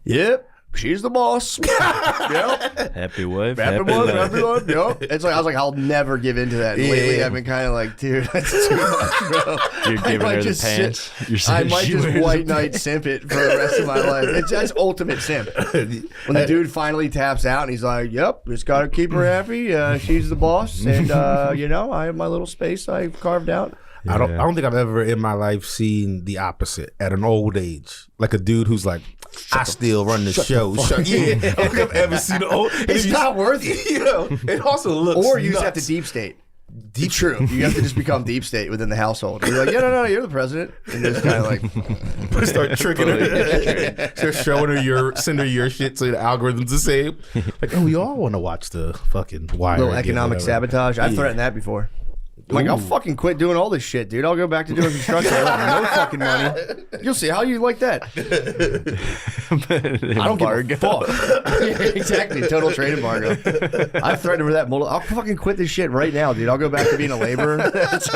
yep, she's the boss. Yep. Happy wife. Happy life. Yep. It's like, I was like, I'll never give into that. And lately, Yeah. I've been kind of like, dude, that's too much, bro. You're I giving might her the just pants. You're I saying might she just wears white the knight simp it for the rest of my life. That's ultimate simp. When the dude finally taps out and he's like, yep, just got to keep her happy. She's the boss. And, I have my little space I've carved out. I don't think I've ever in my life seen the opposite at an old age. Like a dude who's like, I still run the show. Yeah, I don't think I've ever seen an old. It's not worth it. It also looks. Or you just nuts. have to deep state. True. You have to just become deep state within the household. You're like, no, you're the president. And just kind of like, Start tricking her. Start showing her send her your shit so the algorithm's the same. Like, oh, we all want to watch the fucking Wire. little again, economic whatever. sabotage. I've Yeah. threatened that before. I'm like, I'll fucking quit doing all this shit, dude. I'll go back to doing construction. I want no fucking money. You'll see how you like that. I don't give a fuck. Yeah, exactly. Total trade embargo. I've threatened with that. I'll fucking quit this shit right now, dude. I'll go back to being a laborer. It's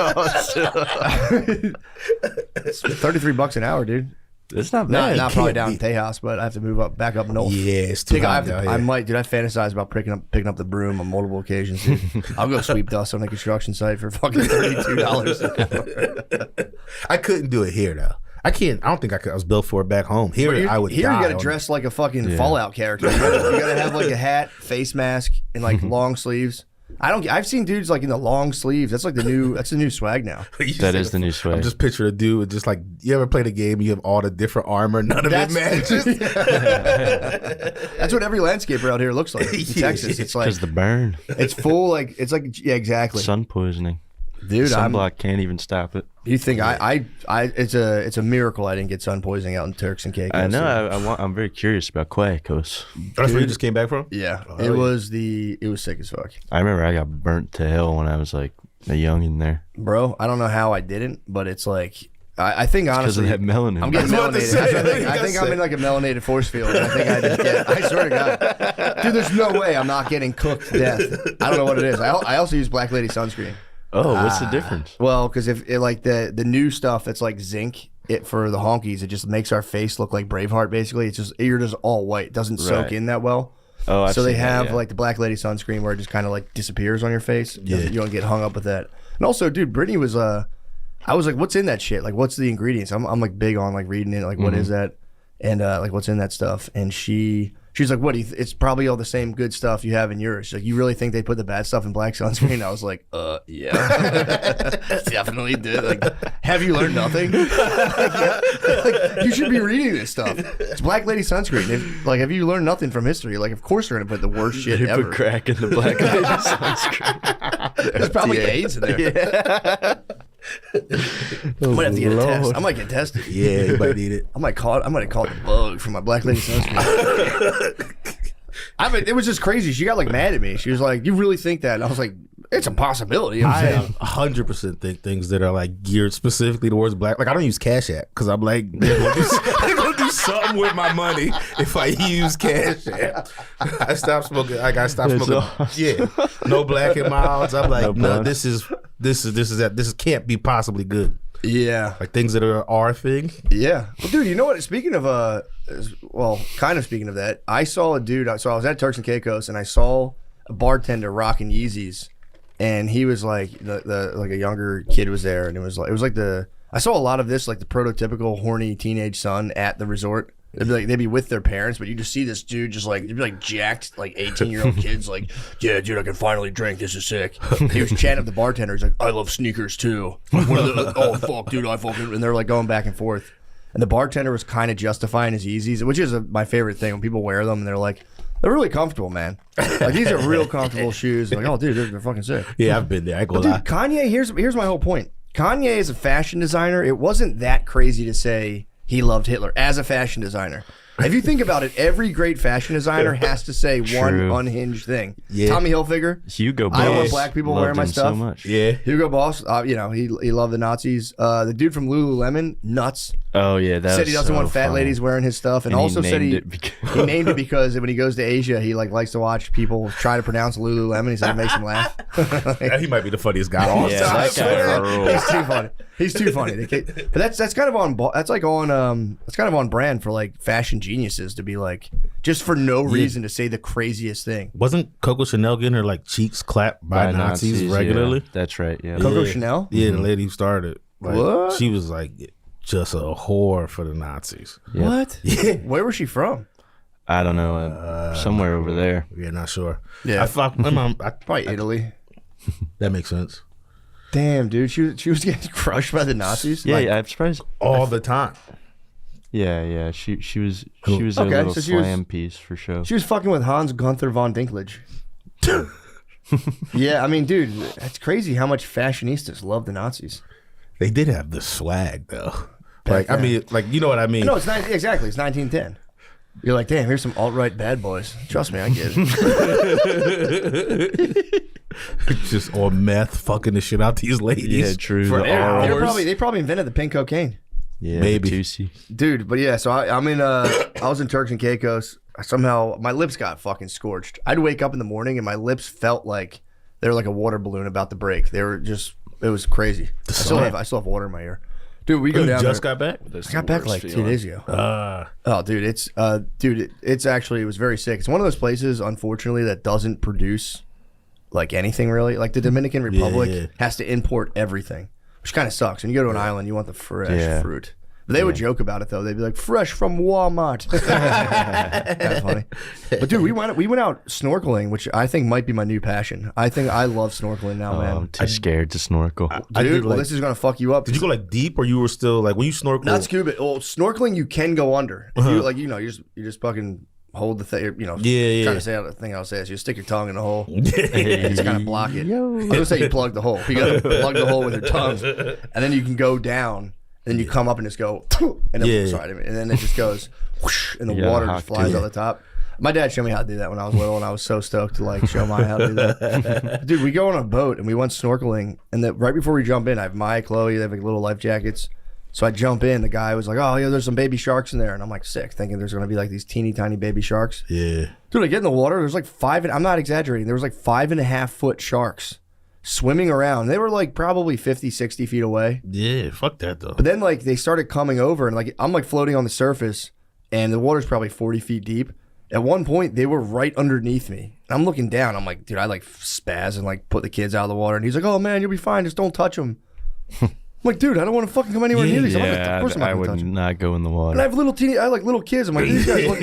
$33 an hour, dude. It's not bad. Not probably down in Tejas, but I have to move up, back up north. Yeah, it's too hot down here. I might, dude. I fantasize about picking up the broom on multiple occasions, dude. I'll go sweep dust on a construction site for fucking $32. I couldn't do it here though. I can't. I don't think I could. I was built for it back home. Here, I would. Here, die you got to dress like a fucking Fallout character. You got to have like a hat, face mask, and like long sleeves. I've seen dudes like in the long sleeves. That's like the new swag now. That is the new swag. I'm just picturing a dude with just like, you ever played a game, you have all the different armor, none of it matches. That's what every landscaper out here looks like in Texas. It's like, because the burn. It's full, like, it's like, yeah, exactly. Sun poisoning. Dude, sunblock can't even stop it. You think it's a miracle I didn't get sun poisoning out in Turks and Caicos. I know. I'm very curious about Caicos. That's where you just came back from? Yeah, it was sick as fuck. I remember I got burnt to hell when I was like a youngin' there. Bro, I don't know how I didn't, but it's like I think honestly because of that melanin. I'm getting melanated. I think I'm in like a melanated force field. And I think I just get. I swear to God, dude, there's no way I'm not getting cooked to death. I don't know what it is. I also use Black Lady sunscreen. Oh, what's the difference? Well, because if it, like the new stuff that's like zinc, for the honkies, it just makes our face look like Braveheart. Basically, it's just you're just all white. It doesn't soak in that well. Oh, I've so they seen have that, like the Black Lady sunscreen where it just kind of like disappears on your face. Yeah. You don't get hung up with that. And also, dude, Brittany was I was like, what's in that shit? Like, what's the ingredients? I'm like big on like reading it. Like, what is that? And like, what's in that stuff? And she's like, what do you it's probably all the same good stuff you have in yours. She's like, you really think they put the bad stuff in black sunscreen? I was like, yeah. Definitely did. Like, have you learned nothing? Like, you should be reading this stuff. It's Black Lady sunscreen. Have you learned nothing from history? Like, of course they're gonna put the worst shit They ever. put crack in the Black Lady sunscreen. There's probably AIDS in there. Yeah. I might have to get a test. I might get tested. Yeah, you might need it. I might have caught the bug from my Black Lady sunscreen. It was just crazy. She got like mad at me. She was like, "You really think that?" And I was like, "It's a possibility." I 100% think things that are like geared specifically towards black. Like I don't use Cash App because I'm like, they're gonna do something with my money if I use Cash App. I stopped smoking. Like I stopped smoking. Awesome. Yeah, no Black and Milds. I'm like, No no, this can't be possibly good. Yeah. Like things that are our thing. Yeah. Well, dude, you know what? Speaking of, kind of speaking of that, I saw a dude. So I was at Turks and Caicos, and I saw a bartender rocking Yeezys, and he was like, like a younger kid was there, and it was like I saw a lot of this, like the prototypical horny teenage son at the resort. They'd be with their parents, but you just see this dude just like, they'd be like jacked, like 18-year-old kids, like, yeah, dude, I can finally drink. This is sick. He was chatting with the bartender. He's like, I love sneakers too. Like, oh, fuck, dude, I fucking, and they're like going back and forth. And the bartender was kind of justifying his Yeezys, which is my favorite thing when people wear them and they're like, they're really comfortable, man. Like, these are real comfortable shoes. Like, oh, dude, they're fucking sick. Yeah, I've been there. I go But dude, Kanye, here's my whole point. Kanye is a fashion designer. It wasn't that crazy to say he loved Hitler as a fashion designer. If you think about it, every great fashion designer has to say one unhinged thing. Yeah. Tommy Hilfiger. Hugo Boss. I don't want black people loved wearing my him stuff. so much. Yeah. Hugo Boss, he loved the Nazis. The dude from Lululemon, nuts. Oh yeah, that Said he doesn't so want fat fun. ladies wearing his stuff, and he also said named he it because- he named it because when he goes to Asia, he like likes to watch people try to pronounce Lululemon. He said it makes him laugh. He might be the funniest guy all Yeah, time. that guy rules. He's too funny. He's too funny. But that's kind of on brand for like fashion geniuses to be like just for no reason to say the craziest thing. Wasn't Coco Chanel getting her like cheeks clapped by Nazis regularly? Yeah. That's right. Yeah. Coco Chanel? Yeah, the lady who started. Like, What? She was like just a whore for the Nazis. Yep. What? Yeah. Where was she from? I don't know. Somewhere over there. Yeah, not sure. Yeah. I thought my mom. Probably Italy. That makes sense. Damn, dude, she was getting crushed by the Nazis. Yeah, Like, yeah, I'm surprised. All the time. Yeah, yeah. She was a Okay, little so she was- slam piece for sure. She was fucking with Hans Gunther von Dinklage. Yeah, I mean, dude, that's crazy how much fashionistas love the Nazis. They did have the swag though. Like I then. mean, like you know what I mean. No, it's not exactly. It's 1910. You're like, damn, here's some alt-right bad boys. Trust me, I get it. Just on meth, fucking the shit out these ladies. Yeah, true. For The hours. They probably invented the pink cocaine. Yeah, Maybe. juicy. Dude, but yeah, so I was in Turks and Caicos. Somehow my lips got fucking scorched. I'd wake up in the morning and my lips felt like they were like a water balloon about to break. They were just, it was crazy. I still have water in my ear. Dude, we go down just there. got back? I got back like 2 days ago. Oh, dude, it was very sick. It's one of those places, unfortunately, that doesn't produce like anything really. Like the Dominican Republic has to import everything, which kind of sucks. When you go to an island, you want the fresh fruit. But they would joke about it though. They'd be like, "Fresh from Walmart." Kind of funny. But dude, we went out snorkeling, which I think might be my new passion. I think I love snorkeling now, man. I'm too scared to snorkel. Dude, well, this is gonna fuck you up. Did you go like deep, or you were still like when you snorkel? Not scuba. Well, snorkeling you can go under. If you like, you just fucking hold the thing. Trying to say the thing I'll say is you stick your tongue in the hole and just kind of block it. I was gonna say you plug the hole. You gotta plug the hole with your tongue, and then you can go down. And then you come up and just go, and then, and then it just goes, whoosh, and the water just flies on the top. My dad showed me how to do that when I was little, and I was so stoked to like show Maya how to do that. Dude, we go on a boat and we went snorkeling, and right before we jump in, I have Maya, Chloe, they have like little life jackets. So I jump in, the guy was like, "Oh yeah, there's some baby sharks in there," and I'm like sick, thinking there's gonna be like these teeny tiny baby sharks. Yeah, dude, I get in the water, there's like I'm not exaggerating, there was like 5.5 foot sharks swimming around. They were like probably 50, 60 feet away. Yeah, fuck that though. But then like they started coming over and like I'm like floating on the surface and the water's probably 40 feet deep. At one point they were right underneath me. And I'm looking down. I'm like, dude, I like spaz and like put the kids out of the water. And he's like, "Oh man, you'll be fine. Just don't touch them." I'm like, dude, I don't want to fucking come anywhere near these. Yeah, of course I'm not I gonna would touch them. not go in the water. And I have like little kids. I'm like, these guys look.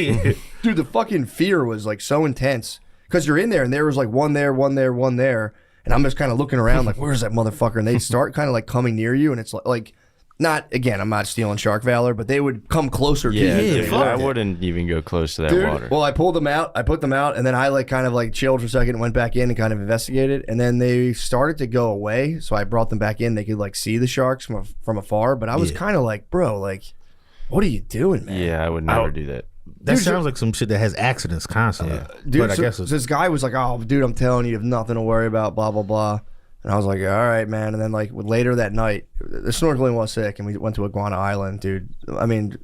Dude, the fucking fear was like so intense. Because you're in there and there was like one there, one there, one there. And I'm just kind of looking around like, where's that motherfucker? And they start kind of like coming near you. And it's like not, again, I'm not stealing shark valor, but they would come closer to you. Dude, I wouldn't even go close to that water. Well, I pulled them out. I put them out. And then I like kind of like chilled for a second and went back in and kind of investigated. And then they started to go away. So I brought them back in. They could like see the sharks from afar. But I was kind of like, bro, like, what are you doing, man? Yeah, I would never do that. That sounds like some shit that has accidents constantly. Dude, but I guess so this guy was like, "Oh, dude, I'm telling you, you have nothing to worry about, blah, blah, blah." And I was like, "All right, man." And then like later that night, the snorkeling was sick and we went to Iguana Island, dude. I mean,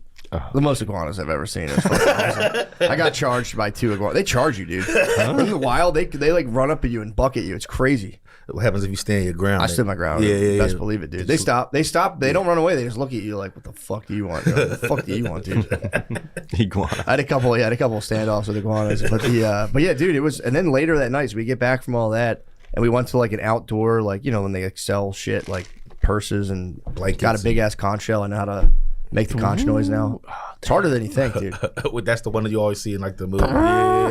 the most iguanas I've ever seen. It was fucking awesome. I got charged by 2 iguanas. They charge you, dude. In the wild, they like run up at you and bucket you. It's crazy. What happens if you stand your ground? I stood my ground. Yeah. Best believe it, dude. They stop. They don't run away. They just look at you like, "What the fuck do you want? What the fuck do you want, dude?" Iguana. I had a couple standoffs with iguanas, but yeah, dude, it was. And then later that night, so we get back from all that, and we went to like an outdoor, like when they sell shit like purses and blankets. Got a big ass conch shell. I know how to make the conch noise now. It's harder than you think, dude. That's the one that you always see in like the movie.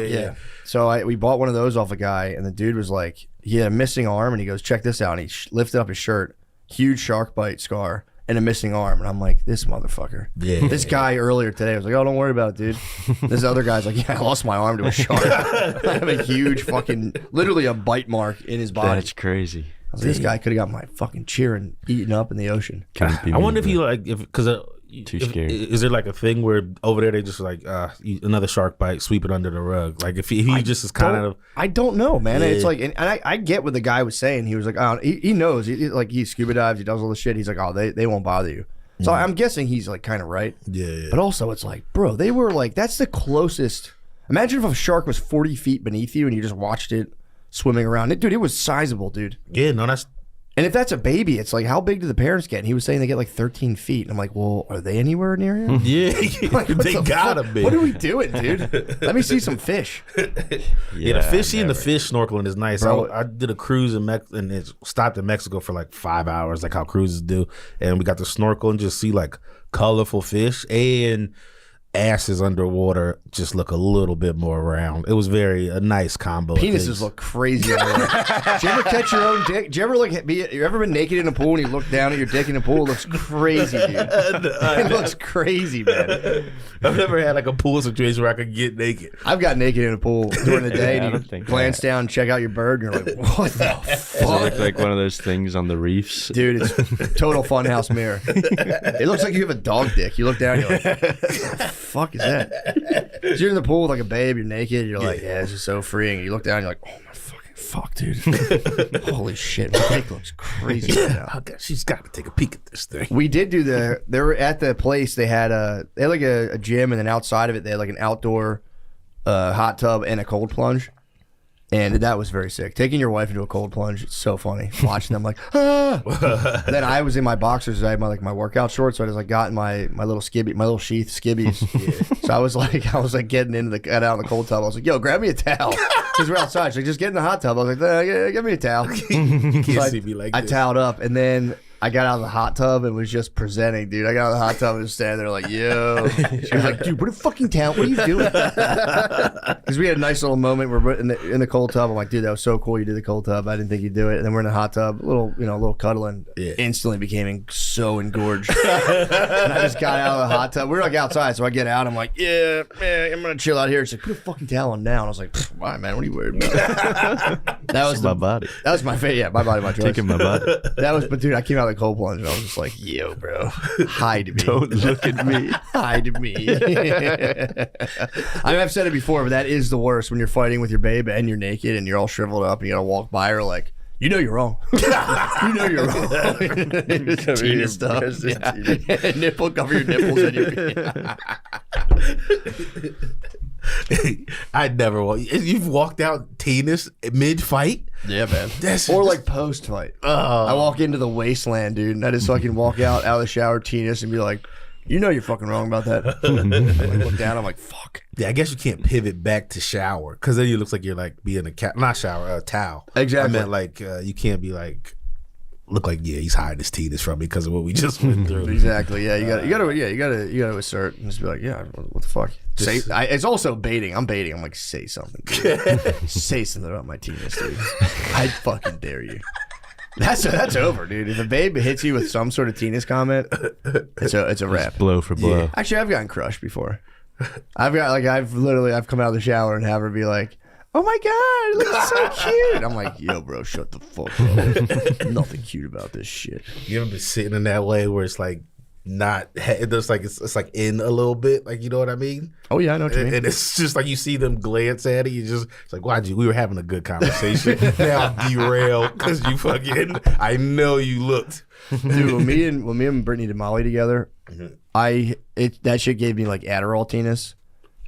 Yeah. So we bought one of those off a guy, and the dude was like, he had a missing arm, and he goes, "Check this out." And he lifted up his shirt, huge shark bite scar, and a missing arm. And I'm like, this motherfucker. Yeah. This guy earlier today was like, "Oh, don't worry about it, dude." This other guy's like, "Yeah, I lost my arm to a shark." I have a huge fucking, literally a bite mark in his body. That's crazy. I was like, this guy could have got my fucking cheering eaten up in the ocean. I wonder if he like, because Too scared. Is there like a thing where over there they just like another shark bite, sweep it under the rug? Like if he just is kind of, I don't know, man. Yeah. It's like, and I get what the guy was saying. He was like, "Oh, he knows. He scuba dives. He does all this shit." He's like, "Oh, they won't bother you." So I'm guessing he's like kind of right. Yeah. But also, it's like, bro, they were like, that's the closest. Imagine if a shark was 40 feet beneath you and you just watched it swimming around. Dude, it was sizable, dude. Yeah, no, that's. And if that's a baby, it's like, how big do the parents get? And he was saying they get like 13 feet. And I'm like, well, are they anywhere near you? Yeah, Like, what they the gotta fuck? be. What are we doing, dude? Let me see some fish. Yeah, the fishing and the fish snorkeling is nice. Bro. I did a cruise in and it stopped in Mexico for like 5 hours, like how cruises do, and we got to snorkel and just see like colorful fish and asses underwater just look a little bit more round. It was a nice combo. Penises look crazy. Do you ever catch your own dick? Do you ever you ever been naked in a pool and you look down at your dick in a pool? It looks crazy, dude. It looks crazy, man. I've never had like a pool situation where I could get naked. I've got naked in a pool during the day, I and don't you think glance that. down, check out your bird, and you're like, what the Does it fuck? look like one of those things on the reefs? Dude, it's total funhouse mirror. It looks like you have a dog dick. You look down, you're like, fuck is that? So you're in the pool with like a babe, you're naked, you're like, yeah, this is so freeing. You look down, you're like, oh my fucking fuck, dude. Holy shit, my dick looks crazy right now. Okay, she's got to take a peek at this thing. We did do they were at the place, they had like a gym, and then outside of it, they had like an outdoor hot tub and a cold plunge. And that was very sick. Taking your wife into a cold plunge, it's so funny. Watching them like, ah. Then I was in my boxers. I had my workout shorts. So I just like got in my little skibby, my little sheath skibbies. So I was like getting out in the cold tub. I was like, yo, grab me a towel. Because we're outside. She's like, just get in the hot tub. I was like, give me a towel. Can't So see me like I this. toweled up, and then I got out of the hot tub and was just presenting, dude. I got out of the hot tub and was standing there like, yo. She was like, dude, put a fucking towel. What are you doing? Because we had a nice little moment. We're in the cold tub. I'm like, dude, that was so cool. You did the cold tub. I didn't think you'd do it. And then we're in the hot tub, a little cuddling. Yeah. Instantly became so engorged. And I just got out of the hot tub. We were like outside, so I get out. I'm like, yeah, man, I'm gonna chill out here. She's like, put a fucking towel on now. And I was like, why, man? What are you worried about? That was my body. That was my favorite. Yeah, my body, my choice. Taking my body. That was, but dude, I came out of the cold plunge and I was just like, yo, bro, hide me. Don't look at me. Hide me. I mean, I've said it before, but that is the worst when you're fighting with your babe and you're naked and you're all shriveled up and you gotta walk by her like, you know you're wrong. You know you're wrong. It's Tina stuff. Yeah. Nipple, cover your nipples and your I'd never walk. You've walked out Tina's mid-fight? Yeah, man. That's or like post-fight. I walk into the wasteland, dude, and I just fucking walk out of the shower, Tina's, and be like, you know you're fucking wrong about that. I look down, I'm like, fuck. Yeah, I guess you can't pivot back to shower because then it looks like you're like being not shower, a towel. Exactly. I meant like you can't be like look like he's hiding his Tina's from me because of what we just went through. Exactly. Yeah, you gotta assert and just be like, yeah, what the fuck? It's also baiting. I'm baiting. I'm like, say something, dude. Say something about my Tina's, dude. I fucking dare you. That's over, dude. If a babe hits you with some sort of Tina's comment, it's a wrap. Blow for blow. Yeah. Actually, I've gotten crushed before. I've come out of the shower and have her be like, oh my god, it looks so cute. I'm like, yo, bro, shut the fuck up. Nothing cute about this shit. You ever been sitting in that way where it's like not it's like it's like in a little bit, like, you know what I mean? Oh yeah, I know what you mean. And it's just like you see them glance at it, it's like, we were having a good conversation. Now derail because you fucking I know you looked. Dude, when me and Brittany did Molly together, that shit gave me like Adderall Tina's.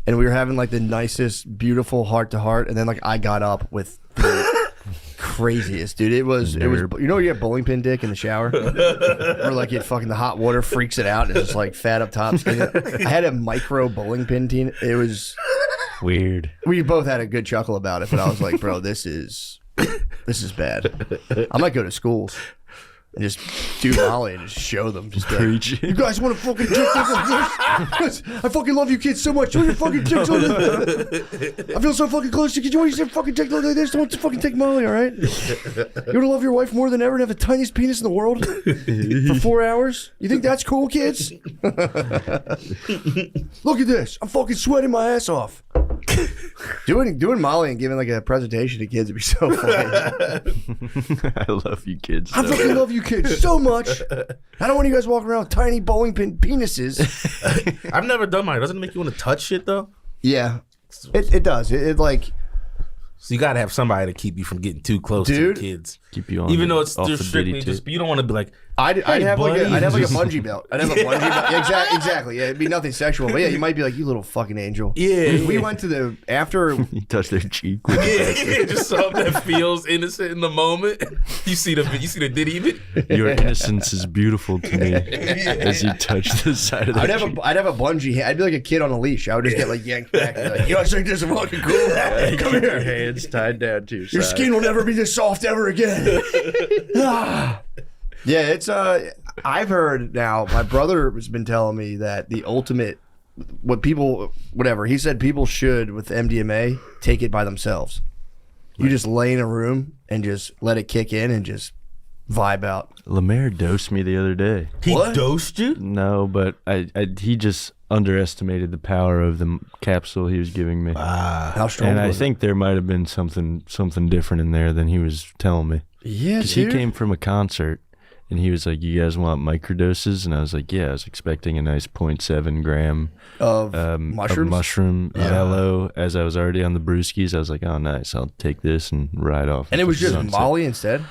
And we were having like the nicest, beautiful heart to heart, and then like I got up with the craziest, dude. It was you know you get bowling pin dick in the shower, or like it fucking the hot water freaks it out and it's just like fat up top. I had a micro bowling pin teen. It was weird. We both had a good chuckle about it, but I was like, bro, this is bad. I might go to schools and just do Molly and just show them. Just preach. You guys want to fucking dick this? I fucking love you kids so much. Show your fucking dicks on this. I feel so fucking close to you. You want your fucking dick look like this? Don't fucking take Molly, all right? You want to love your wife more than ever and have the tiniest penis in the world for 4 hours? You think that's cool, kids? Look at this. I'm fucking sweating my ass off. Doing Molly and giving like a presentation to kids would be so funny. I love you kids. I fucking love you kids so much. I don't want you guys walking around with tiny bowling pin penises. I've never done mine. Doesn't it make you want to touch shit though? Yeah, it does. It like. So you gotta have somebody to keep you from getting too close to the kids. Keep you on. Even though it's off just the strictly ditty just, you don't want to be like, I'd have like a bungee belt. I'd have a bungee belt. Yeah, exactly. Yeah, it'd be nothing sexual, but yeah, you might be like, you little fucking angel. Yeah. We went to after. You touch their cheek. Yeah, just something that feels innocent in the moment. You see the ditty of it. Your innocence is beautiful to me as you touch the side of their cheek. I'd have a bungee. I'd be like a kid on a leash. I would just get like yanked back and be like, you know, think this is fucking cool. Come here. Your hands tied down to your Your side. skin will never be this soft ever again. Yeah, it's I've heard now. My brother has been telling me that the ultimate, he said people should with MDMA take it by themselves. You just lay in a room and just let it kick in and just vibe out. Lemaire dosed me the other day. He dosed you? No, but he just underestimated the power of the capsule he was giving me. How strong? And I was think there might have been something different in there than he was telling me. it? Yeah, Because he came from a concert and he was like, "You guys want microdoses?" And I was like, "Yeah." I was expecting a nice 0.7 gram Of of mushrooms. mushroom yellow. As I was already on the brewskis, I was like, "Oh, nice! I'll take this and ride off." And it was just sunset. Molly instead.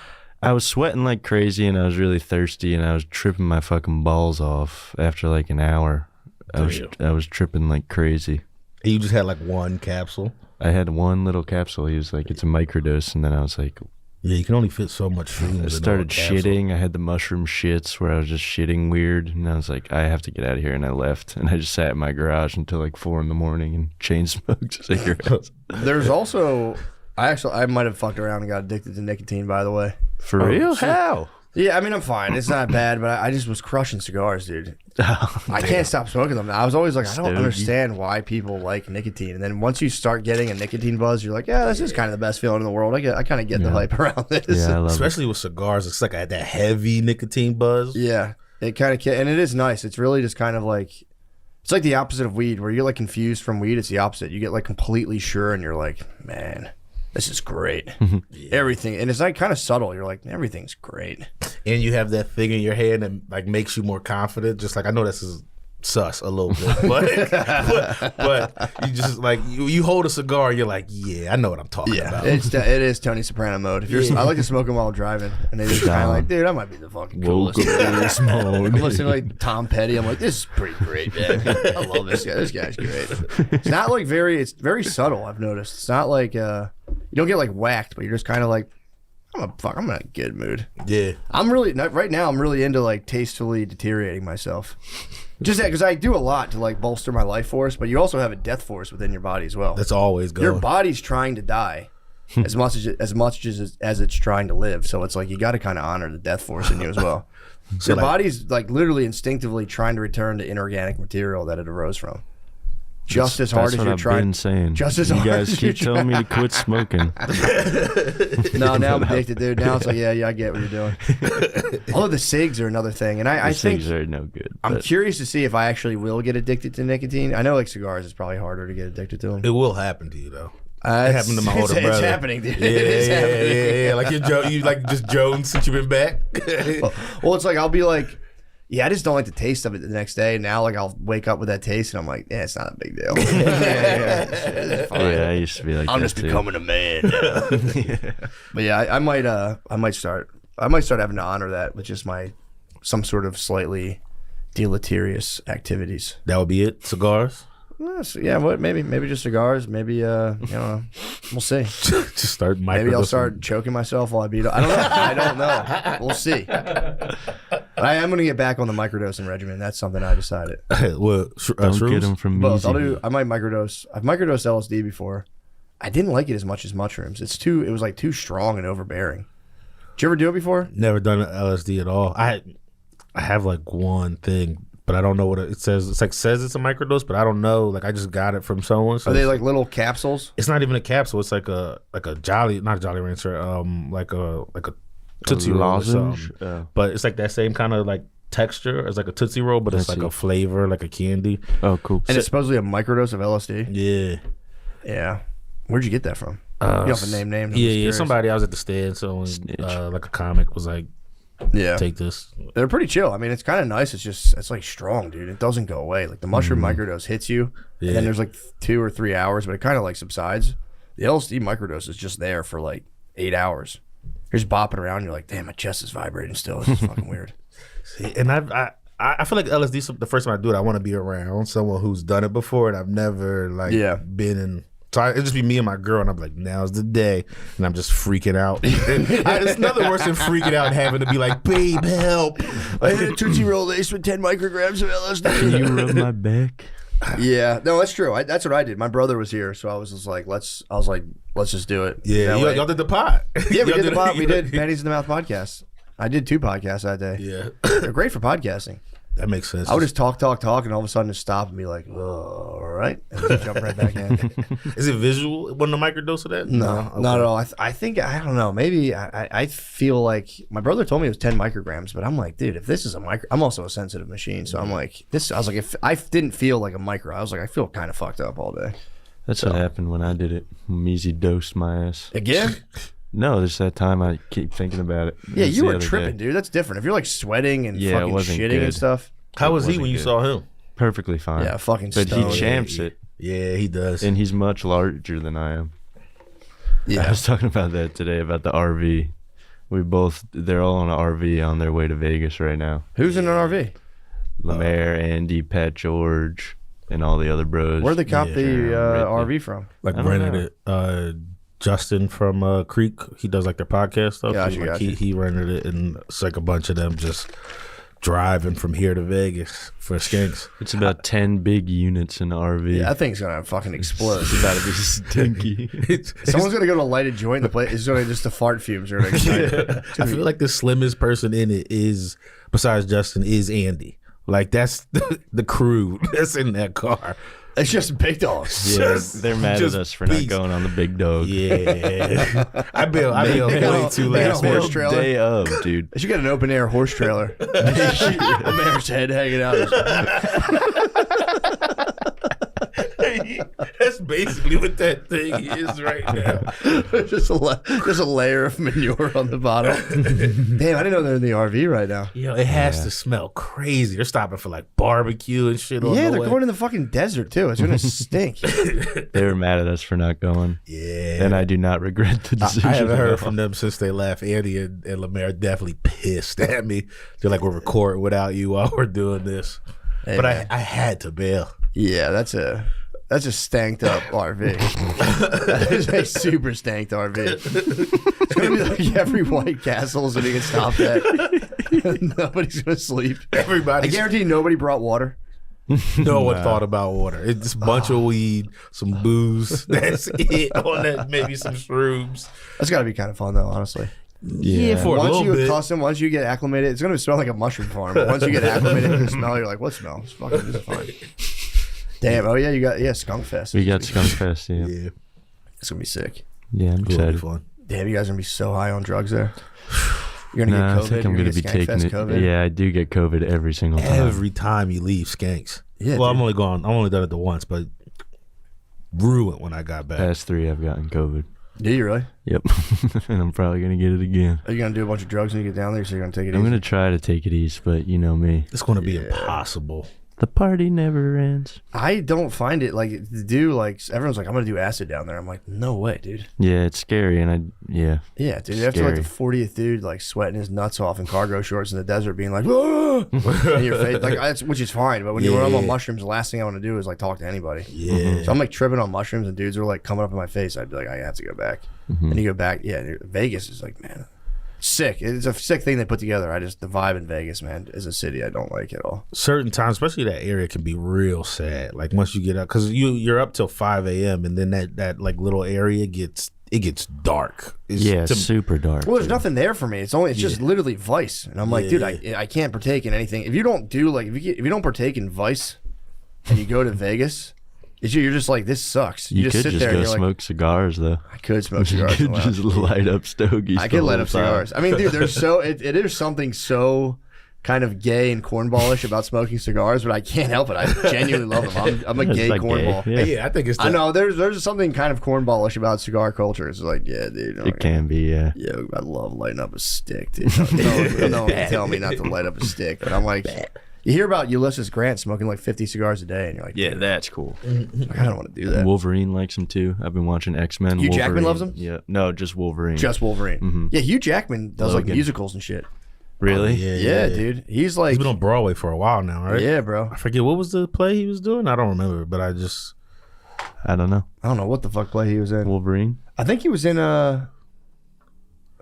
I was sweating like crazy, and I was really thirsty, and I was tripping my fucking balls off after like an hour. I was tripping like crazy. And you just had like one capsule. I had one little capsule. He was like, "It's a microdose," and then I was like, Yeah, you can only fit so much food. I started shitting. I had the mushroom shits where I was just shitting weird, and I was like, I have to get out of here, and I left, and I just sat in my garage until like 4 a.m. and chain smoked cigarettes. There's also, I might have fucked around and got addicted to nicotine, by the way. For real? How? Yeah, I mean, I'm fine. It's not bad, but I just was crushing cigars, dude. I can't stop smoking them. I was always like, I don't understand why people like nicotine. And then once you start getting a nicotine buzz, you're like, yeah, this is kind of the best feeling in the world. I kind of get the hype around this. Yeah, I love Especially with cigars, it's like that heavy nicotine buzz. Yeah, it kind of, and it is nice. It's really just kind of like, it's like the opposite of weed, where you get like confused from weed. It's the opposite. You get like completely sure, and you're like, man, this is great. Everything, and it's like kind of subtle. You're like, everything's great. And you have that thing in your head that like makes you more confident. Just like, I know this is sus a little bit, but you just like you hold a cigar, and you're like, yeah, I know what I'm talking about. It is Tony Soprano mode. If you're, I like to smoke them while driving, and they just kind of like, dude, I might be the fucking coolest. I'm listening to like Tom Petty. I'm like, this is pretty great, man. I love this guy. This guy's great. It's not like it's very subtle. I've noticed. It's not like you don't get like whacked, but you're just kind of like, I'm in a good mood. Yeah, right now. I'm really into like tastefully deteriorating myself. Just that, because I do a lot to like bolster my life force, but you also have a death force within your body as well. that's always going. Your body's trying to die as much as it's trying to live. So it's like you got to kind of honor the death force in you as well. So your body's like literally instinctively trying to return to inorganic material that it arose from. Just as hard as you're trying. Been saying. Just as you hard guys as keep you're telling me to quit smoking. No, now I'm addicted, dude. Now it's like, yeah, I get what you're doing. Although the cigs are another thing, and I think cigs are no good. I'm curious to see if I actually will get addicted to nicotine. I know like cigars is probably harder to get addicted to them. It will happen to you though. It happened to my older brother. It's happening, dude. Yeah, It is happening. yeah. Like you like just Jones since you've been back. Well, it's like I'll be like, yeah, I just don't like the taste of it the next day. Now, like I'll wake up with that taste, and I'm like, yeah, it's not a big deal. It's fine. Yeah, I used to be like I'm that just too. becoming a man now. But yeah, I might start having to honor that with just some sort of slightly deleterious activities. That would be it. Cigars. Yeah, maybe just cigars. Maybe we'll see. Just start microdosing. Maybe I'll start choking myself while I beat up. I don't know. We'll see. But I am going to get back on the microdosing regimen. That's something I decided. What? Don't Shrooms? get them from me. Both. I might microdose. I've microdosed LSD before. I didn't like it as much as mushrooms. It was like too strong and overbearing. Did you ever do it before? Never done LSD at all. I have like one thing, but I don't know what it says. It's like says it's a microdose, but I don't know. Like I just got it from someone. So Are they like little capsules? It's not even a capsule. It's like a Jolly, not a Jolly Rancher. Like a Tootsie Roll or lozenge? something. But it's like that same kind of like texture as like a Tootsie Roll, but it's like a flavor, like a candy. Oh, cool. And it's supposedly a microdose of LSD? Yeah. Yeah. Where'd you get that from? You don't have to name names. I'm just Yeah. curious. Somebody, I was at the stand, so like a comic was like, Yeah. take this. They're pretty chill. I mean, it's kind of nice. It's like strong, dude. It doesn't go away. Like the mushroom microdose hits you, and then there's like 2 or 3 hours, but it kind of like subsides. The LSD microdose is just there for like 8 hours. You're just bopping around. You're like, damn, my chest is vibrating still. This is fucking weird. And I feel like LSD. The first time I do it, I want to be around someone who's done it before, and I've never like been in. So it'd just be me and my girl, and I'm like, now's the day, and I'm just freaking out. It's nothing worse than freaking out and having to be like, babe, help! I had a Tootsie Roll laced with 10 micrograms of LSD. Can you rub my back? Yeah, no, that's true. That's what I did. My brother was here, so I was just like, let's just do it. Yeah, That way. y'all did the pot. Yeah, we did the pod. We did Pennies in the Mouth podcast. I did 2 podcasts that day. Yeah, They're great for podcasting. that makes sense. I would just talk, and all of a sudden just stop and be like, oh, all right, and just jump right back in. Is it visual? Wasn't a microdose of that? No, not at all. I think, I don't know, maybe I feel like, my brother told me it was 10 micrograms, but I'm like, dude, if this is a micro, I'm also a sensitive machine, so I'm like, I was like, if I didn't feel like a micro, I was like, I feel kind of fucked up all day. That's what happened when I did it. Measy dosed my ass. Again? No, there's that time I keep thinking about it. Yeah, It was you the were other tripping, day. dude. That's different. If you're like sweating and Yeah, it fucking wasn't shitting good. and stuff. How was he wasn't when you good. saw him? Perfectly fine. Yeah, fucking But stoned. he champs it, Yeah, he does. and he's much larger than I am. I Yeah. was talking about that today about the RV. They're all on an RV on their way to Vegas right now. Who's in an RV? Lemaire, Andy, Pat George, and all the other bros. Where'd they cop Yeah, the Ripley. RV from? Like I don't rented know. it. Justin from Creek, he does like their podcast stuff. Gotcha, Like, gotcha. he rented it, and it's like a bunch of them just driving from here to Vegas for skanks. It's about 10 big units in the RV. Yeah, that thing's gonna fucking explode. It's about to be stinky. Someone's gonna go to light a joint. The place is gonna just the fart fumes are gonna ignite. I feel like the slimmest person in it is, besides Justin, is Andy. Like that's the crew that's in that car. It's just big dogs. Yeah, Just- they're mad at just us for not beast. going on the big dog. Yeah, I feel They way got too a last horse minute. trailer. Day of, dude. They should get an open air horse trailer. The mayor's head hanging out. That's basically what that thing is right now. just a layer of manure on the bottom. Damn, I didn't know they're in the RV right now. Yo, it has to smell crazy. They're stopping for like barbecue and shit. On Yeah, the they're way. going in the fucking desert too. It's gonna stink. They were mad at us for not going. Yeah, And I do not regret the decision. I haven't at heard all. from them since they left. Andy and Lemaire are definitely pissed at me. They're like, we're recording without you while we're doing this. Hey, But man. I had to bail. Yeah, that's a stanked up RV. That is a super stanked RV. It's gonna be like every White Castle's gonna get stopped at. Nobody's gonna sleep. I Everybody, guarantee nobody brought water. no one thought about water. It's just a bunch of weed, some booze. That's it. On that, maybe some shrooms. That's gotta be kind of fun though, honestly. Yeah, for a Once little you bit. accustom, once you get acclimated, it's gonna smell like a mushroom farm. But once you get acclimated to the smell, you're like, what smell? It's fucking this is fine. Damn. Oh yeah, you got Skunk Fest. We got Skunk Fest, yeah. Yeah, It's gonna be sick. Yeah, I'm it'll be excited. fun. Damn, you guys are gonna be so high on drugs there. You're gonna Nah, get COVID. I think I'm You're going to be get Skank taking Fest it. COVID. Yeah, I do get COVID every single time. Every time you leave Skanks. Yeah, Well, dude. I'm only done it the once, but ruined when I got back. Past 3, I've gotten COVID. Do you really? Yep. And I'm probably going to get it again. Are you gonna do a bunch of drugs when you get down there? So you're gonna take it I'm easy? going to try to take it easy, but you know me. It's going to be impossible. The party never ends. I don't find it like to do like everyone's like I'm gonna do acid down there. I'm like no way, dude. Yeah, it's scary, and Yeah, dude. After like the Scary. 40th dude like sweating his nuts off in cargo shorts in the desert, being like, "Ah!" in your face, like that's, which is fine. But when you're on mushrooms, the last thing I want to do is like talk to anybody. Yeah. So I'm like tripping on mushrooms, and dudes are like coming up in my face. I'd be like, I have to go back. And you go back. Yeah, dude, Vegas is like, man, sick. It's a sick thing they put together. The vibe in Vegas, man, is a city I don't like at all. Certain times, especially that area, can be real sad. Like once you get up, because you're up till 5 a.m. and then that like little area gets dark. Yeah, to- super dark. Well, there's nothing there for me. It's just literally Vice, and I'm like, dude, I can't partake in anything. If you don't do like if you don't partake in Vice, and you go to Vegas, you're just like this sucks. You just could sit just there go and you're smoke cigars, though. like, I could smoke You cigars. could in the lounge. just light up stogies. I the could light whole up time. cigars. I mean, dude, there's it is something so kind of gay and cornballish about smoking cigars, but I can't help it. I genuinely love them. I'm a It's gay like cornball. gay, yeah. Yeah, I think it's. I know there's something kind of cornballish about cigar culture. It's like, yeah, dude. It can be, yeah. Yeah, I love lighting up a stick, dude. No one can tell me not to light up a stick. But I'm like, you hear about Ulysses Grant smoking like 50 cigars a day, and you're like, Yeah, dude, that's cool. I don't want to do that. Wolverine likes him too. I've been watching X-Men. Hugh Jackman Wolverine. loves him? Yeah, no, just Wolverine. Just Wolverine. Yeah, Hugh Jackman does like Logan. musicals and shit. really? Yeah, dude. He's like, He's been on Broadway for a while now, right? yeah, bro. I forget what was the play he was doing. I don't remember, but I just I don't know. I don't know what the fuck play he was in. Wolverine. I think he was in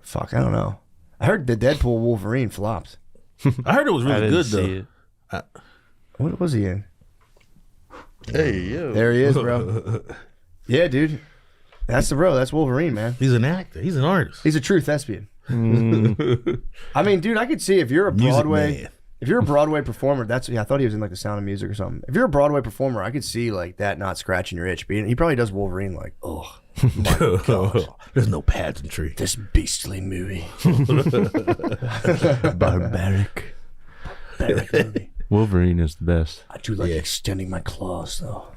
fuck, I don't know. I heard the Deadpool Wolverine flopped. I heard it was I really didn't good see though. it. What was he in? Hey, yo. There he is, bro. Yeah, dude. That's the bro. That's Wolverine, man. He's an actor. He's an artist. He's a true thespian. I mean, dude, I could see if you're a Music Broadway, man. if you're a Broadway performer. I thought he was in like The Sound of Music or something. If you're a Broadway performer, I could see like that not scratching your itch. But he probably does Wolverine like, oh my god, There's no pageantry. this beastly movie, Barbaric. movie. Wolverine is the best. I do like extending my claws though.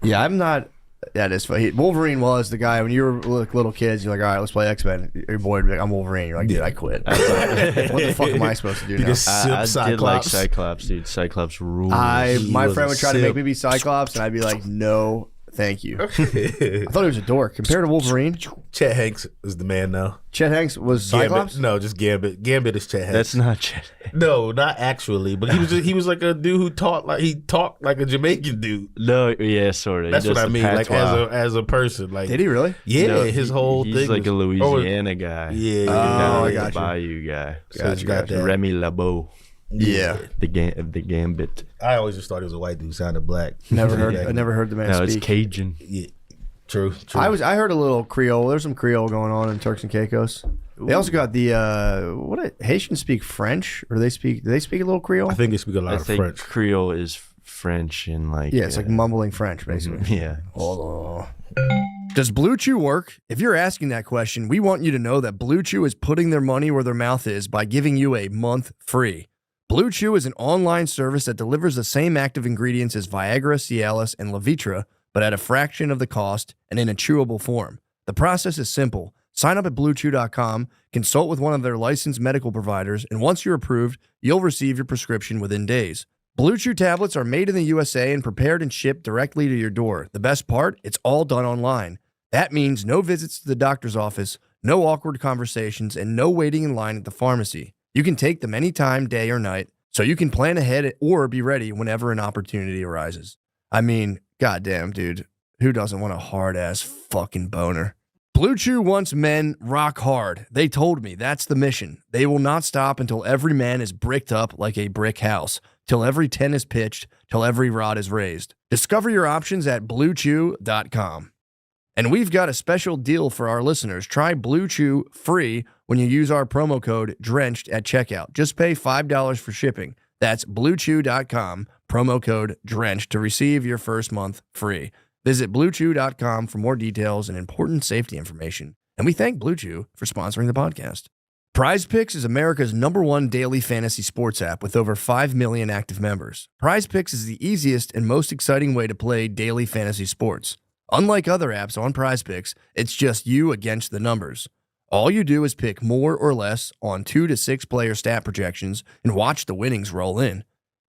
Yeah, I'm not. That is funny. Wolverine was the guy when you were little kids. You're like, all right, let's play X-Men. Your boy would be like, I'm Wolverine. You're like, dude, I quit. What the fuck am I supposed to do now? I did like Cyclops, dude. Cyclops rules. My friend would try to make me be Cyclops, and I'd be like, no, thank you. I thought he was a dork. Compared to Wolverine, Chet Hanks is the man now. Chet Hanks was Cyclops? Gambit, no, just Gambit. Gambit is Chet Hanks. That's not Chet. No, not actually. But he was like a dude who talked like a Jamaican dude. No, yeah, sort of. That's what I mean. Like as a person. Like, Did he really? Yeah, No, his whole he's thing. like was, a Louisiana guy. Yeah. Oh, I Kinda got you. Bayou guy. So it's got that. Remy LeBeau. Yeah. The Gambit. I always just thought he was a white dude, sounded black. I never heard the man No, it's speak. Cajun. Yeah. True. I heard a little Creole. There's some Creole going on in Turks and Caicos. They also got the Haitians speak French, or do they speak a little Creole? I think they speak a lot I of think French. Creole is French and like Yeah, it's like mumbling French, basically. yeah. Hold on. Does Blue Chew work? If you're asking that question, we want you to know that Blue Chew is putting their money where their mouth is by giving you a month free. Blue Chew is an online service that delivers the same active ingredients as Viagra, Cialis, and Levitra, but at a fraction of the cost and in a chewable form. The process is simple. Sign up at BlueChew.com, consult with one of their licensed medical providers, and once you're approved, you'll receive your prescription within days. Blue Chew tablets are made in the USA and prepared and shipped directly to your door. The best part? It's all done online. That means no visits to the doctor's office, no awkward conversations, and no waiting in line at the pharmacy. You can take them anytime, day or night, so you can plan ahead or be ready whenever an opportunity arises. I mean, goddamn, dude, who doesn't want a hard-ass fucking boner? Blue Chew wants men rock hard. They told me that's the mission. They will not stop until every man is bricked up like a brick house, till every 10 is pitched, till every rod is raised. Discover your options at BlueChew.com. And we've got a special deal for our listeners. Try Blue Chew free when you use our promo code DRENCHED at checkout. Just pay $5 for shipping. That's BlueChew.com, promo code DRENCHED to receive your first month free. Visit BlueChew.com for more details and important safety information. And we thank Blue Chew for sponsoring the podcast. Prize Picks is America's #1 daily fantasy sports app with over 5 million active members. Prize Picks is the easiest and most exciting way to play daily fantasy sports. Unlike other apps on Prize Picks, it's just you against the numbers. All you do is pick more or less on 2 to 6 player stat projections and watch the winnings roll in.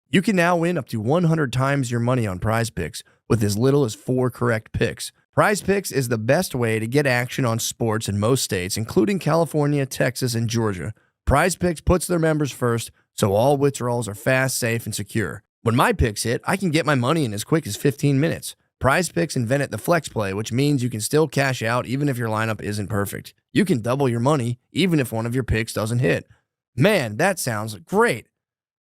You can now win up to 100 times your money on Prize Picks with as little as 4 correct picks. Prize Picks is the best way to get action on sports in most states, including California, Texas, and Georgia. Prize Picks puts their members first, so all withdrawals are fast, safe, and secure. When my picks hit, I can get my money in as quick as 15 minutes. Prize Picks invented the flex play, which means you can still cash out even if your lineup isn't perfect. You can double your money even if one of your picks doesn't hit. Man, that sounds great.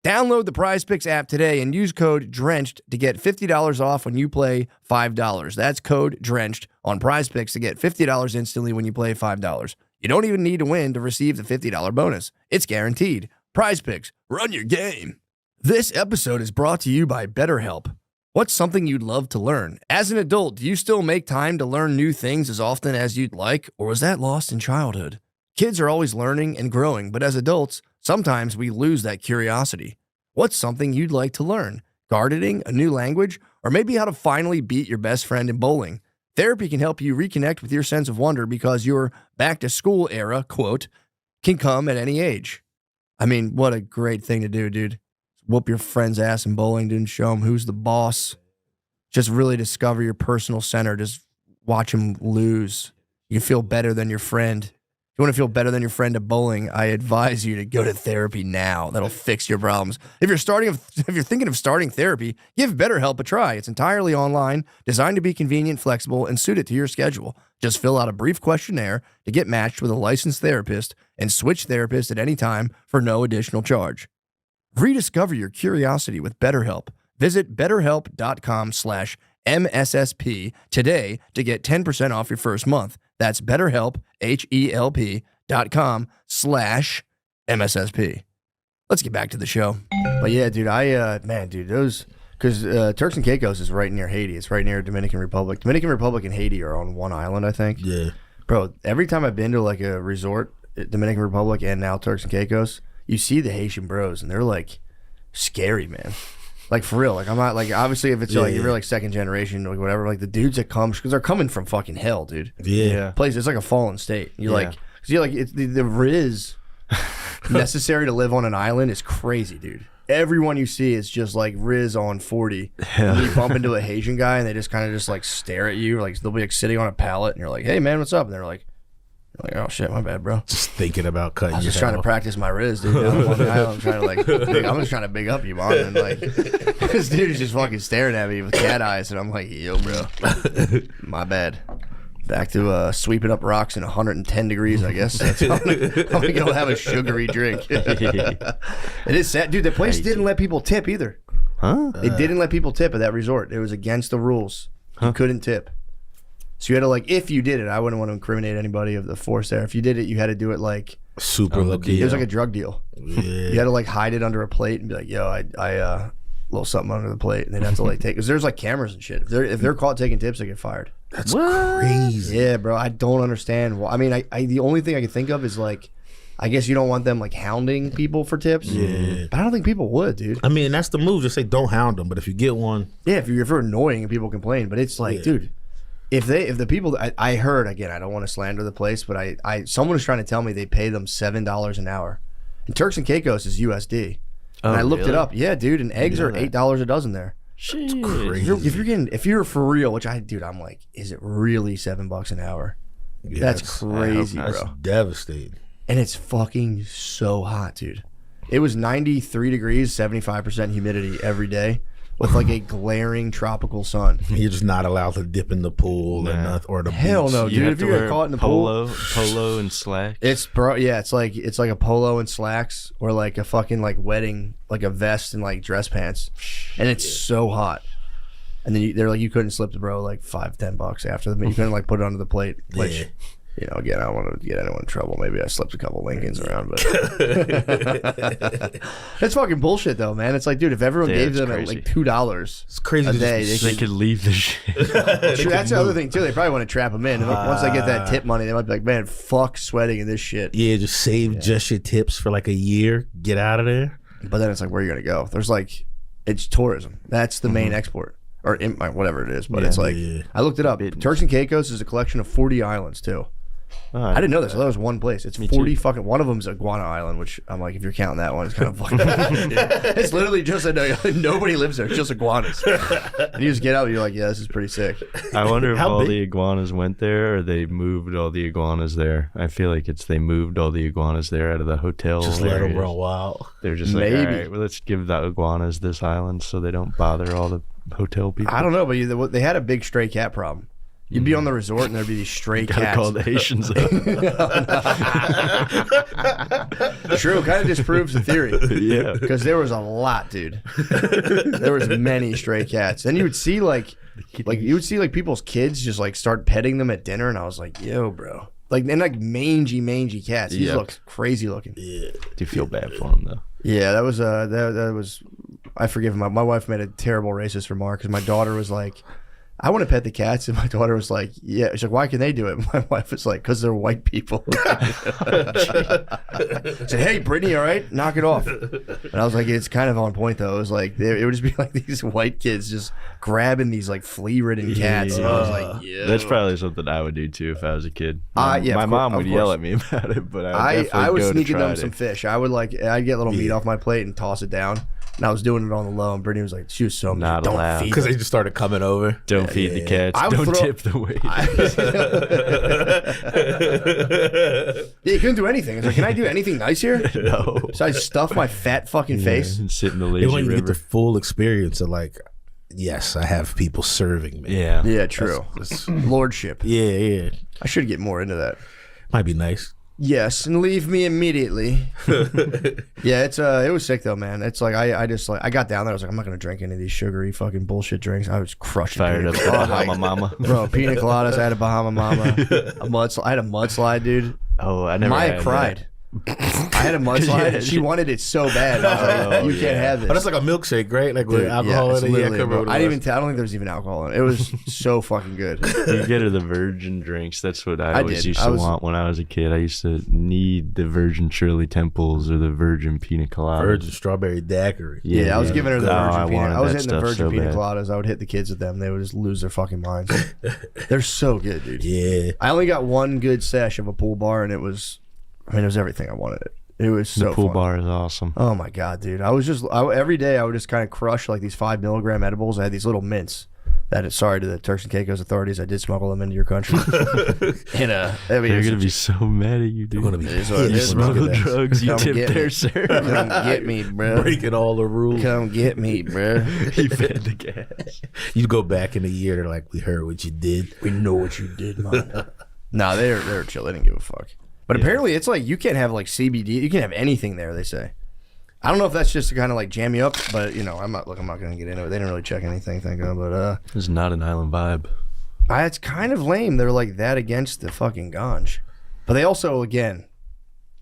Download the Prize Picks app today and use code DRENCHED to get $50 off when you play $5. That's code DRENCHED on Prize Picks to get $50 instantly when you play $5. You don't even need to win to receive the $50 bonus. It's guaranteed. Prize Picks, run your game. This episode is brought to you by BetterHelp. What's something you'd love to learn? As an adult, do you still make time to learn new things as often as you'd like, or was that lost in childhood? Kids are always learning and growing, but as adults, sometimes we lose that curiosity. What's something you'd like to learn? Gardening, a new language, or maybe how to finally beat your best friend in bowling? Therapy can help you reconnect with your sense of wonder because your back-to-school era, quote, can come at any age. I mean, what a great thing to do, dude. Whoop your friend's ass in bowling, dude, and show him who's the boss. Just really discover your personal center. Just watch him lose. You can feel better than your friend. If you want to feel better than your friend at bowling, I advise you to go to therapy now. That'll fix your problems. If you're thinking of starting therapy, give BetterHelp a try. It's entirely online, designed to be convenient, flexible, and suited to your schedule. Just fill out a brief questionnaire to get matched with a licensed therapist and switch therapists at any time for no additional charge. Rediscover your curiosity with BetterHelp. Visit BetterHelp.com/MSSP today to get 10% off your first month. That's BetterHelp, HELP.com/MSSP. Let's get back to the show. But yeah, dude, those, because Turks and Caicos is right near Haiti. It's right near Dominican Republic. Dominican Republic and Haiti are on one island, I think. Yeah. Bro, every time I've been to like a resort, Dominican Republic and now Turks and Caicos, you see the Haitian bros, and they're like scary, man. Like for real, like I'm not like obviously if it's like if you're like second generation or whatever, like the dudes that come because they're coming from fucking hell, dude. Yeah. Place it's like a fallen state. You're like, cause you're like it's the Riz necessary to live on an island is crazy, dude. Everyone you see is just like Riz on 40. And you bump into a Haitian guy and they just kind of just like stare at you, like they'll be like sitting on a pallet and you're like, hey man, what's up? And they're like, oh shit, my bad, bro. Just thinking about cutting. I was just trying to practice my Riz, dude. I'm on the island, I'm trying to like, I'm just trying to big up you, man. And like, this dude is just fucking staring at me with cat eyes, and I'm like, yo, bro, my bad. Back to sweeping up rocks in 110 degrees, I guess. That's I'm gonna go have a sugary drink. It is sad, dude. The place didn't let people tip either. Huh? It didn't let people tip at that resort. It was against the rules. You couldn't tip. So you had to like, if you did it, I wouldn't want to incriminate anybody of the force there. If you did it, you had to do it like super low key. it was like a drug deal. Yeah. You had to like hide it under a plate and be like, yo, I little something under the plate, and they'd have to like take because there's like cameras and shit. If they're caught taking tips, they get fired. That's crazy. Yeah, bro. I don't understand. Well, I mean, I the only thing I can think of is like, I guess you don't want them like hounding people for tips. Yeah. But I don't think people would, dude. I mean, that's the move. Just say don't hound them. But if you get one, Yeah, if you're annoying and people complain, but it's like, dude, if the people I heard again, I don't want to slander the place, but I someone was trying to tell me they pay them $7 an hour, and Turks and Caicos is USD, and I looked it up. Yeah, dude, and eggs are $8 a dozen there. Shit. crazy. If you're for real, which I'm like, is it really $7 an hour? Yeah, That's crazy, That's bro. devastating. And it's fucking so hot, dude. It was 93 degrees, 75% humidity every day with like a glaring tropical sun. You're just not allowed to dip in the pool or the Hell beach. no, You dude. have If to you get wear caught in the pool, polo and slacks. it's it's like a polo and slacks or like a fucking like wedding, like a vest and like dress pants. And it's so hot. And then they're like, you couldn't slip the bro like $5-10 after them. You couldn't like put it under the plate, which, you know, again, I don't want to get anyone in trouble. Maybe I slipped a couple Lincolns around, but it's fucking bullshit though, man. It's like, dude, if everyone gave them crazy. like $2 It's crazy a to day, just They could leave the shit. True, that's the other thing too. They probably want to trap them in. And once they get that tip money, they might be like, man, fuck sweating in this shit. Yeah, just save just your tips for like a year. Get out of there. But then it's like, where are you going to go? There's like, it's tourism. That's the main export. Or whatever it is. But it's like, I looked it up. Turks and Caicos is a collection of 40 islands too. I didn't know this. I thought it was one place. It's 40 fucking. One of them's Iguana Island, which I'm like, if you're counting that one, it's kind of fucking. It's literally just nobody lives there. It's just iguanas. And you just get out, and you're like, yeah, this is pretty sick. I wonder if How all big? the iguanas went there or they moved all the iguanas there. I feel like they moved all the iguanas there out of the hotel. Just let them areas. run wild. They're just like, Maybe. all right, well, let's give the iguanas this island so they don't bother all the hotel people. I don't know, but they had a big stray cat problem. You'd be on the resort, and there'd be these stray Gotta cats. call the Haitians. True, kind of disproves the theory. Yeah. Because there was a lot, dude. There was many stray cats. Then you would see like people's kids just like start petting them at dinner, and I was like, yo, bro. Like, and like mangy cats. These look crazy looking. Yeah. Do feel bad for them though. Yeah, that was I forgive him. My wife made a terrible racist remark because my daughter was like, I want to pet the cats, and my daughter was like, yeah. She's like, why can they do it? My wife was like, because they're white people. I said, hey, Brittany, all right, knock it off. And I was like, it's kind of on point though. It was like it would just be like these white kids just grabbing these like flea-ridden cats, and I was like, yeah. That's probably something I would do too if I was a kid. Yeah, my of mom course, would of yell course. at me about it, but I was sneaking them some to fish. I'd get little meat off my plate and toss it down. And I was doing it on the low, and Brittany was like, she was so Not don't allowed. feed Because them. they just started coming over. Don't feed the cats. I would Don't throw- tip the waiter. Yeah, you couldn't do anything. It's like, can I do anything nice here? No. So I stuff my fat fucking face. And sit in the They lazy want you to get the river. full experience of like, yes, I have people serving me. Yeah. Yeah, true. Lordship. Yeah. I should get more into that. Might be nice. Yes, and leave me immediately. Yeah, it was sick though, man. It's like I just like I got down there. I was like, I'm not gonna drink any of these sugary fucking bullshit drinks. I was crushing. Fired pina up the coladas. Bahama Mama. Bro, pina coladas. I had a Bahama Mama. I had a mudslide, dude. Oh, I never Maya had cried. that. I had a mudslide. And she wanted it so bad. I was like, you can't have this. Oh, that's like a milkshake, right? Like with Dude, alcohol it's in it. Yeah, I literally can't remember what I it didn't was. even. I don't think there was even alcohol in it. It was so fucking good. You get her the virgin drinks. That's what I always did. used I to was- want when I was a kid. I used to need the virgin Shirley Temples or the virgin pina colada. Virgin strawberry daiquiri. Yeah, I was giving her the Oh, virgin I pina. wanted I was that hitting the stuff virgin so pina bad. coladas. I would hit the kids with them. They would just lose their fucking minds. They're so good, dude. Yeah. I only got one good sesh of a pool bar, and it was everything I wanted. It was so The pool fun. bar is awesome. Oh my god, dude! Every day I would just kind of crush like these 5 milligram edibles. I had these little mints. Sorry to the Turks and Caicos authorities, I did smuggle them into your country. And I mean, They're it's gonna be just- so mad at you, dude. They're gonna be it is what it You is, smuggle look at that. drugs, you Come tip get me. there, sir. Come get me, bro. breaking all the rules. Come get me, bro. You fed the gas. You go back in a year, they're like, we heard what you did. We know what you did, man. No, they're chill. They didn't give a fuck. But apparently, it's like you can't have like CBD. You can't have anything there. They say. I don't know if that's just to kind of like jam you up, but you know, I'm not going to get into it. They didn't really check anything, thank God. But It's not an island vibe. it's kind of lame. They're like that against the fucking ganj. But they also, again,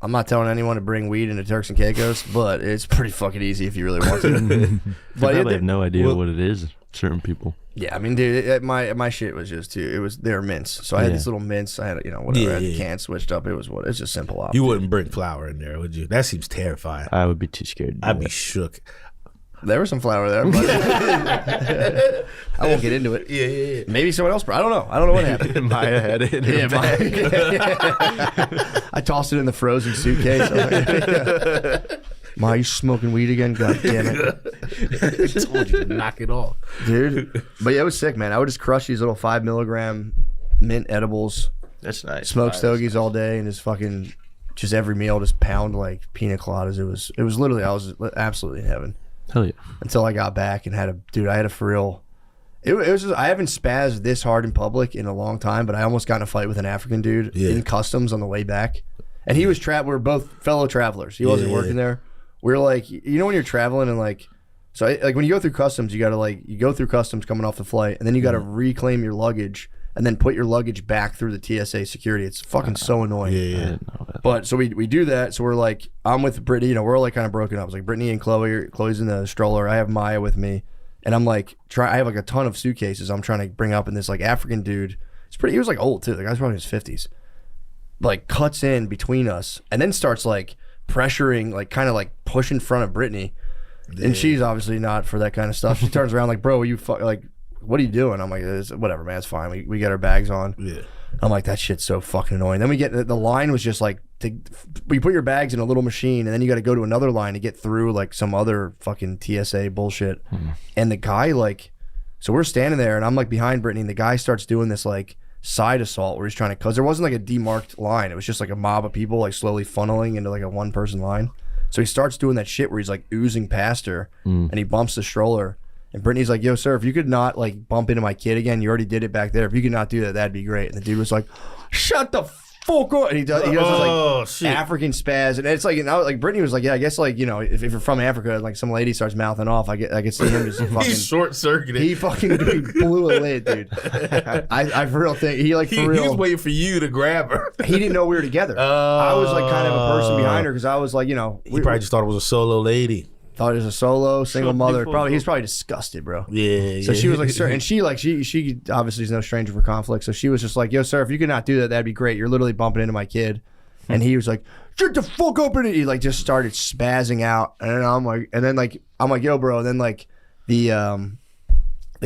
I'm not telling anyone to bring weed into Turks and Caicos, but it's pretty fucking easy if you really want to. They But probably have no idea what it is. Certain people. yeah, I mean, dude, my shit was just too. They were mints. So I had these little mints. I had whatever. I had the can switched up. It's just simple op. You wouldn't bring flour in there, would you? That seems terrifying. I would be too scared. To I'd do be it. shook. There was some flour there, but I won't get into it. Yeah. Maybe someone else. I don't know. I don't know what happened. Maya had it in her Yeah, bag. I tossed it in the frozen suitcase. Ma, you smoking weed again? God damn it, Told you to knock it off. dude. But yeah, it was sick, man. I would just crush these little 5 milligram mint edibles, That's nice. smoke stogies all day, and just every meal, just pound like pina coladas. It was literally, I was absolutely in heaven Hell yeah. until I got back and I had a for real. It was just, I haven't spazzed this hard in public in a long time, but I almost got in a fight with an African dude in customs on the way back. And he was we're both fellow travelers. He wasn't working there. We were like, you know, when you're traveling and like when you go through customs, you got to you go through customs coming off the flight, and then you got to reclaim your luggage and then put your luggage back through the TSA security. It's fucking so annoying. I didn't know that. But so we do that. So we're like, I'm with Brittany. You know, we're all like kind of broken up. It's like Brittany and Chloe. Chloe's in the stroller. I have Maya with me, and I'm like, I have like a ton of suitcases. I'm trying to bring up, and this like African dude. He was like old too. The guy's probably in his 50s. Like cuts in between us, and then starts like pressuring, like kind of like push in front of Brittany, and she's obviously not for that kind of stuff. She turns around like, bro, what are you doing? I'm like, whatever, man, it's fine. We get our bags on. Yeah. I'm like, that shit's so fucking annoying. Then we get the line was just like, you put your bags in a little machine, and then you got to go to another line to get through like some other fucking TSA bullshit. And the guy so we're standing there, and I'm like behind Brittany, and the guy starts doing this like side assault where he's trying to, because there wasn't like a demarked line. It was just like a mob of people like slowly funneling into like a 1-person line. So he starts doing that shit where he's like oozing past her, and he bumps the stroller. And Brittany's like, yo, sir, if you could not like bump into my kid again, you already did it back there. If you could not do that, that'd be great. And the dude was like, shut the fuck up. And he does this like African spaz. And it's like, and like Brittany was like, yeah, I guess like, you know, if you're from Africa and like some lady starts mouthing off, I can see him just fucking. He's short circuited. He fucking blew a lid, dude. I for real think he like for He real. was waiting for you to grab her. He didn't know we were together. I was like kind of a person behind her because I was like, you know, He probably just thought it was a solo lady. thought it was a solo single mother. people. He's probably disgusted, bro. Yeah. So she was like, sir, and she obviously is no stranger for conflict. So she was just like, yo, sir, if you could not do that, that'd be great. You're literally bumping into my kid. And he was like, shut the fuck up. And he like just started spazzing out. And then I'm like, yo, bro. And then like the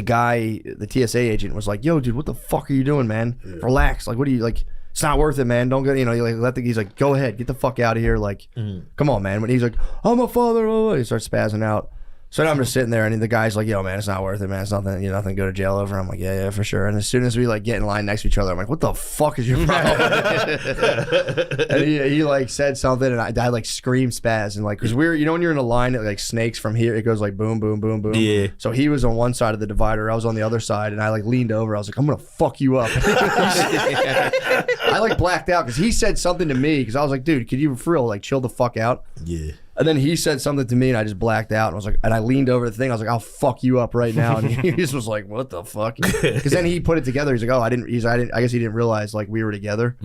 guy, the TSA agent was like, yo, dude, what the fuck are you doing, man? Relax. Like, what are you like? It's not worth it, man. Don't go, you know, he's like, go ahead, get the fuck out of here. Like, come on, man. When he's like, I'm a father, he starts spazzing out. So now I'm just sitting there, and the guy's like, yo, man, it's not worth it, man. It's nothing, nothing to go to jail over. I'm like, yeah, for sure. And as soon as we like get in line next to each other, I'm like, what the fuck is your problem? And he like said something, and I like screamed spaz, and like, because we're, you know, when you're in a line that like snakes from here, it goes like boom, boom, boom, boom. Yeah. So he was on one side of the divider, I was on the other side, and I like leaned over. I was like, I'm gonna fuck you up. I like blacked out because he said something to me, because I was like, dude, could you for real like chill the fuck out? Yeah. And then he said something to me, and I just blacked out. And I was like, and I leaned over the thing. I was like, I'll fuck you up right now. And he just was like, what the fuck? Because then he put it together. He's like, oh, I guess he didn't realize like we were together.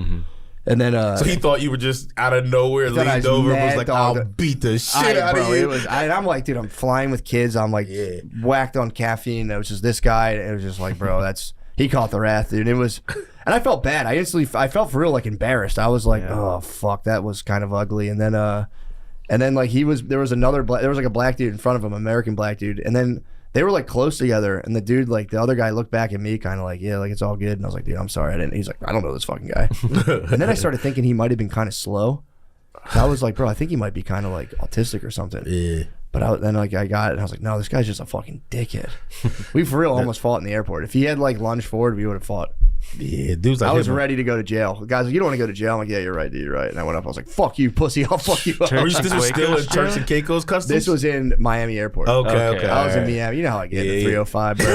And then So he thought you were just out of nowhere, thought I leaned was over, and was mad like, dog. "I'll beat the shit out of you." I'm like, dude, I'm flying with kids. I'm like whacked on caffeine. It was just this guy. And it was just like, bro, he caught the wrath, dude. It was, and I felt bad. I felt for real like embarrassed. I was like, oh fuck, that was kind of ugly. And then like there was like a black dude in front of him, American black dude, and then they were like close together, and the dude, like the other guy, looked back at me, kind of like, yeah, like it's all good. And I was like, dude, I'm sorry, I didn't. He's like, I don't know this fucking guy. And then I started thinking he might have been kind of slow. So I was like, bro, I think he might be kind of like autistic or something. Yeah. But then like I got it, and I was like, no, this guy's just a fucking dickhead. We for real almost fought in the airport. If he had like lunged forward, we would have fought. Yeah, dude's like, I was ready to go to jail. The guy's like, you don't want to go to jail. I'm like, yeah, you're right, dude, you're right. And I went up. I was like, fuck you, pussy. I'll fuck you up. This is still in Turks and Caicos customs. This was in Miami Airport. Okay. I was in Miami. You know how I get the 305, bro.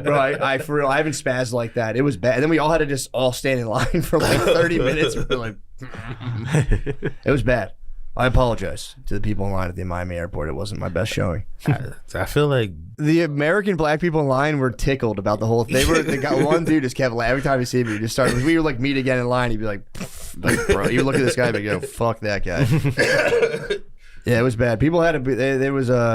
Bro, I for real, I haven't spazzed like that. It was bad. And then we all had to just all stand in line for like 30 minutes. We're like, it was bad. I apologize to the people in line at the Miami airport. It wasn't my best showing. I feel like The American black people in line were tickled about the whole thing. One dude just kept laughing. Every time he see me, he just started. We would like meet again in line. He'd be like bro, you look at this guy and go, fuck that guy. Yeah, it was bad. People had to be.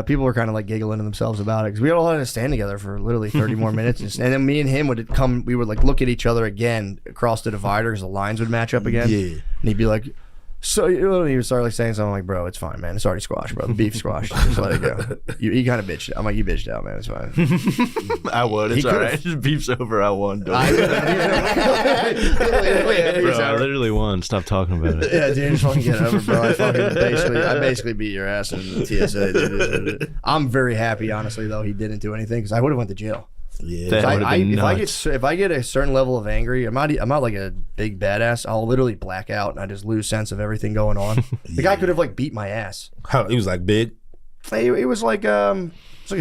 People were kind of like giggling to themselves about it because we all had to stand together for literally 30 more minutes, and then me and him would come. We would like look at each other again across the divider because the lines would match up again. Yeah, and he'd be like, so he would start like saying something like, bro, it's fine, man. It's already squashed, bro. The beef squashed. Just let it go. He kind of bitched. I'm like, you bitched out, man. It's fine. I won. It's all right. Just beef's over. I won. Bro, I literally won. Stop talking about it. Yeah, dude, just fucking get it over, bro. I basically beat your ass in the TSA. Dude. I'm very happy, honestly, though he didn't do anything because I would have went to jail. yeah. That would have been nuts. If I get a certain level of angry, I'm not like a big badass. I'll literally black out and I just lose sense of everything going on. The guy could have like beat my ass. How he was like big. He was like a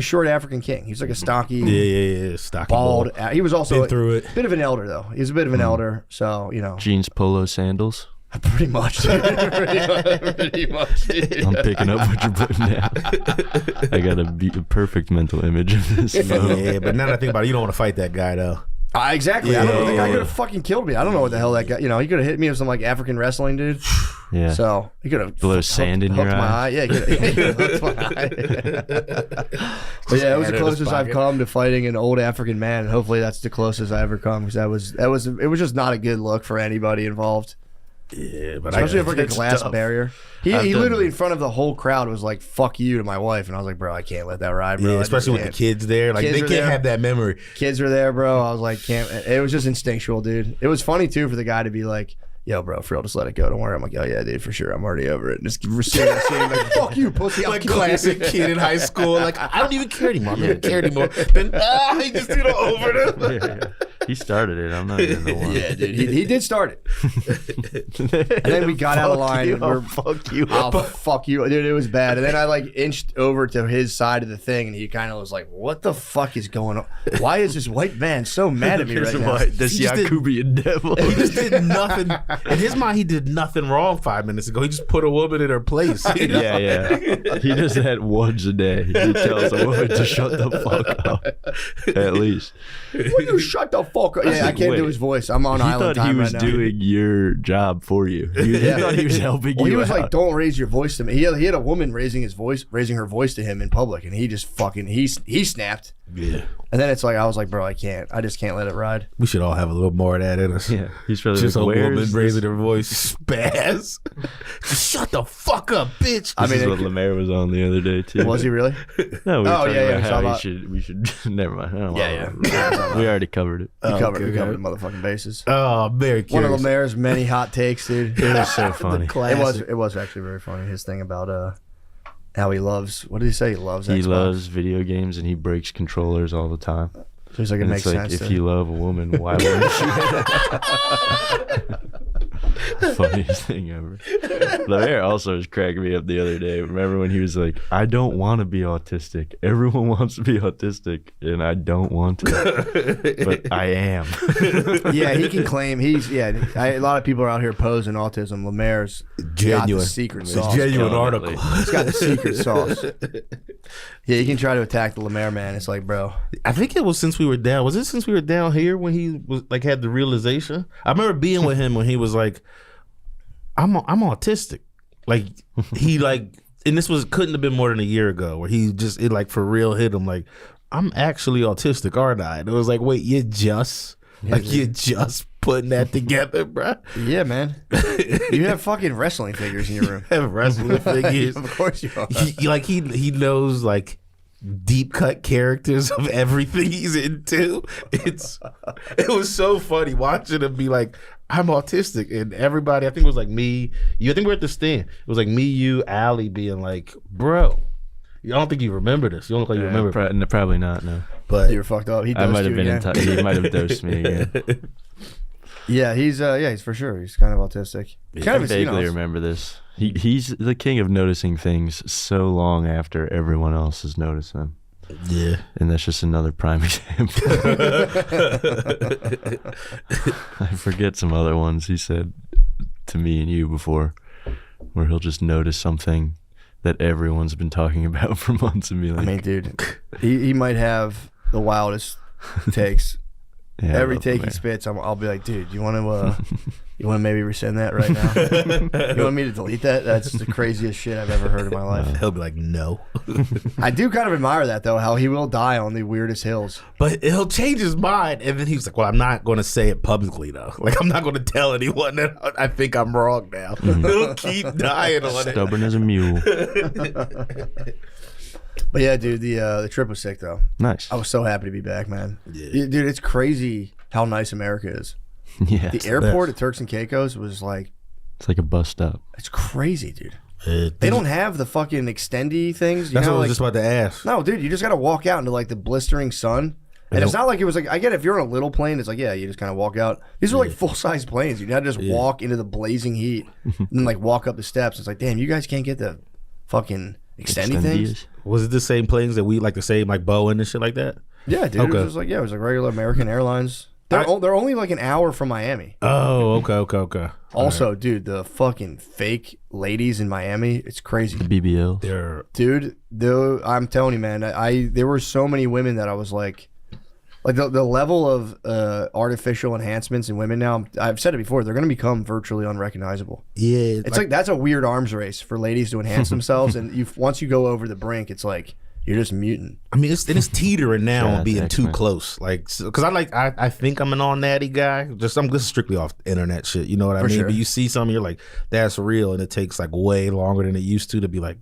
short African king. He was like a stocky, Yeah, stocky bald. ball. He was also Been through it. a bit of an elder, though. He was a bit of an elder, so you know, Jeans, polo, sandals. pretty much. Pretty much. Dude. I'm picking up what you're putting down. I got a perfect mental image of this. Yeah, but now that I think about it, you don't want to fight that guy though. Exactly. I don't know. The guy Yeah. could have fucking killed me. I don't know what the hell that guy. You know, he could have hit me with some like African wrestling, dude. Yeah. So he could have Blow sand in your hooked my eye. eye. Yeah, he could have hooked my eye. But yeah, it was the closest I've come to fighting an old African man, and hopefully that's the closest I ever come because it was just not a good look for anybody involved. Yeah, but Especially if like a it's glass tough. barrier. He literally in front of the whole crowd was like, "Fuck you" to my wife, and I was like, "Bro, I can't let that ride, bro." Yeah, I just especially with the can't. kids there, like Kids they are can't there. have that memory. Kids were there, bro. I was like, can't. It was just instinctual, dude. It was funny too for the guy to be like, "Yo, bro, for real, just let it go. Don't worry." I'm like, "Oh yeah, dude, for sure. I'm already over it." Just receiving like, "Fuck you, pussy." Like classic kid in high school, like I don't even care anymore. I don't even care anymore. Then he just over them. Yeah. He started it. I'm not even the one. Yeah, dude, he did start it. And then we got out of line. You, And we're, fuck you. I'll fuck you, dude. It was bad. And then I like inched over to his side of the thing, and he kind of was like, "What the fuck is going on? Why is this white man so mad at me right now?" This He just did- Yakubian devil. He just did nothing. In his mind, he did nothing wrong 5 minutes ago. He just put a woman in her place. You know? Yeah. He does that once a day. He tells a woman to shut the fuck up. At least. Will you shut the fuck up? Yeah, I can't do his voice. I'm on He island thought he time was right now. doing your job for you. He thought he was helping Well, you he was out. like, "Don't raise your voice to me." He had a woman raising her voice to him in public, and he just fucking he snapped. Yeah. And then it's like I was like, "Bro, I just can't let it ride." We should all have a little more of that in us. Yeah, he's probably Just like, a woman where's raising her voice. Spaz. Just shut the fuck up, bitch. I This mean, is what Lemaire was on the other day too. was he really? No, we were Oh, talking yeah, about we how saw we should. Never mind. I don't Yeah, know. We already covered it. We covered okay. the motherfucking bases. Oh, I'm very One of curious. Lemaire's many hot takes, dude. It was so funny. It was actually very funny. His thing about how he loves. What did he say? He loves. He Xbox. loves video games and he breaks controllers all the time. So he's like, it And makes it's like, sense. if to- you love a woman, why wouldn't you? Funniest thing ever. Lemaire also was cracking me up the other day. Remember when he was like, I don't want to be autistic. Everyone wants to be autistic, and I don't want to. But I am. Yeah, he can claim a lot of people are out here posing autism. Lemaire's got Genuine. the secret sauce. Genuine Definitely. article. He's got the secret sauce. Yeah, you can try to attack the Lemaire man. It's like, bro. I think it was since we were down. Was it since we were down here when he was like had the realization? I remember being with him when he was like, I'm autistic. Like he like, and this couldn't have been more than a year ago where he just it like for real hit him like, I'm actually autistic, aren't I? And it was like, wait, you're just putting that together, bro. Yeah, man. You have fucking wrestling figures in your room. Have wrestling figures. Of course you are. He knows like deep cut characters of everything he's into. It was so funny watching him be like, I'm autistic, and everybody, I think it was like me, you. I think we're at the stand. It was like me, you, Allie being like, bro. I don't think you remember this. You don't look like you remember. Probably not. No, But You were fucked up. He I dosed might have you been in again. touch. He might have dosed me again. Yeah, he's for sure. He's kind of autistic. I Kind of, vaguely remember this. He's the king of noticing things so long after everyone else has noticed them. yeah. And that's just another prime example. I forget some other ones he said to me and you before, where he'll just notice something that everyone's been talking about for months and be like, I mean, dude, he might have the wildest takes. yeah, I Every love take Lemaire. he spits, I'll be like, dude, you want to maybe rescind that right now? You want me to delete that? That's the craziest shit I've ever heard in my life. He'll be like, no. I do kind of admire that though, how he will die on the weirdest hills. But he'll change his mind, and then he's like, well, I'm not going to say it publicly, though. Like, I'm not going to tell anyone that I think I'm wrong now. He'll keep dying on it. Stubborn as a mule. But yeah, dude, the trip was sick though. Nice. I was so happy to be back, man. Yeah. Dude, it's crazy how nice America is. Yeah. The airport at Turks and Caicos was like, It's like a bus stop. it's crazy, dude. They don't have the fucking extendy things. You That's know, what I was like, just about to ask. no, dude, you just got to walk out into like the blistering sun. And it's not like it was like, I get it, if you're on a little plane, it's like, yeah, you just kind of walk out. These are like full size planes. You had to just walk into the blazing heat and then like walk up the steps. It's like, damn, you guys can't get the fucking extendy things. Was it the same planes that we like the same, like Boeing and shit like that? Yeah, dude. Okay. It was like, it was like regular American Airlines. They're only like an hour from Miami. Oh, okay. Also, dude, the fucking fake ladies in Miami, it's crazy. The BBL. They're Dude, I'm telling you, man, there were so many women that I was like the level of artificial enhancements in women now, I've said it before, they're going to become virtually unrecognizable. yeah. It's like that's a weird arms race for ladies to enhance themselves, and once you go over the brink, it's like you're just mutant. I mean, it's teetering now Yeah, on being that's too X-Men. close. close. Like, cause I think I'm an all natty guy. I'm just strictly off internet shit. You know what I mean? sure. But you see something, you're like, that's real, and it takes like way longer than it used to be like,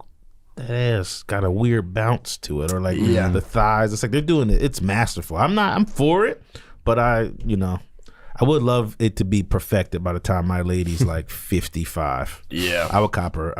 that ass got a weird bounce to it, or like the thighs. It's like they're doing it. It's masterful. I'm for it, but I would love it to be perfected by the time my lady's like 55. Yeah, I would cop her.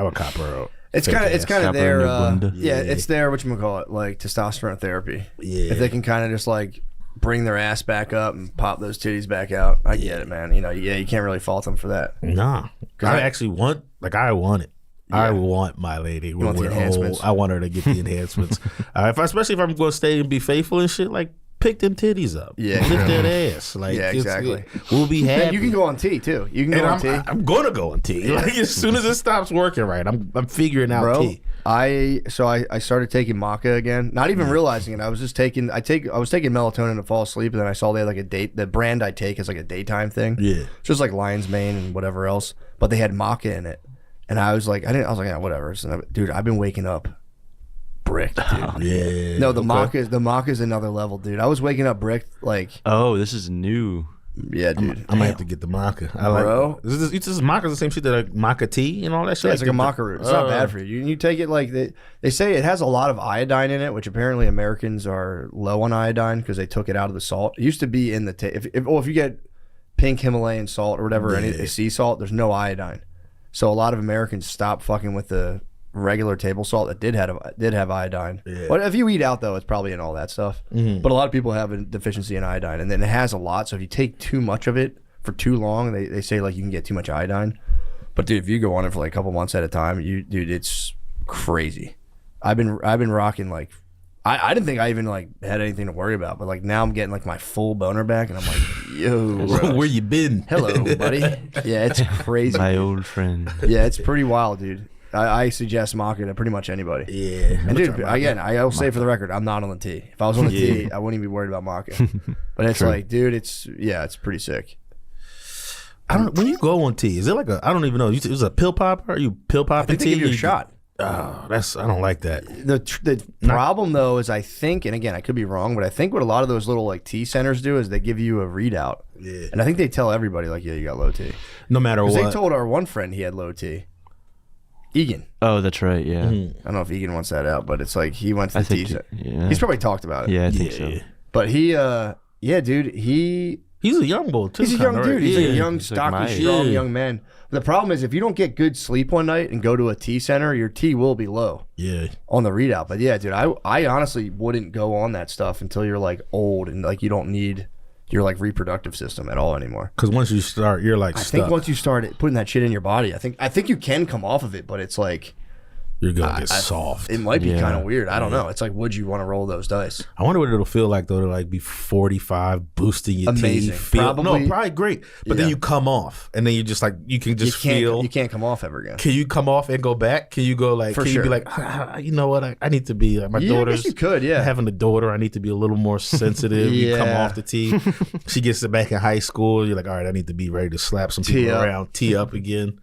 it's kind of Copper their in your blender. it's their whatchamacallit, like testosterone therapy. Yeah. If they can kind of just like bring their ass back up and pop those titties back out, I get it, man. You know, you can't really fault them for that. Nah, I actually want it. I want my lady. want the enhancements? I want her to get the enhancements. Especially if I'm going to stay and be faithful and shit. Like, pick them titties up. Yeah. Lift that ass. Like, Yeah, exactly. We'll be happy. And you can go on T too. You can go on And T. I'm going to go on T. Like, as soon as it stops working right, I'm figuring out Bro, T. I started taking maca again, not even realizing it. I was just taking melatonin to fall asleep, and then I saw they had like the brand I take is like a daytime thing. Yeah. It's just like lion's mane and whatever else, but they had maca in it, and I was like, yeah, whatever. So, dude, I've been waking up bricked, dude. Yeah. No, the maca's another level, dude. I was waking up bricked, like, Oh, this is new. yeah, dude. I might have to get the maca. I like, Bro. Is this maca's the same shit that like maca tea and all that shit? Yeah, it's like a maca root. It's not bad for you. You take it like they say it has a lot of iodine in it, which apparently Americans are low on iodine because they took it out of the salt. It used to be in the if you get pink Himalayan salt or whatever, any sea salt, there's no iodine. So a lot of Americans stopped fucking with the regular table salt that did have iodine. Yeah. But if you eat out though, it's probably in all that stuff. Mm-hmm. But a lot of people have a deficiency in iodine, and then it has a lot. So if you take too much of it for too long, they say like you can get too much iodine. But dude, if you go on it for like a couple months at a time, dude, it's crazy. I've been rocking like I didn't think I even like had anything to worry about, but like now I'm getting like my full boner back, and I'm like, yo, bro. Where you been? Hello, buddy. Yeah, it's crazy. My old friend. Yeah, it's pretty wild, dude. I suggest Maka to pretty much anybody. Yeah. And dude, again, I'll say for the record, I'm not on the T. If I was on the T, I wouldn't even be worried about Maka. But it's like, dude, it's pretty sick. I don't. When you go on T, is it like a? I don't even know. Is it a pill popper? Are you pill I popping think they T? give you a shot. Oh, I don't like that. The problem though is I think, and again I could be wrong, but I think what a lot of those little like T centers do is they give you a readout. Yeah. And I think they tell everybody like, yeah, you got low T. No matter what. They told our one friend he had low T. Egan. Oh, that's right. Yeah. I don't know if Egan wants that out, but it's like he went to the T center. Yeah. He's probably talked about it. Yeah, I think so. But he, dude, he's He's a young boy too. a young kinda, dude. right? He's Yeah. a young, He's like stocky, my age. strong Yeah. young man. The problem is if you don't get good sleep one night and go to a T center, your T will be low Yeah. on the readout. But yeah, dude, I honestly wouldn't go on that stuff until you're like old and like you don't need your like reproductive system at all anymore. Because once you start, you're like I stuck. think once you start putting that shit in your body, I think you can come off of it, but it's like you're gonna get soft. it might be Yeah. kind of weird. I don't know. It's like, would you want to roll those dice? I wonder what it'll feel like though to like be 45, boosting your Amazing. teeth. Probably great. But then Yeah. you come off, and then you just like you can just feel. You can't come off ever again. Can you come off and go back? Can you go like? For can you sure. be like, you know what? I need to be like my Yeah, I daughter's. guess you could, yeah. Having a daughter, I need to be a little more sensitive. You come Yeah. off the tee. She gets it back in high school. You're like, all right, I need to be ready to slap some Tee people up. around, tee up again.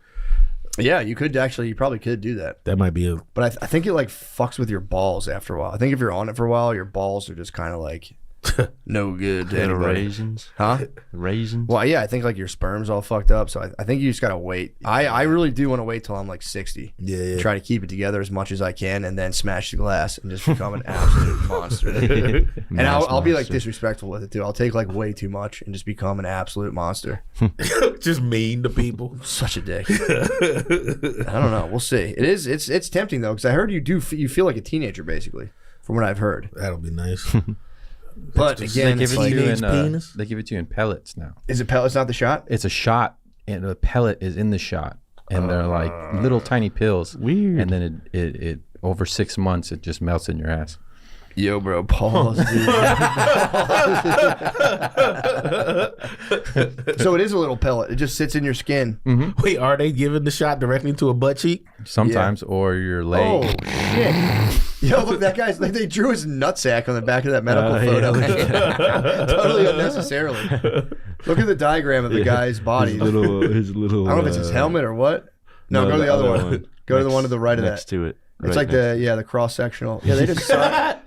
Yeah, you probably could do that. That might be a. But I think it like fucks with your balls after a while. I think if you're on it for a while, your balls are just kind of like no good to Little anybody. raisins. Huh? Raisins. Well, yeah, I think like your sperm's all fucked up. So I think you just gotta wait. I really do want to wait till I'm like 60. Yeah. Try to keep it together as much as I can, and then smash the glass and just become an absolute monster. And I'll be like disrespectful with it too. I'll take like way too much and just become an absolute monster. just mean to people. Such a dick. I don't know. We'll see. It's tempting though, because I heard you feel like a teenager basically, from what I've heard. That'll be nice. But They again, give it's it like, to you in, Penis? They give it to you in pellets now. is it pellets not the shot? It's a shot, and the pellet is in the shot, and they're like little tiny pills. Weird. And then it over 6 months, it just melts in your ass. Yo, bro, pause, dude. So it is a little pellet. It just sits in your skin. Wait, are they giving the shot directly to a butt cheek? Sometimes, or your leg. Oh shit! Yo, look, that guy's like they drew his nutsack on the back of that medical photo. Totally unnecessarily. Look at the diagram of the guy's body. His little. I don't know if it's his helmet or what. No, go to the other one. Go to the one to the right of that. Next to it. It's like the cross sectional. Yeah, they just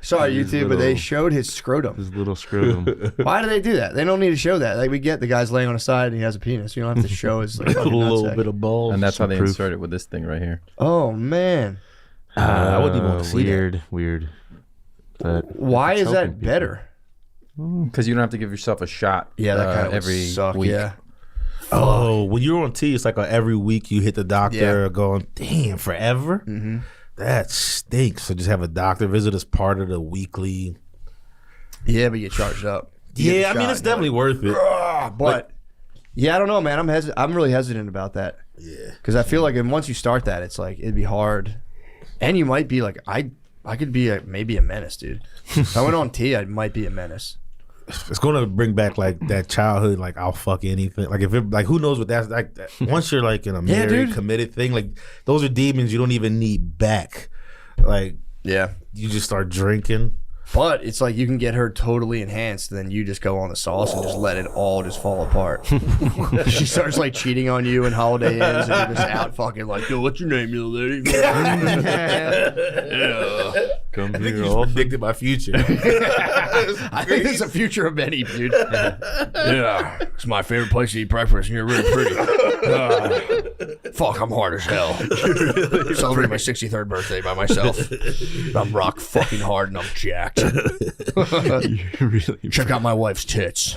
sorry YouTube, but they showed his scrotum. His little scrotum. Why do they do that? They don't need to show that. Like we get the guy's laying on his side and he has a penis. You don't have to show his like, A fucking little nutsack. bit of balls. And that's how they proof. insert it with this thing right here. Oh man, I wouldn't even want to see that. Weird. But why is helping that people. better? Because you don't have to give yourself a shot. Yeah, that kind of every suck. week. Yeah. Oh, when you're on T, it's like every week you hit the doctor Yeah. going, damn, forever? Mm-hmm. That stinks. So just have a doctor visit as part of the weekly. Yeah, but you charged up. You get Yeah, the I mean, shot it's and you're definitely worth it. like, but yeah, I don't know, man. I'm really hesitant about that. Yeah. Because I feel like once you start that, it's like it'd be hard, and you might be like I could be maybe a menace, dude. If I went on T, I might be a menace. It's going to bring back like that childhood, like I'll fuck anything. Like if it, like who knows what that's like. Once you're like in a married, dude. committed thing, like those are demons you don't even need back. Like Yeah. you just start drinking. But it's like you can get her totally enhanced, and then you just go on the sauce and just let it all just fall apart. She starts like cheating on you in Holiday Inns, and you're just out fucking like, yo, what's your name, little lady? Come I think here you all just predicted my future. I think there's a future of many, dude. Yeah, it's my favorite place to eat breakfast, and you're really pretty. fuck, I'm hard as hell. Celebrating my 63rd birthday by myself. I'm rock fucking hard and I'm jacked. Check out my wife's tits.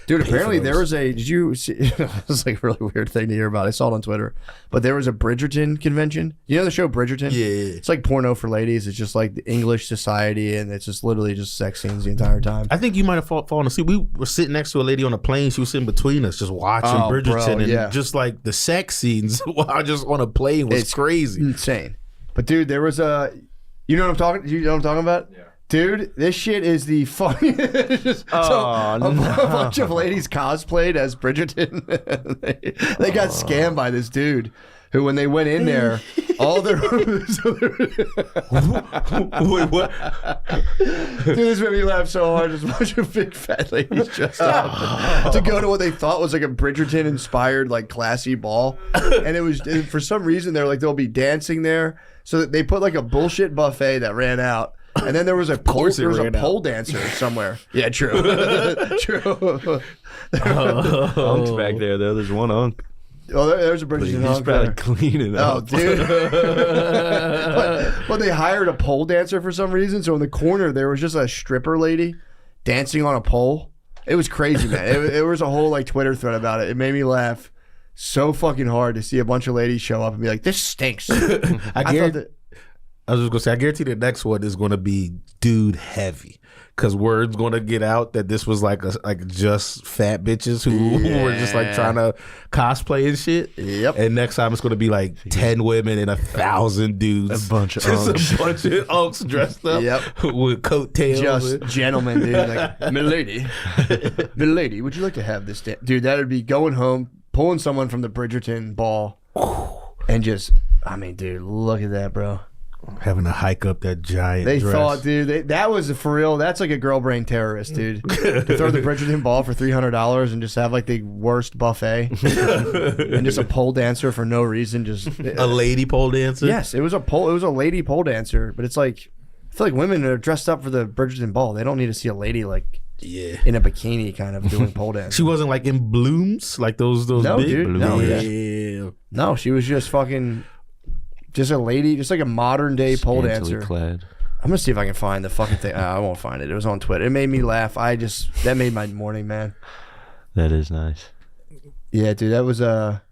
Dude, apparently there was a, did you see, it was like a really weird thing to hear about. I saw it on Twitter. But there was a Bridgerton convention. You know the show Bridgerton? Yeah. It's like porno for ladies. It's just like the English society, and it's just literally just sex scenes the entire time. I think you might have fallen asleep. We were sitting next to a lady on a plane. She was sitting between us, just watching Bridgerton, and just like the sex scenes while just on a plane was crazy, insane. But dude, there was a, you know what I'm talking about? Yeah. Dude, this shit is the funniest. A bunch of ladies cosplayed as Bridgerton. they got scammed by this dude who, when they went in there, all their Wait, what? Dude, this made me laugh so hard. Just a bunch of big fat ladies dressed up to go to what they thought was like a Bridgerton inspired, like classy ball, and it was, for some reason they're like, they'll be dancing there, so that they put like a bullshit buffet that ran out. And then there was a pole dancer somewhere. Yeah, true. True. Unk's back there, though. There's one Unk. Oh, there's a Bridgerton He's Unk probably there. cleaning up. Oh, dude. but they hired a pole dancer for some reason. So in the corner, there was just a stripper lady dancing on a pole. It was crazy, man. It was a whole like Twitter thread about it. It made me laugh so fucking hard to see a bunch of ladies show up and be like, this stinks. I was just gonna say, I guarantee the next one is gonna be dude heavy, because word's gonna get out that this was like just fat bitches who were just like trying to cosplay and shit. Yep. And next time it's gonna be like 10 women and 1,000 dudes. A bunch of just unks. a bunch of unks dressed up. With coattails. Just gentlemen, dude. Like, milady, would you like to have this? Dude, that would be going home, pulling someone from the Bridgerton ball, and just, I mean, dude, look at that, bro. Having to hike up that giant They dress. thought, dude, that was for real. That's like a girl brain terrorist, dude. To throw the Bridgerton ball for $300 and just have like the worst buffet and just a pole dancer for no reason. Just a lady pole dancer. Yes, it was a lady pole dancer. But it's like, I feel like women are dressed up for the Bridgerton ball. They don't need to see a lady like in a bikini kind of doing pole dance. She wasn't like in blooms, like those no, big dude. No, yeah. No, she was just fucking. Just a lady, just like a modern day pole dancer. Clad. I'm gonna see if I can find the fucking thing. I won't find it. It was on Twitter. It made me laugh. That made my morning, man. That is nice. Yeah, dude, that was I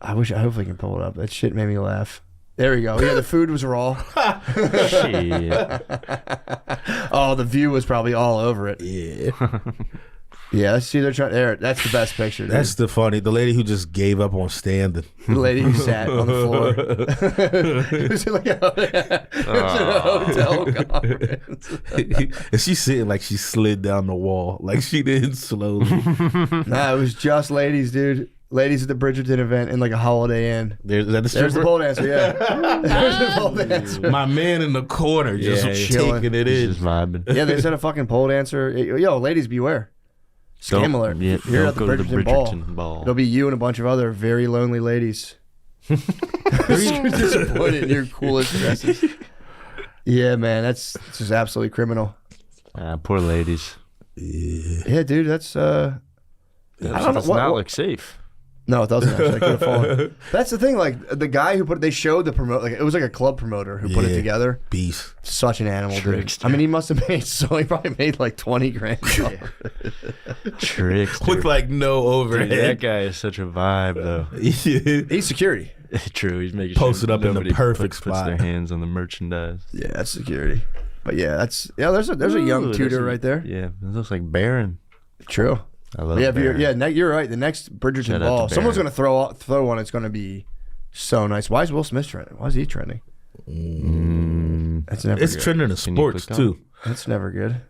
hopefully can pull it up. That shit made me laugh. There we go. Yeah, the food was raw. Shit. Oh, the view was probably all over it. Yeah. Yeah, let's see. They're trying. There, that's the best picture. Dude. That's the lady who just gave up on standing. The lady who sat on the floor. It was like a hotel conference. And she's sitting like she slid down the wall, like she did slowly. Nah, it was just ladies, dude. Ladies at the Bridgerton event in like a Holiday Inn. There's the There's the pole dancer, yeah. There's the pole dancer. My man in the corner just chilling. taking it in. Just vibing. Yeah, they said a fucking pole dancer. Yo, ladies, beware. Scam alert. Yeah, You're don't at the go to Bridgerton ball. It'll be you and a bunch of other very lonely ladies. Very disappointed in your coolest dresses. Yeah, man, that's just absolutely criminal. Poor ladies. Yeah, dude, that's I don't know Does not look safe. No, it doesn't actually. I could have fallen. That's the thing. Like the guy who they showed the promote. Like it was like a club promoter who put it together. Beast. Such an animal, Trickster. dude. I mean, he must have made he probably made like 20 grand. Trickster. With like no overhead. Dude, that guy is such a vibe, though. He's security. True. He's making Posted sure up in the nobody perfect puts spot. their hands on the merchandise. Yeah, that's security. But yeah, there's a young Ooh, tutor there's right there. Yeah, it looks like Baron. True. I love Yeah, Baron. you're right. The next Bridgerton Shout out ball, to someone's Baron. gonna throw one. It's gonna be so nice. Why is Will Smith trending? Why is he trending? That's never It's good. trending in Can you sports click on too. That's never good.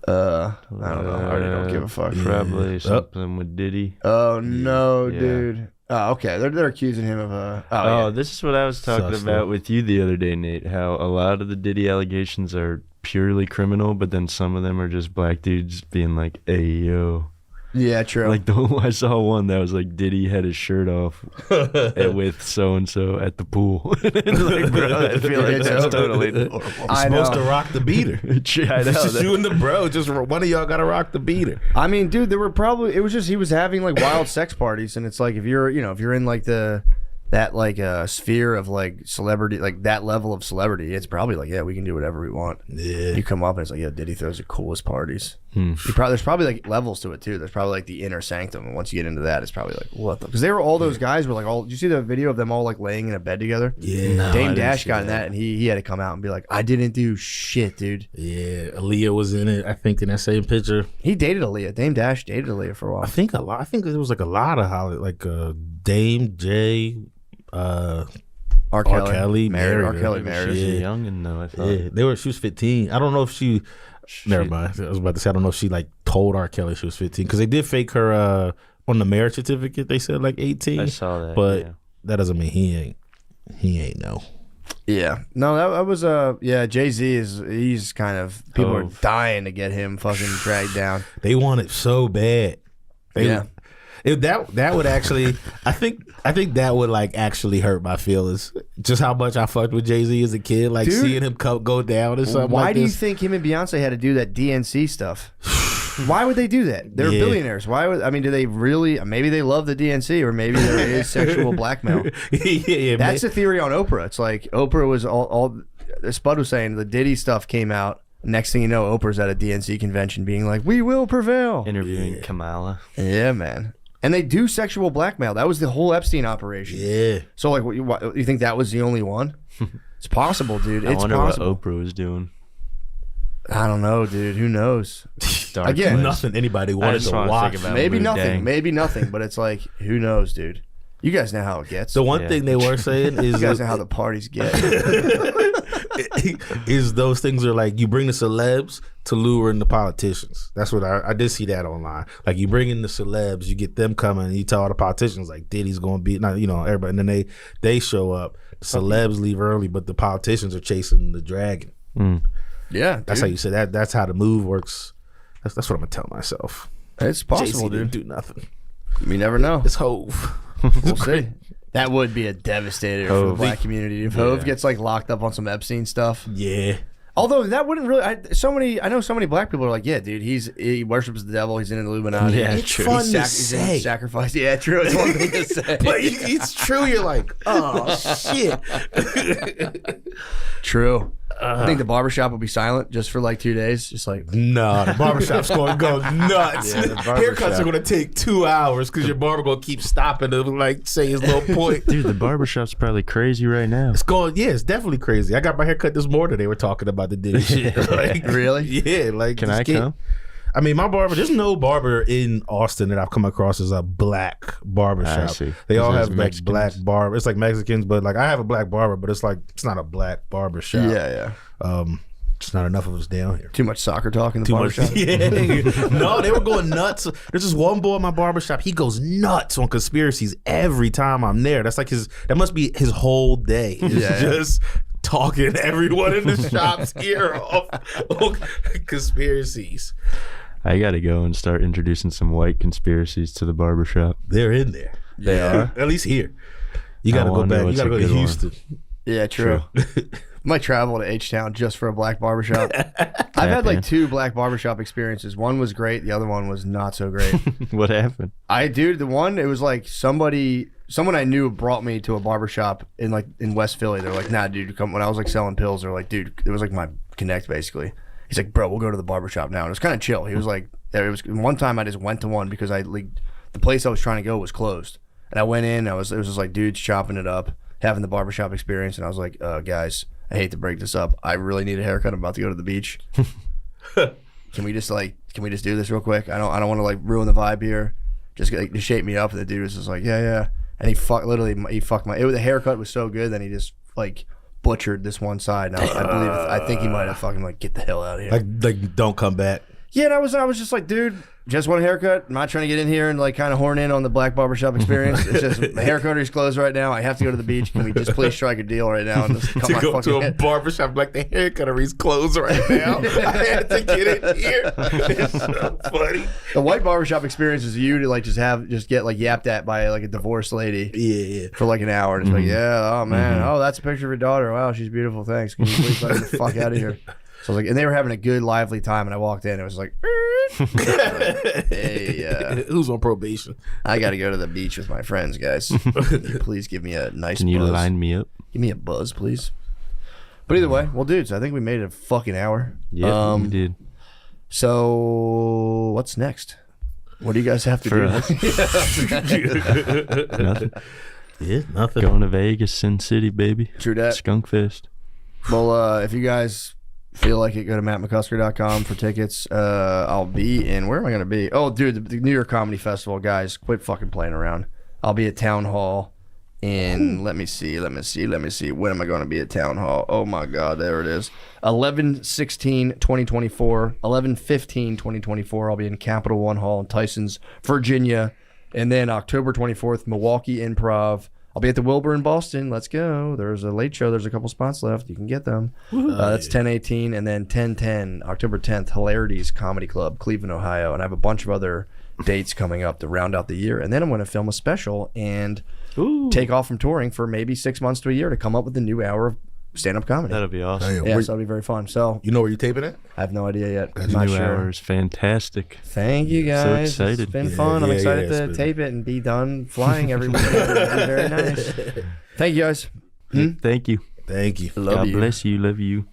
I don't know. I already don't give a fuck. Probably something with Diddy. Oh no, Yeah. dude. Oh, okay. They're accusing him of a. Oh, yeah. this is what I was talking Sus, about though. with you the other day, Nate. How a lot of the Diddy allegations are purely criminal, but then some of them are just black dudes being like, "Hey, yo, Yeah, true. Like I saw one that was like Diddy had his shirt off with so and so at the pool. Like, bro, I feel like that's totally normal. I Supposed to know. rock the beater. I know. Just you and the bro. Just one of y'all got to rock the beater. I mean, dude, there were probably, it was just he was having like wild sex parties, and it's like if you're in like that like sphere of like celebrity, like that level of celebrity, it's probably like, yeah, we can do whatever we want. Yeah. You come up and it's like, yeah, Diddy throws the coolest parties. There's probably like levels to it too. There's probably like the inner sanctum, and once you get into that, it's probably like what the, because they were all those guys were like all. Did you see the video of them all like laying in a bed together? Yeah. No, Dame Dash got in that, and he had to come out and be like, I didn't do shit, dude. Yeah. Aaliyah was in it, I think, in that same picture. He dated Aaliyah. Dame Dash dated Aaliyah for a while. I think there was like a lot of Hollywood, like Dame J. R. Kelly married. R. her. Kelly She married her. was Yeah. young though. I thought. Yeah, she was 15. I don't know if she. Never mind. I was about to say I don't know if she like told R. Kelly she was 15 because they did fake her on the marriage certificate. They said like 18. I saw that. but yeah. that doesn't mean he ain't no. Yeah. No, that was yeah, Jay-Z he's kind of, people are dying to get him fucking dragged down. They want it so bad. Yeah. That would actually, I think that would like actually hurt my feelings. Just how much I fucked with Jay-Z as a kid, like Dude, seeing him go down or something. Why like do you this. think him and Beyonce had to do that DNC stuff? Why would they do that? They're Yeah. billionaires. Why would, I mean, do they really, maybe they love the DNC, or maybe there is sexual blackmail. yeah, That's the theory on Oprah. It's like Oprah was all Spud was saying the Diddy stuff came out. Next thing you know, Oprah's at a DNC convention being like, we will prevail. Interviewing Kamala. Yeah, man. And they do sexual blackmail. That was the whole Epstein operation. Yeah. So, like, you think that was the only one? It's possible, dude. I It's wonder possible. what Oprah was doing. I don't know, dude. Who knows? Dark Again, place. Nothing anybody I wanted just to wanna watch. think about Maybe Wu nothing. Dang. Maybe nothing. But it's like, who knows, dude? You guys know how it gets. The one Yeah. thing they were saying is You guys know how the parties get. is those things are like you bring the celebs to lure in the politicians. That's what I did see that online. Like you bring in the celebs, you get them coming, and you tell all the politicians like Diddy's going to be, not, you know, everybody, and then they show up. The celebs leave early, but the politicians are chasing the dragon. Yeah, That's how you say that. That's how the move works. That's what I'm gonna tell myself. It's possible, JC didn't dude. do nothing. We never know. It's Hove. We'll see. That would be a devastator for the Hove. black community if Hove gets like locked up on some Epstein stuff. Yeah. Although that wouldn't really. I know so many black people are like, yeah, dude, he worships the devil. He's in the Illuminati. Yeah, It's true. fun to He's in say. sacrifice. Yeah, true. It's one thing to say. But it's true. You're like, oh shit. True. I think the barbershop will be silent just for like 2 days. Just like, No, the barbershop's going to go nuts. Yeah, the Haircuts barbershop. are going to take 2 hours because your barber going to keep stopping to like say his little point. Dude, the barbershop's probably crazy right now. It's going, yeah, it's definitely crazy. I got my hair cut this morning. They were talking about the Diddy shit. Like, Really? Yeah, like Can this I kid- come? I mean, my barber. There's no barber in Austin that I've come across as a black barber I shop. see. They all Is have that like black Mexicans? barber. It's like Mexicans, but like I have a black barber, but it's like it's not a black barber shop. yeah. Just not enough of us down here. Too much soccer talk in the Too much. barbershop. Yeah. No, they were going nuts. There's this one boy in my barbershop. He goes nuts on conspiracies every time I'm there. That's like that must be his whole day. It's Yeah. just talking everyone in the shop's ear off on conspiracies. I got to go and start introducing some white conspiracies to the barbershop. They're in there. They are? At least here. You I got to go wonder back. You what's got to a go to good one. Houston. Yeah, true. Might travel to H-Town just for a black barbershop. I've had like 2 black barbershop experiences. One was great. The other one was not so great. What happened? The one, it was like someone I knew brought me to a barbershop in West Philly. They're like, nah, dude, come. When I was like selling pills, they're like, dude, it was like my connect basically. He's like, bro, we'll go to the barbershop now. And it was kind of chill. He was like, it was one time I just went to one because the place I was trying to go was closed. And I went in, it was just like dudes chopping it up, having the barbershop experience. And I was like, guys, I hate to break this up. I really need a haircut. I'm about to go to the beach. Can we just do this real quick? I don't want to like ruin the vibe here. Just shape me up. And the dude was just like, yeah. And he fucked the haircut was so good. Then he just like butchered this one side. And I think he might have fucking like, get the hell out of here. Like don't come back. Yeah, and I was just like, dude, just want a haircut. I'm not trying to get in here and like kind of horn in on the black barbershop experience. It's just my haircutter is closed right now. I have to go to the beach. Can we just please strike a deal right now and just cut To my go fucking to a head? barbershop like the haircuttery's closed right now. I had to get in here. It's so funny. The white barbershop experience is you to like just get like yapped at by like a divorced lady. Yeah. For like an hour. And it's like, yeah, oh man, oh, that's a picture of your daughter. Wow, she's beautiful. Thanks. Can you please let me the fuck out of here? So I was like, and they were having a good, lively time. And I walked in. It was like, hey, Who's on probation? I got to go to the beach with my friends, guys. Can you please give me a nice Can you buzz? line me up? Give me a buzz, please. But either way, well, dudes, I think we made it a fucking hour. Yeah, we did. So what's next? What do you guys have to do? Nothing. Yeah, nothing. Going to Vegas, Sin City, baby. True that. Skunk Fest. Well, if you guys feel like it, go to mattmccusker.com for tickets. I'll be in. Where am I going to be? Oh, dude, the New York Comedy Festival, guys. Quit fucking playing around. I'll be at Town Hall in, let me see. When am I going to be at Town Hall? Oh, my God. There it is. 11/16/2024. 11/15/2024. I'll be in Capital One Hall in Tysons, Virginia. And then October 24th, Milwaukee Improv. I'll be at the Wilbur in Boston. Let's go. There's a late show. There's a couple spots left. You can get them. That's 10/18. And then 10/10, October 10th, Hilarities Comedy Club, Cleveland, Ohio. And I have a bunch of other dates coming up to round out the year. And then I'm going to film a special and take off from touring for maybe 6 months to a year to come up with a new hour of stand-up comedy. That'll be awesome. Damn, Yeah, so that'll be very fun. So you know where you taping it? I have no idea yet. I'm The not new sure. hour is fantastic. Thank you guys. excited. It's been Yeah, fun. I'm yeah, excited yeah, to it's been- tape it and be done flying every week. It'll be very nice. Thank you guys. Thank you. Thank you. Love God you. bless you. Love you.